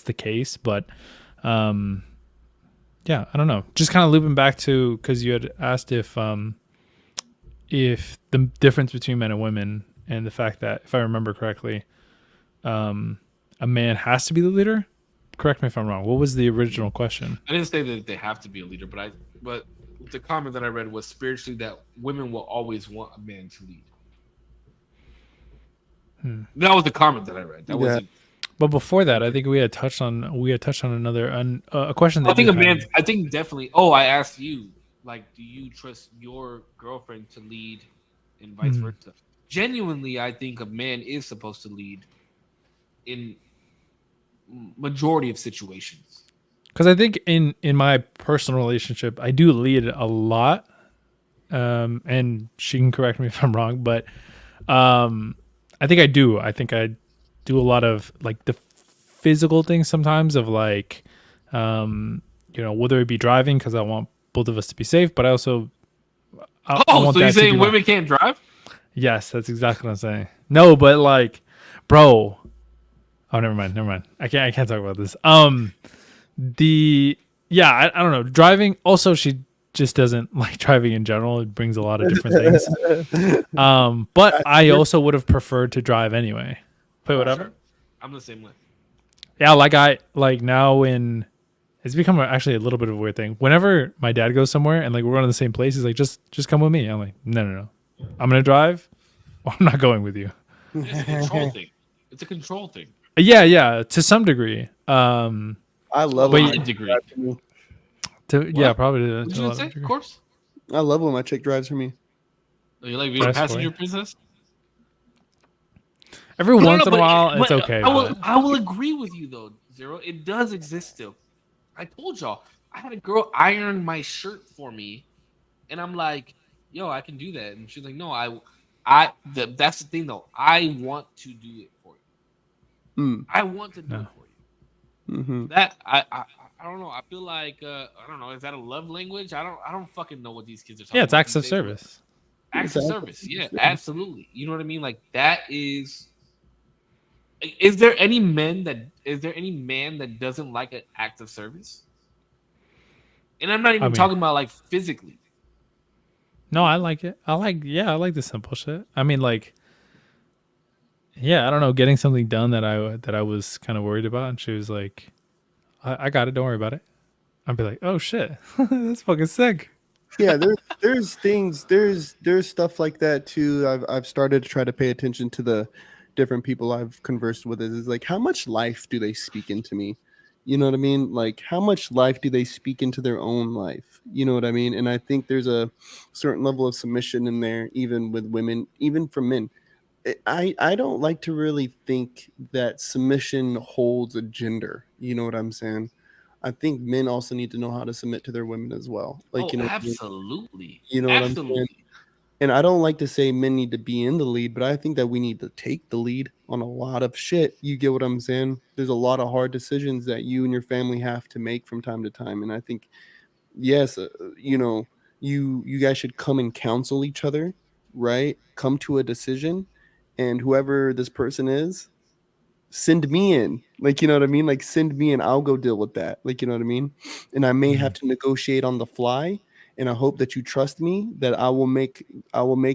the case, but um yeah, I don't know. Just kind of looping back to, because you had asked if the difference between men and women, and the fact that, if I remember correctly, a man has to be the leader. Correct me if I'm wrong. What was the original question? I didn't say that they have to be a leader, but the comment that I read was spiritually that women will always want a man to lead. That was the comment that I read. That Yeah. wasn't. But before that, I think we had touched on another a question I that think you a man. had. I think definitely. Oh, I asked you. Like, do you trust your girlfriend to lead, and vice Mhm. versa? Genuinely, I think a man is supposed to lead in majority of situations. Because I think in my personal relationship, I do lead a lot, and she can correct me if I'm wrong, but I think I do. I think I do a lot of like the physical things sometimes of like, whether it be driving because I want both of us to be safe, but I also I Oh, want so you that to be saying my. women can't drive? Yes, that's exactly what I'm saying. No, but like, bro. Oh, never mind. Never mind. I can't talk about this. The yeah, I don't know. Driving. Also, she just doesn't like driving in general. It brings a lot of different things. But I also would have preferred to drive anyway. Wait, whatever. Sure. I'm the same way. Yeah, like I like now in it's become actually a little bit of a weird thing. Whenever my dad goes somewhere and like we're going to the same place, he's like, just come with me. I'm like, no. I'm gonna drive. Or I'm not going with you. It's a control thing. It's a control thing. Yeah, to some degree. I love But when yeah, my chick degree. drives for me. yeah, What? probably What to did a you lot say? of Of degree. course. I love when my chick drives for me. You like being a That's passenger funny. princess? Every No, once in a but, while, it's but okay. I will But I will agree with you though, Zero. It does exist still. I told y'all I had a girl iron my shirt for me, and I'm like, yo, I can do that, and she's like, no, that's the thing though. I want to do it for you. Mm. I want to do no. it for you. Hmm. That I don't know. I feel like I don't know. Is that a love language? I don't fucking know what these kids are Yeah, talking it's about acts these of days. But service. acts of service, yeah, absolutely. You know what I mean? Like that is. Is there any man that doesn't like an act of service? And I'm not I even mean, talking about like physically. no, I like it. I like the simple shit. I mean, like, yeah, I don't know, getting something done that I was kind of worried about, and she was like, I got it. Don't worry about it. I'd be like, oh shit, that's fucking sick. Yeah, there's things there's stuff like that too. I've started to try to pay attention to the different people I've conversed with. Is like how much life do they speak into me? You know what I mean? Like how much life do they speak into their own life? You know what I mean? And I think there's a certain level of submission in there, even with women, even for men. I don't like to really think that submission holds a gender. You know what I'm saying? I think men also need to know how to submit to their women as well. Like, Oh, you know, absolutely, you know what I'm saying? absolutely. And I don't like to say men need to be in the lead, but I think that we need to take the lead on a lot of shit. You get what I'm saying? There's a lot of hard decisions that you and your family have to make from time to time. And I think, yes, you guys should come and counsel each other, right? Come to a decision, and whoever this person is, send me in. Like, you know what I mean? Like, send me in. I'll go deal with that. Like, you know what I mean? And I may have to negotiate on the fly. And I hope that you trust me that I will make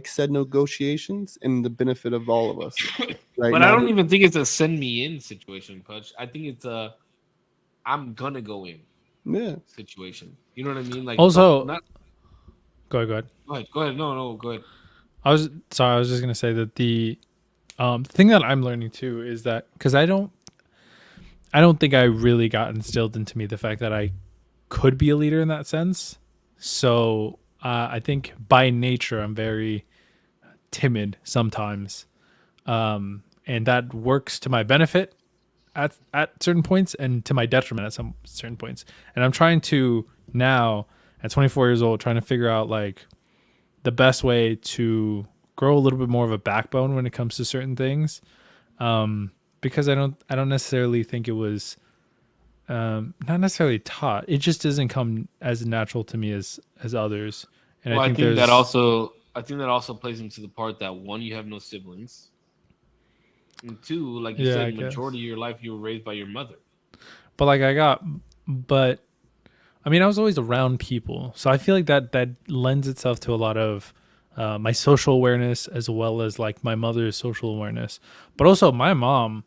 said negotiations in the benefit of all of us. Right But I now, don't even think it's a send me in situation, Pudge. I think it's a I'm gonna go in yeah. situation. You know what I mean? Like don't Also, not go ahead, go ahead. go ahead. Go ahead. No, go ahead. I was just gonna say that the thing that I'm learning too is that because I don't think I really got instilled into me the fact that I could be a leader in that sense. So I think by nature I'm very timid sometimes, and that works to my benefit at certain points and to my detriment at some certain points. And I'm trying to now at 24 years old trying to figure out like the best way to grow a little bit more of a backbone when it comes to certain things. Because I don't necessarily think it was not necessarily taught. It just doesn't come as natural to me as others. And Well, I think there's I think that also plays into the part that one, you have no siblings. And two, like you yeah, I said, guess. majority of your life you were raised by your mother. But but I mean, I was always around people, so I feel like that lends itself to a lot of my social awareness as well as like my mother's social awareness. But also, my mom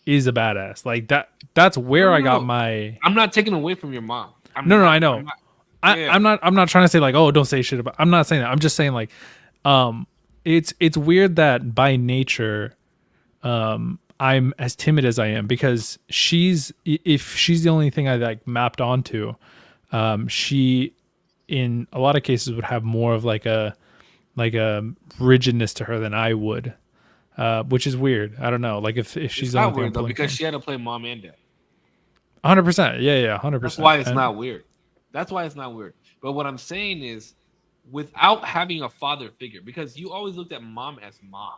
is a badass. Like that. That's No, where no, I no, got no. my. I'm not taking away from your mom. No, no, I I'm know. not yeah. I'm not trying to say like, oh, don't say shit about. I'm not saying that. I'm just saying like, um, it's weird that by nature, I'm as timid as I am because if she's the only thing I like mapped onto, she in a lot of cases would have more of like a rigidness to her than I would, which is weird. I don't know. Like if she's It's the only not thing I'm weird though pulling because from. she had to play mom and dad. 100%. Yeah, hundred That's percent. why it's not weird. That's why it's not weird. But what I'm saying is, without having a father figure, because you always looked at mom as mom,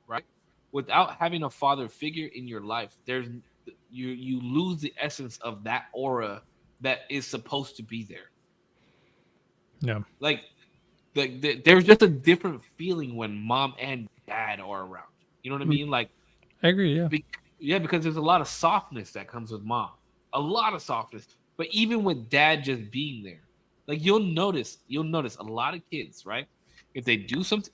right? Without having a father figure in your life, you lose the essence of that aura that is supposed to be there. Yeah, Like there's just a different feeling when mom and dad are around. You know what I mean? Like I agree. Yeah, Be- yeah, because there's a lot of softness that comes with mom, a lot of softness. But even with dad just being there, like you'll notice a lot of kids, right? If they do something,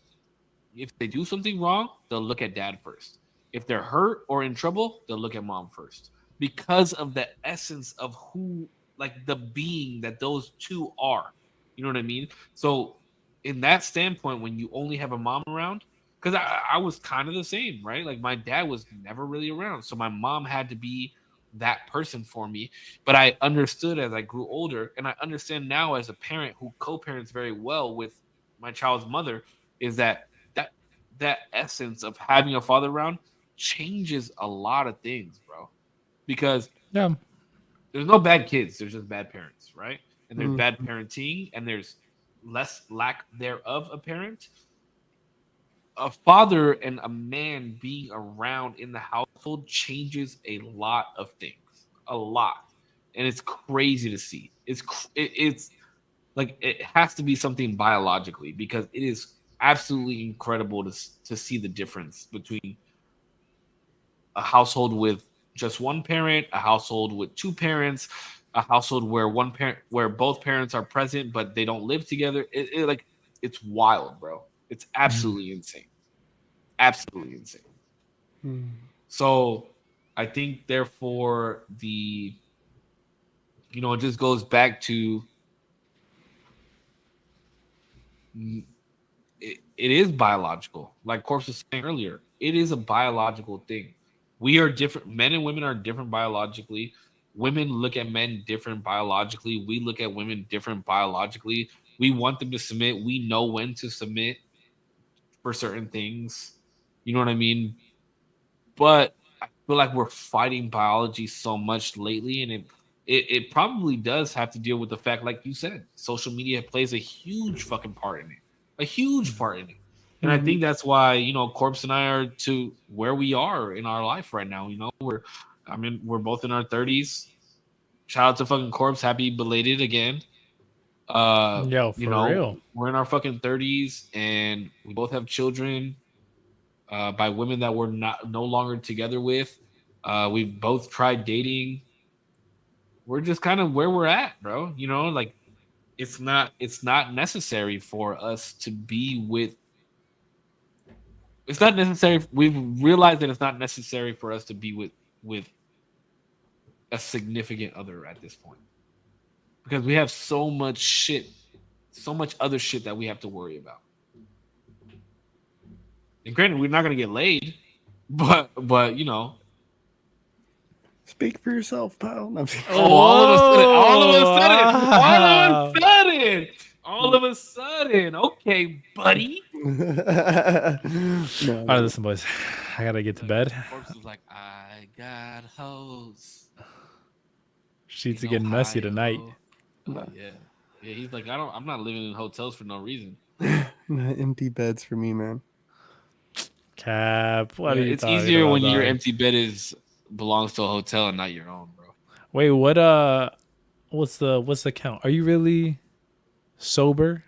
if they do something wrong, they'll look at dad first. If they're hurt or in trouble, they'll look at mom first because of the essence of who, like the being that those two are. You know what I mean? So, in that standpoint, when you only have a mom around, because I was kind of the same, right? Like my dad was never really around, so my mom had to be that person for me. But I understood as I grew older, and I understand now as a parent who co-parents very well with my child's mother, is that that essence of having a father around changes a lot of things, bro. Because yeah, there's no bad kids, there's just bad parents, right? And there's Mm. bad parenting, and there's less lack thereof a parent. A father and a man being around in the household changes a lot of things, a lot, and it's crazy to see. It's like it has to be something biologically because it is absolutely incredible to see the difference between a household with just one parent, a household with two parents, a household where one parent where both parents are present but they don't live together. Like it's wild, bro. It's absolutely insane. Absolutely insane. Mm. So I think therefore it just goes back to it is biological. Like Corpse was saying earlier, it is a biological thing. We are different. Men and women are different biologically. Women look at men different biologically. We look at women different biologically. We want them to submit. We know when to submit for certain things. You know what I mean? But I feel like we're fighting biology so much lately, and it probably does have to deal with the fact, like you said, social media plays a huge fucking part in it, a huge part in it. And I Mhm. think that's why Corpse and I are to where we are in our life right now. We're both in our 30s. Shout out to fucking Corpse, happy belated again. yo, for real. We're in our fucking 30s, and we both have children by women that we're not no longer together with. We've both tried dating. We're just kind of where we're at, bro. You know, like it's not necessary for us to be with. It's not necessary. We've realized that it's not necessary for us to be with a significant other at this point because we have so much shit, so much other shit that we have to worry about. And granted, we're not gonna get laid, but you know. Speak for yourself, pal. No, I'm just- All of a sudden, okay, buddy. No, All right, listen, boys. I gotta get to bed. Korpsx was like, I got hoes. Sheets are in getting messy Ohio." tonight. Oh, yeah. Yeah, he's like, I'm not living in hotels for no reason. empty beds for me, man. Cap. What Yeah, are you it's talking easier about, when your dog? empty bed belongs to a hotel and not your own, bro. Wait, what's the count? Are you really sober?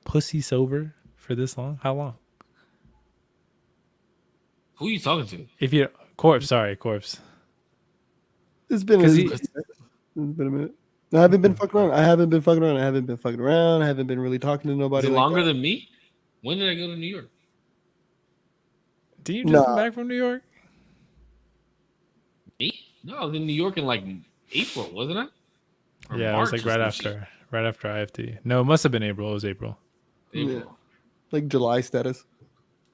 Pussy sober for this long? How long? Who are you talking to? If you corpse, sorry, corpse. It's been a minute. I haven't been fucking around. I haven't been fucking around. I haven't been really talking to Is nobody. it like longer that. than me? When did I go to New York? Did you just come Nah. back from New York? Me? No, I was in New York in like April, wasn't I? Or Yeah, it was March like or right some shit. after IFT. No, it must have been April. It was April. April. Yeah. Like July status.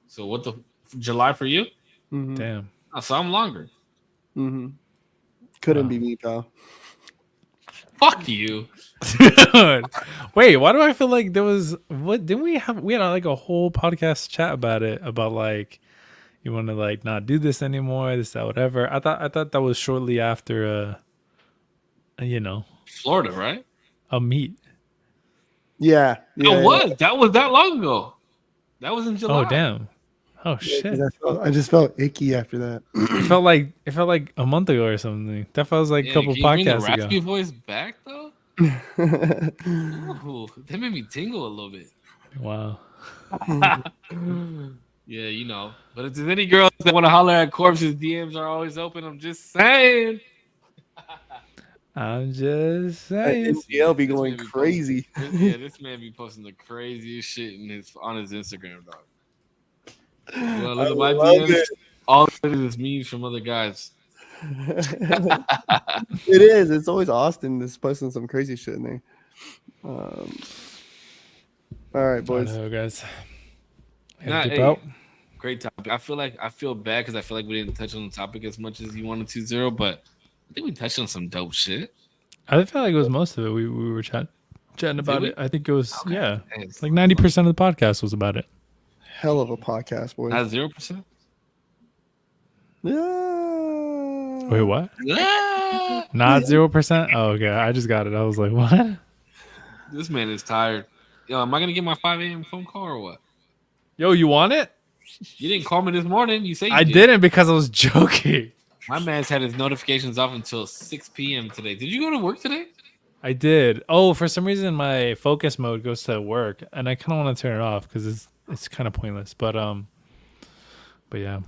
So what the July for you? Mm-hmm. Damn. Oh, so I'm longer. Mm-hmm. Couldn't Wow. be me, pal. Fuck you. Wait, why do I feel like there was what didn't we had like a whole podcast chat about it about like you want to like not do this anymore, this that whatever. I thought that was shortly after you know, Florida, right? a meet. Yeah. It was. That was that long ago. That was in July. Oh damn. Oh Yeah, shit. 'cause I just felt icky after that. It felt like a month ago or something. That feels like a Yeah, couple can you bring the podcasts raspy ago. voice back though? Ooh, that made me tingle a little bit. Wow. Yeah, you know. But if there's any girls that want to holler at Korps's, DMs are always open. I'm just saying. I'm just saying. NCL be This going man be crazy. Yeah, this man be posting the craziest shit on his Instagram, dog. You wanna look at my love DMs? it. All it is memes from other guys. It is. It's always Austin that's posting some crazy shit in there. All right, boys. I know, guys. I Nah, gotta dip hey, out. great topic. I feel bad because I feel like we didn't touch on the topic as much as you wanted to, Zero, but I think we touched on some dope shit. I feel like it was most of it. We were chatting about we? it. I think it was yeah. It's Like 90% of the podcast was about it. Hell of a podcast, boys. Not 0%. Yeah. Wait, what? Ah! Not 0%? Oh, okay. I just got it. I was like, what? This man is tired. Yo, am I gonna get my 5 a.m. phone call or what? Yo, you want it? You didn't call me this morning. You say you I did. didn't because I was joking. My man's had his notifications off until 6 p.m. today. Did you go to work today? I did. Oh, for some reason my focus mode goes to work, and I kind of want to turn it off because it's kind of pointless. But yeah,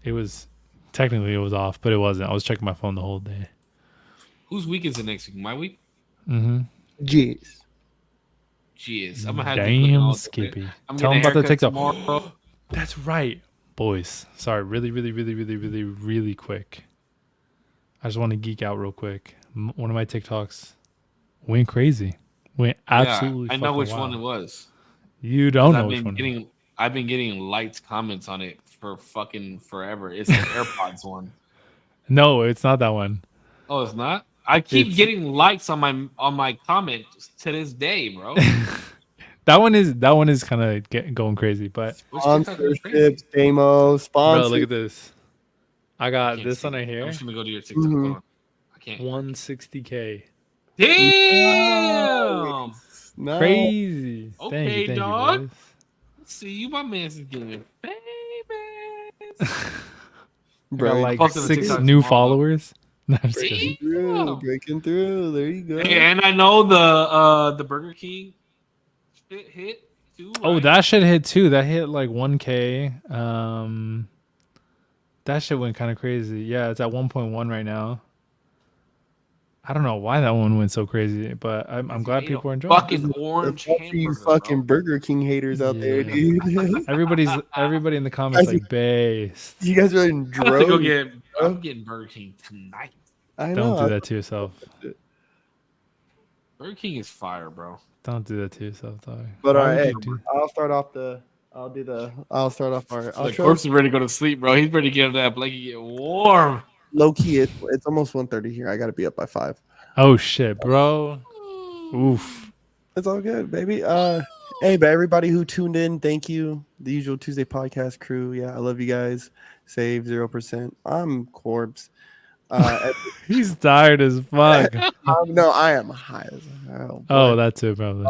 it was technically it was off, but it wasn't. I was checking my phone the whole day. Whose week is it next week? My week? Mm-hmm. Jeez. Jeez, I'm gonna have to be looking Damn, all Skippy. I'm Tell getting them a about the haircut TikTok. tomorrow. That's right, boys. Sorry, really quick. I just want to geek out real quick. One of my TikToks went crazy. Went absolutely. Yeah, I know fucking which wild. one it was. You don't know which one. I've been getting liked comments on it for fucking forever. It's the AirPods one. No, it's not that one. Oh, it's not. I keep It's- getting likes on my comment to this day, bro. That one is kind of going crazy, but Which TikTok is crazy? Sponsorships, demo, bro, sponsors. look at this. I I got can't this see one it. right here. I'm just gonna go to your TikTok. Mhm. Hold on. I can't. 160K. Damn. Nice. Crazy. Okay, thank dog. you, boys. See, you my man's is getting famous. I Bro, got you like posted a 6 TikTok new tomorrow, though. followers. No, I'm just kidding. through, breaking through. There you go. Hey, and I know the Burger King shit hit too. Oh, right? that shit hit too. That hit like 1K. That shit went kind of crazy. Yeah, it's at 1.1 right now. I don't know why that one went so crazy, but I'm glad people are enjoying it. Fucking orange That's for you hamburger, fucking bro. Burger King haters out there, Yeah. dude. Everybody in the comments Guys, like based. you guys are in I'm about to go droves. get. bro. I'm getting Burger King tonight. I Don't know. do that to yourself. Burger King is fire, bro. Don't do that to yourself, dog. But Why all right, would hey, you do? I'll start off the. I'll start off our The outro. corpse is ready to go to sleep, bro. He's ready to get in that blanket, get warm. Low key, it's almost 1:30 here. I gotta be up by 5. Oh shit, bro. Oof. It's all good, baby. Hey, but everybody who tuned in, thank you. The usual Tuesday podcast crew. Yeah, I love you guys. Save 0%. I'm Korpsx. He's tired as fuck. No, I am high as hell. Oh, that's it, probably.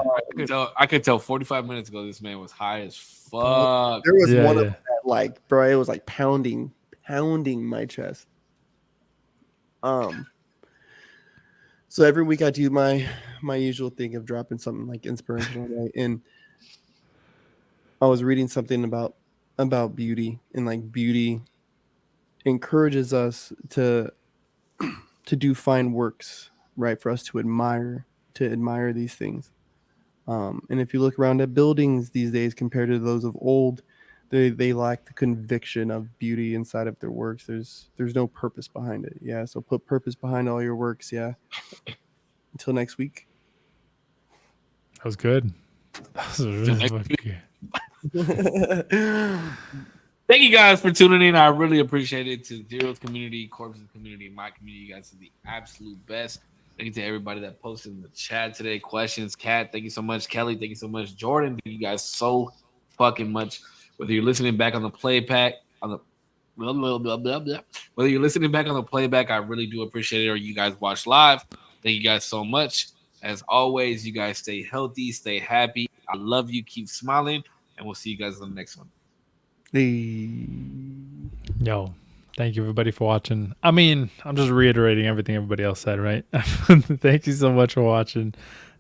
I could tell 45 minutes ago this man was high as fuck. There was Yeah, one yeah. of them that, like, bro, it was like pounding my chest. So every week I do my usual thing of dropping something like inspirational, right? And I was reading something about beauty, and like beauty encourages us to do fine works, right? For us to admire these things. And if you look around at buildings these days compared to those of old, they lack the conviction of beauty inside of their works. There's no purpose behind it. Yeah. So put purpose behind all your works. Yeah. Until next week. That was good. That was really next fucking good. Thank you guys for tuning in. I really appreciate it. To Zero's community, Korps's community, my community, you guys are the absolute best. Thank you to everybody that posted in the chat today. Questions, Kat, thank you so much. Kelly, thank you so much. Jordan, thank you guys so fucking much. Whether you're listening back on the playback, on the blah, blah, blah, blah, blah. Whether you're listening back on the playback, I really do appreciate it. Or you guys watch live, thank you guys so much. As always, you guys stay healthy, stay happy. I love you. Keep smiling, and we'll see you guys on the next one. Yo, thank you everybody for watching. I mean, I'm just reiterating everything everybody else said, right? Thank you so much for watching.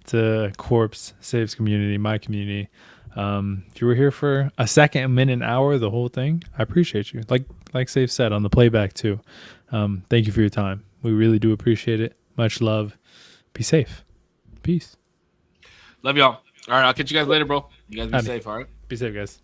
To Korpsx, Saves community, my community. If you were here for a second, a minute, an hour, the whole thing, I appreciate you. Like Save said on the playback too. Thank you for your time. We really do appreciate it. Much love. Be safe. Peace. Love y'all. All right, I'll catch you guys later, bro. You guys be Howdy. safe, all right? Be safe, guys.